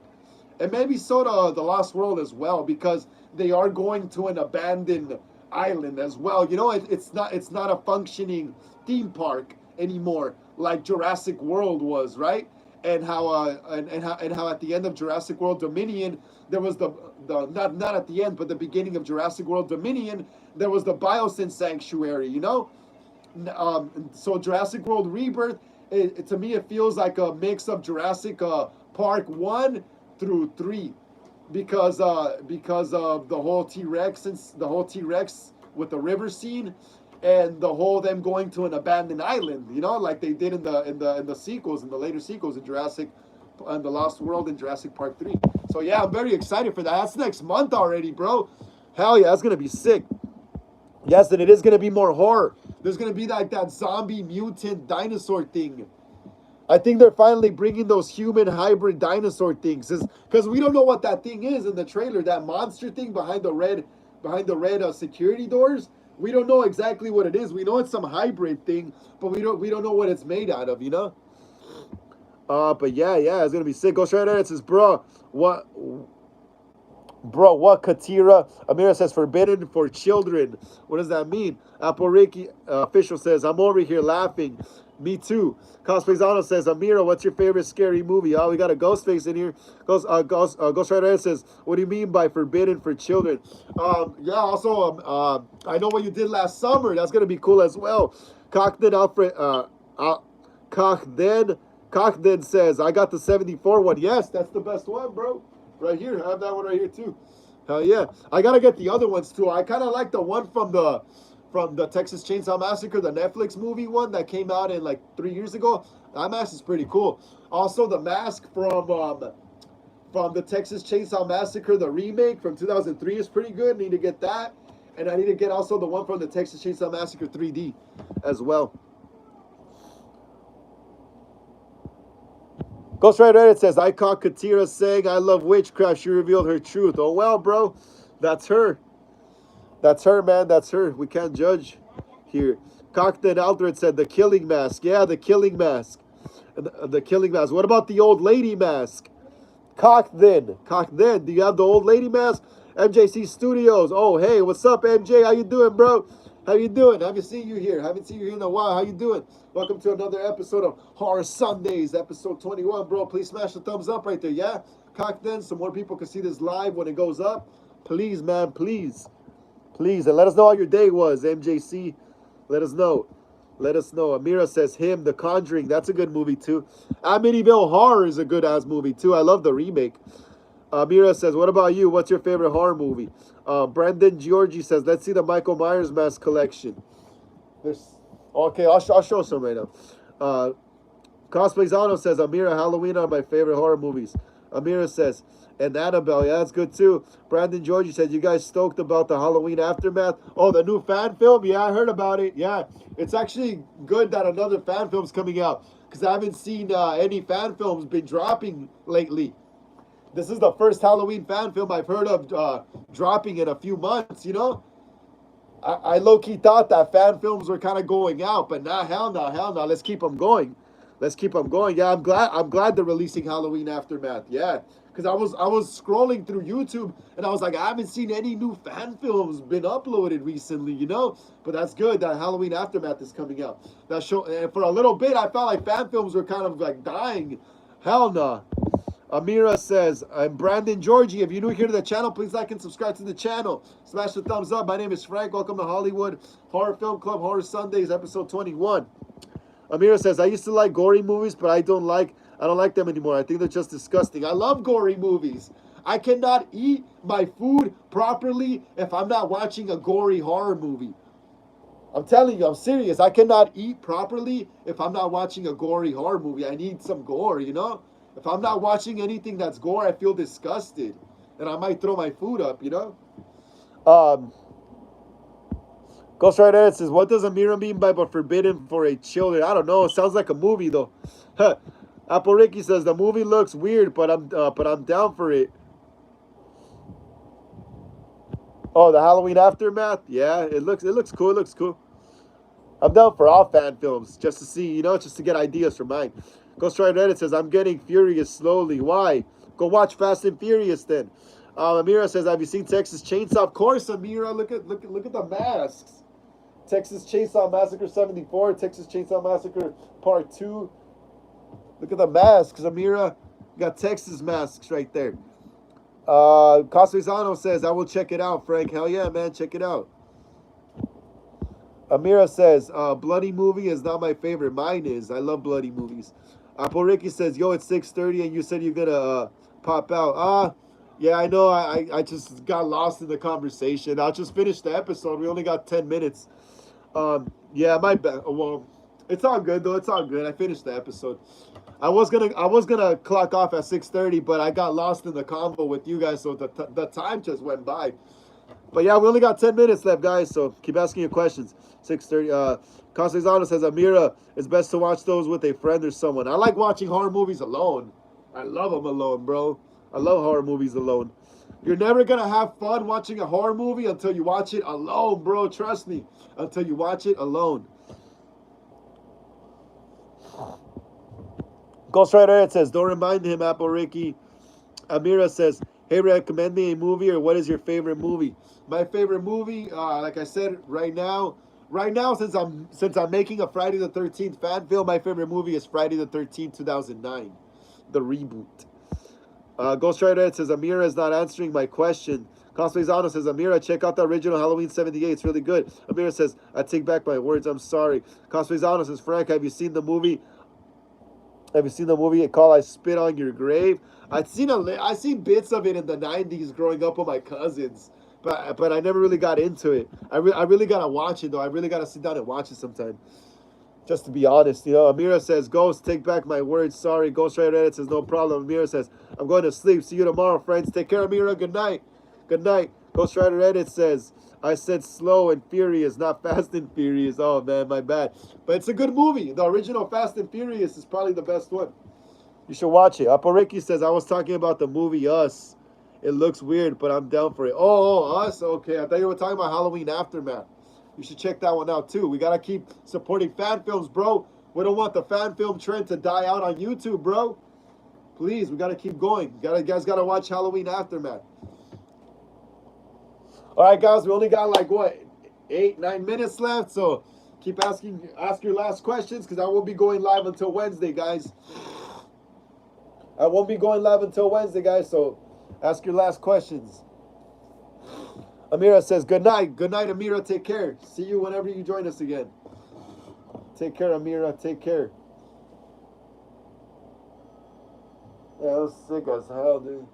And maybe so to The Lost World as well, because they are going to an abandoned island as well. It's not a functioning theme park anymore like Jurassic World was, right? And how at the end of Jurassic World Dominion, there was the not at the end, but the beginning of Jurassic World Dominion, there was the Biosyn Sanctuary. So Jurassic World Rebirth, to me, it feels like a mix of Jurassic Park 1 through 3, because of the whole T-Rex with the river scene, and the whole them going to an abandoned island, like they did in the sequels, in the later sequels in Jurassic and The Lost World and Jurassic Park 3. So yeah, I'm very excited for that. That's next month already, bro. Hell yeah, that's gonna be sick. Yes, and it is gonna be more horror. There's gonna be like that zombie mutant dinosaur thing. I think they're finally bringing those human hybrid dinosaur things, because we don't know what that thing is in the trailer. That monster thing behind the red security doors. We don't know exactly what it is. We know it's some hybrid thing, but we don't know what it's made out of. But yeah, it's gonna be sick. Ghost Rider, it says, what Katira? Amira says, forbidden for children. What does that mean? Apple Ricky official says, I'm over here laughing. Me too. Cosplayzano says, Amira, what's your favorite scary movie? Oh, we got a ghost face in here. Ghost Rider says, what do you mean by forbidden for children? Yeah, also, I know what you did last summer. That's going to be cool as well. Cockden Alfred, Cockden says, I got the 74 one. Yes, that's the best one, bro. Right here. I have that one right here, too. Hell yeah. I got to get the other ones, too. I kind of like the one from the Texas Chainsaw Massacre, the Netflix movie one that came out in like 3 years ago. That mask is pretty cool. Also, the mask from the Texas Chainsaw Massacre, the remake from 2003 is pretty good. Need to get that. And I need to get also the one from the Texas Chainsaw Massacre 3D as well. Ghost Rider Edit says, I caught Katira saying I love witchcraft. She revealed her truth. Oh, well, bro. That's her. That's her, man. That's her. We can't judge here. Cockton Aldred said, the killing mask. Yeah, the killing mask. The killing mask. What about the old lady mask? Cockton. Cockton. Do you have the old lady mask? MJC Studios. Oh, hey, what's up, MJ? How you doing, bro? How you doing? Haven't seen you here. Haven't seen you here in a while. How you doing? Welcome to another episode of Horror Sundays, episode 21, bro. Please smash the thumbs up right there, yeah? Cockton, so more people can see this live when it goes up. Please, man, please. Please, and let us know how your day was, MJC. Let us know. Let us know. Amira says, Him, The Conjuring. That's a good movie, too. Amityville Horror is a good-ass movie, too. I love the remake. Amira says, what about you? What's your favorite horror movie? Brandon Georgie says, let's see the Michael Myers mask collection. There's, okay, I'll show some right now. Cosplayzano says, Amira, Halloween are my favorite horror movies. Amira says, and Annabelle, yeah, that's good too. Brandon Georgie said, you guys stoked about the Halloween Aftermath? Oh, the new fan film? Yeah, I heard about it. Yeah, it's actually good that another fan film's coming out because I haven't seen any fan films been dropping lately. This is the first Halloween fan film I've heard of dropping in a few months, you know? I low-key thought that fan films were kind of going out, but nah, hell no, hell no. Let's keep them going. Let's keep them going. Yeah, I'm glad they're releasing Halloween Aftermath. Yeah, because I was scrolling through YouTube and I was like, I haven't seen any new fan films been uploaded recently, you know. But that's good that Halloween Aftermath is coming out. That show, and for a little bit, I felt like fan films were kind of like dying. Hell no. Amira says, I'm Brandon Georgie. If you're new here to the channel, please like and subscribe to the channel. Smash the thumbs up. My name is Frank. Welcome to Hollywood Horror Film Club Horror Sundays, episode 21. Amira says, I used to like gory movies, but I don't like them anymore. I think they're just disgusting. I love gory movies. I cannot eat my food properly if I'm not watching a gory horror movie. I'm telling you, I'm serious. I cannot eat properly if I'm not watching a gory horror movie. I need some gore, you know? If I'm not watching anything that's gore, I feel disgusted. And I might throw my food up, you know? Ghost Rider Edit says, what does Amira mean by but forbidden for a children? I don't know. It sounds like a movie, though. Apple Ricky says, the movie looks weird, but I'm down for it. Oh, the Halloween Aftermath? Yeah, it looks cool. It looks cool. I'm down for all fan films, just to see, you know, just to get ideas for mine. Ghost Rider Edit says, I'm getting furious slowly. Why? Go watch Fast and Furious then. Amira says, have you seen Texas Chainsaw? Of course, Amira. Look at the masks. Texas Chainsaw Massacre 74, Texas Chainsaw Massacre Part 2. Look at the masks, Amira. You got Texas masks right there. Casizano says, I will check it out, Frank. Hell yeah, man, check it out. Amira says, bloody movie is not my favorite. Mine is. I love bloody movies. Apple Ricky says, yo, it's 6:30 and you said you're going to pop out. Yeah, I know. I just got lost in the conversation. I'll just finish the episode. We only got 10 minutes. Yeah, my bad. Well, it's all good, though. It's all good. I finished the episode. I was gonna clock off at 6:30, but I got lost in the convo with you guys, so the time just went by. But yeah, we only got 10 minutes left, guys, so keep asking your questions. 6:30. Casizano says, Amira, it's best to watch those with a friend or someone. I like watching horror movies alone. I love them alone, bro. I love horror movies alone. You're never going to have fun watching a horror movie until you watch it alone, bro. Trust me. Until you watch it alone. Ghost Rider Ed says, don't remind him, Apple Ricky. Amira says, hey, recommend me a movie, or what is your favorite movie? My favorite movie, like I said, right now, since I'm making a Friday the 13th fan film, my favorite movie is Friday the 13th, 2009, the reboot. Ghost Rider Ed says, Amira is not answering my question. Cosplayzano says, Amira, check out the original Halloween 78. It's really good. Amira says, I take back my words. I'm sorry. Cosplayzano says, Frank, have you seen the movie? Have you seen the movie called I Spit on Your Grave? I seen bits of it in the 90s growing up with my cousins, but I never really got into it. I really gotta watch it though. I really gotta sit down and watch it sometime. Just to be honest, you know. Amira says, Ghost, take back my words. Sorry. Ghost Rider Edit says, no problem. Amira says, I'm going to sleep. See you tomorrow, friends. Take care, Amira. Good night. Good night. Ghost Rider Edit says, I said slow and furious, not fast and furious. Oh man, my bad. But it's a good movie. The original Fast and Furious is probably the best one. You should watch it. Apo Ricky says I was talking about the movie Us. It looks weird, but I'm down for it. Us. Okay, I thought you were talking about Halloween Aftermath. You should check that one out too. We gotta keep supporting fan films, bro. We don't want the fan film trend to die out on YouTube, bro. Please, we gotta keep going. You guys gotta watch Halloween Aftermath. All right, guys, we only got like what 8, 9 minutes left, so ask your last questions because I won't be going live until Wednesday, guys. I won't be going live until Wednesday, guys. So ask your last questions. Amira says good night. Good night, Amira. Take care. See you whenever you join us again. Take care, Amira. Take care. Yeah, I was sick as hell, dude.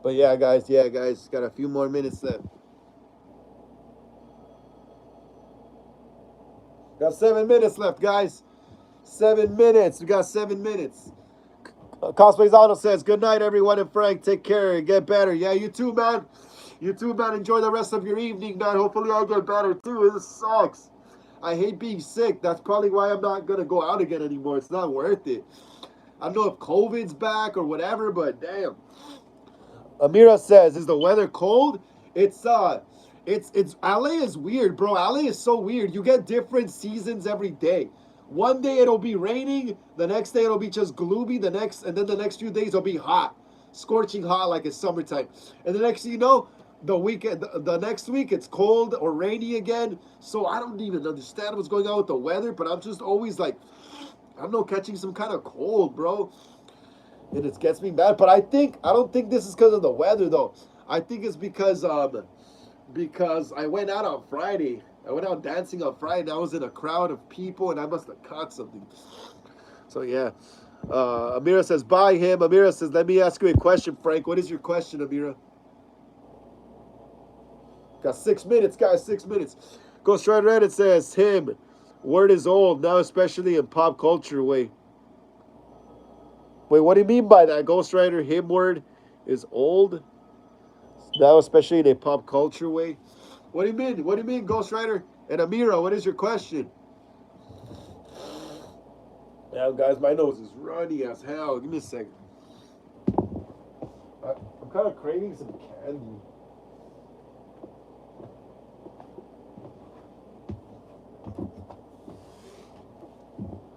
But yeah, guys, got a few more minutes left. Got 7 minutes left, guys. 7 minutes. We got 7 minutes. Cosplayzano says, good night, everyone, and Frank, take care and get better. Yeah, you too, man. You too, man. Enjoy the rest of your evening, man. Hopefully I get better, too. This sucks. I hate being sick. That's probably why I'm not going to go out again anymore. It's not worth it. I don't know if COVID's back or whatever, but damn. Amira says, is the weather cold? It's LA is weird, bro. LA is so weird. You get different seasons every day. One day it'll be raining, the next day it'll be just gloomy, and then the next few days it'll be hot. Scorching hot like it's summertime. And the next thing you know, the next week it's cold or rainy again. So I don't even understand what's going on with the weather, but I'm just always like, I don't know, catching some kind of cold, bro. And it gets me bad. But I don't think this is because of the weather though. I think it's because I went out on Friday. I went out dancing on Friday. And I was in a crowd of people, and I must have caught something. So yeah, Amira says bye him. Amira says, let me ask you a question, Frank. What is your question, Amira? Got 6 minutes, guys. 6 minutes. Ghost Rider Reddit says him. Word is old now, especially in pop culture way. Wait, what do you mean by that? Ghost Rider him word is old now, especially in a pop culture way. What do you mean? What do you mean, Ghost Rider? And Amira, what is your question? Yeah, guys, my nose is runny as hell. Give me a second. I'm kind of craving some candy.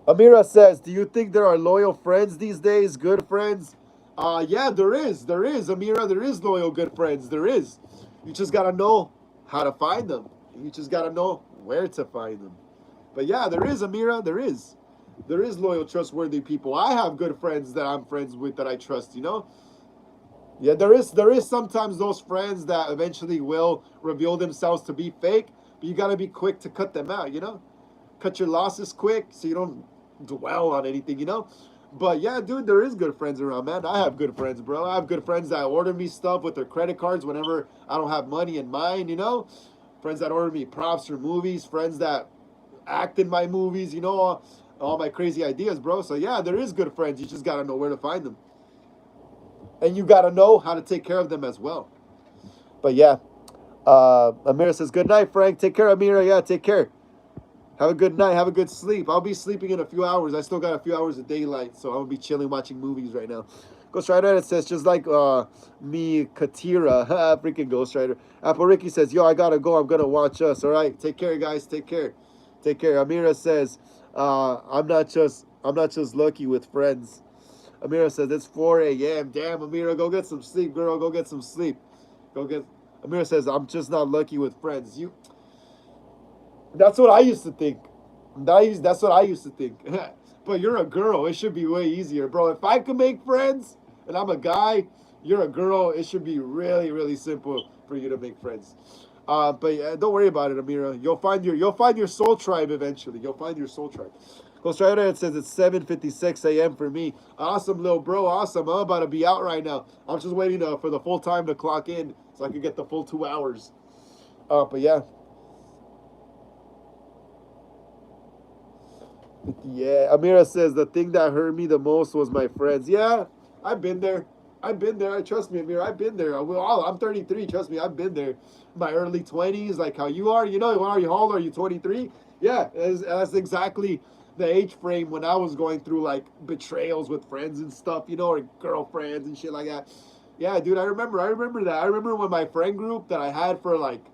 Amira says, do you think there are loyal friends these days? Good friends? Yeah, there is. There is. Amira, there is loyal good friends. There is. You just got to know how to find them. You just got to know where to find them. But yeah, there is, Amira. There is. There is loyal, trustworthy people. I have good friends that I'm friends with that I trust, you know? Yeah, there is sometimes those friends that eventually will reveal themselves to be fake, but you got to be quick to cut them out, you know? Cut your losses quick so you don't dwell on anything, you know? But yeah, dude, there is good friends around, man. I have good friends, bro. I have good friends that order me stuff with their credit cards whenever I don't have money in mine, you know? Friends that order me props for movies, friends that act in my movies, you know, all my crazy ideas, bro. So yeah, there is good friends. You just gotta know where to find them. And you gotta know how to take care of them as well. But yeah. Amira says, good night, Frank. Take care, Amira. Yeah, take care. Have a good night. Have a good sleep. I'll be sleeping in a few hours. I still got a few hours of daylight, so I'm gonna be chilling watching movies right now. Ghost Rider, it says, just like me, Katira, freaking Ghost Rider. Apple Ricky says, yo, I gotta go. I'm gonna watch Us. All right, take care, guys. Take care. Take care. Amira says, I'm not just lucky with friends. Amira says it's 4 a.m. Damn, Amira, go get some sleep, girl. Go get some sleep. Go get. Amira says I'm just not lucky with friends. That's what I used to think. That's what I used to think. But you're a girl. It should be way easier, bro. If I could make friends and I'm a guy, you're a girl. It should be really, really simple for you to make friends. But don't worry about it, Amira. You'll find your soul tribe eventually. You'll find your soul tribe. Ghost Rider, it says it's 7:56 a.m. for me. Awesome, little bro. Awesome. I'm about to be out right now. I'm just waiting for the full time to clock in so I can get the full 2 hours. But yeah. Yeah, Amira says the thing that hurt me the most was my friends. Yeah, I've been there. I've been there. Trust me, Amira. I've been there. I'm 33. Trust me, I've been there. My early 20s, like how you are. You know, when are you? How old are you? 23. Yeah, that's exactly the age frame when I was going through like betrayals with friends and stuff. You know, or girlfriends and shit like that. Yeah, dude, I remember. I remember that. I remember when my friend group that I had for like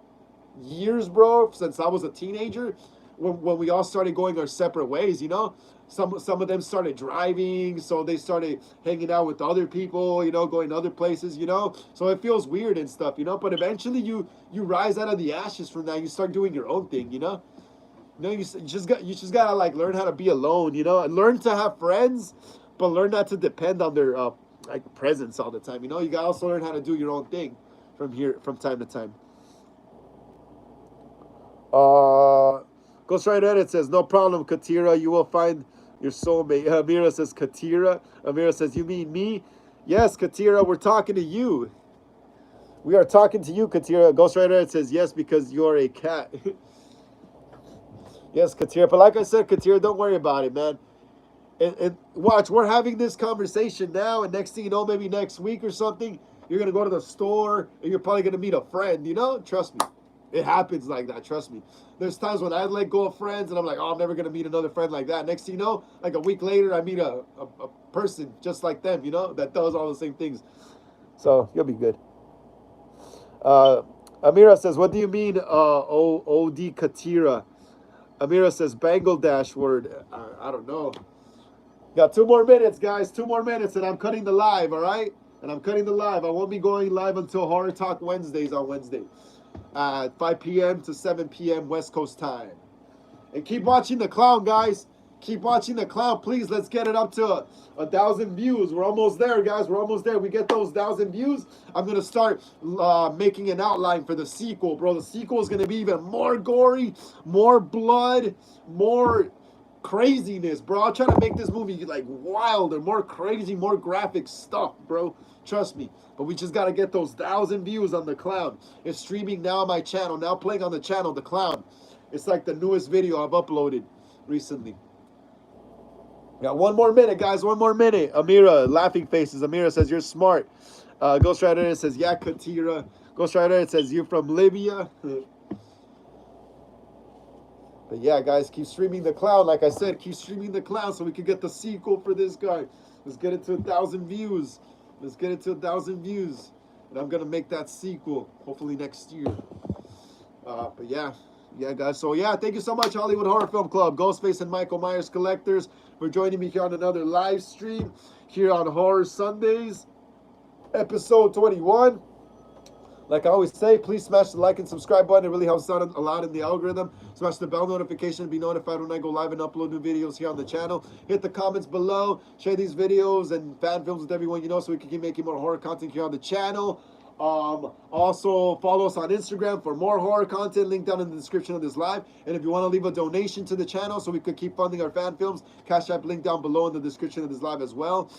years, bro, since I was a teenager, when we all started going our separate ways, you know. Some of them started driving, so they started hanging out with other people, you know, going other places, you know. So it feels weird and stuff, you know. But eventually, you rise out of the ashes from that. You start doing your own thing, you know. You know, you just gotta like learn how to be alone, you know, and learn to have friends, but learn not to depend on their like presence all the time. You know, you gotta also learn how to do your own thing from time to time. Ghost Rider Edit says, no problem, Katira. You will find your soulmate. Amira says, Katira. Amira says, you mean me? Yes, Katira, we're talking to you. We are talking to you, Katira. Ghost Rider Edit says, yes, because you're a cat. Yes, Katira. But like I said, Katira, don't worry about it, man. And watch, we're having this conversation now, and next thing you know, maybe next week or something, you're going to go to the store, and you're probably going to meet a friend, you know? Trust me. It happens like that. Trust me. There's times when I let go of friends and I'm like, oh, I'm never gonna meet another friend like that. Next thing you know, like a week later, I meet a person just like them, you know, that does all the same things. So you'll be good. Uh, Amira says, what do you mean, OD Katira? Amira says, Bangladesh word. I don't know. Got 2 more minutes, guys. 2 more minutes, and I'm cutting the live, all right? And I'm cutting the live. I won't be going live until Horror Talk Wednesdays on Wednesday. 5 p.m. to 7 p.m. West Coast time. And keep watching the clown, guys. Keep watching the clown, please. Let's get it up to 1,000 views. We're almost there, guys. We're almost there. We get those 1,000 views. I'm gonna start making an outline for the sequel, bro. The sequel is gonna be even more gory, more blood, more craziness, bro. I'm trying to make this movie like wilder, more crazy, more graphic stuff, bro. Trust me. But we just gotta get those 1,000 views on the clown. It's streaming now on my channel. Now playing on the channel, the clown. It's like the newest video I've uploaded recently. Got 1 more minute, guys. 1 more minute. Amira, laughing faces. Amira says, you're smart. Ghost Rider says, yeah, Katira. Ghost Rider says, you're from Libya. But yeah, guys, keep streaming the clown. Like I said, keep streaming the clown so we can get the sequel for this guy. Let's get it to 1,000 views. Let's get it to 1,000 views. And I'm going to make that sequel, hopefully next year. But yeah. Yeah, guys. So, yeah, thank you so much, Hollywood Horror Film Club, Ghostface and Michael Myers Collectors, for joining me here on another live stream here on Horror Sundays, episode 21. Like I always say, please smash the like and subscribe button. It really helps out a lot in the algorithm. Smash the bell notification to be notified when I go live and upload new videos here on the channel. Hit the comments below. Share these videos and fan films with everyone you know so we can keep making more horror content here on the channel. Also, follow us on Instagram for more horror content. Link down in the description of this live. And if you want to leave a donation to the channel so we could keep funding our fan films, Cash App link down below in the description of this live as well.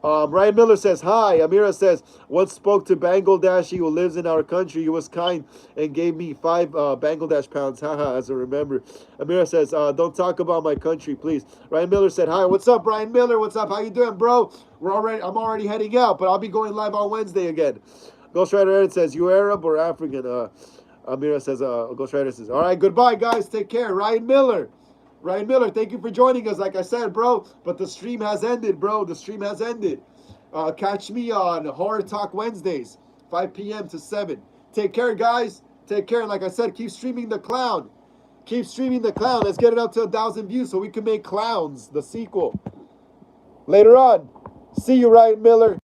Ryan Miller says, hi. Amira says, once spoke to Bangladeshi who lives in our country. He was kind and gave me 5 Bangladesh pounds. Haha, as I remember. Amira says, don't talk about my country, please. Ryan Miller said, hi. What's up, Ryan Miller? What's up? How you doing, bro? I'm already heading out, but I'll be going live on Wednesday again. Ghost Rider Aaron says, you Arab or African? Amira says, Ghost Rider says, all right, goodbye, guys. Take care. Ryan Miller. Ryan Miller, thank you for joining us, like I said, bro. But the stream has ended, bro. The stream has ended. Catch me on Horror Talk Wednesdays, 5 p.m. to 7. Take care, guys. Take care. And like I said, keep streaming the clown. Keep streaming the clown. Let's get it up to 1,000 views so we can make Clowns, the sequel. Later on. See you, Ryan Miller.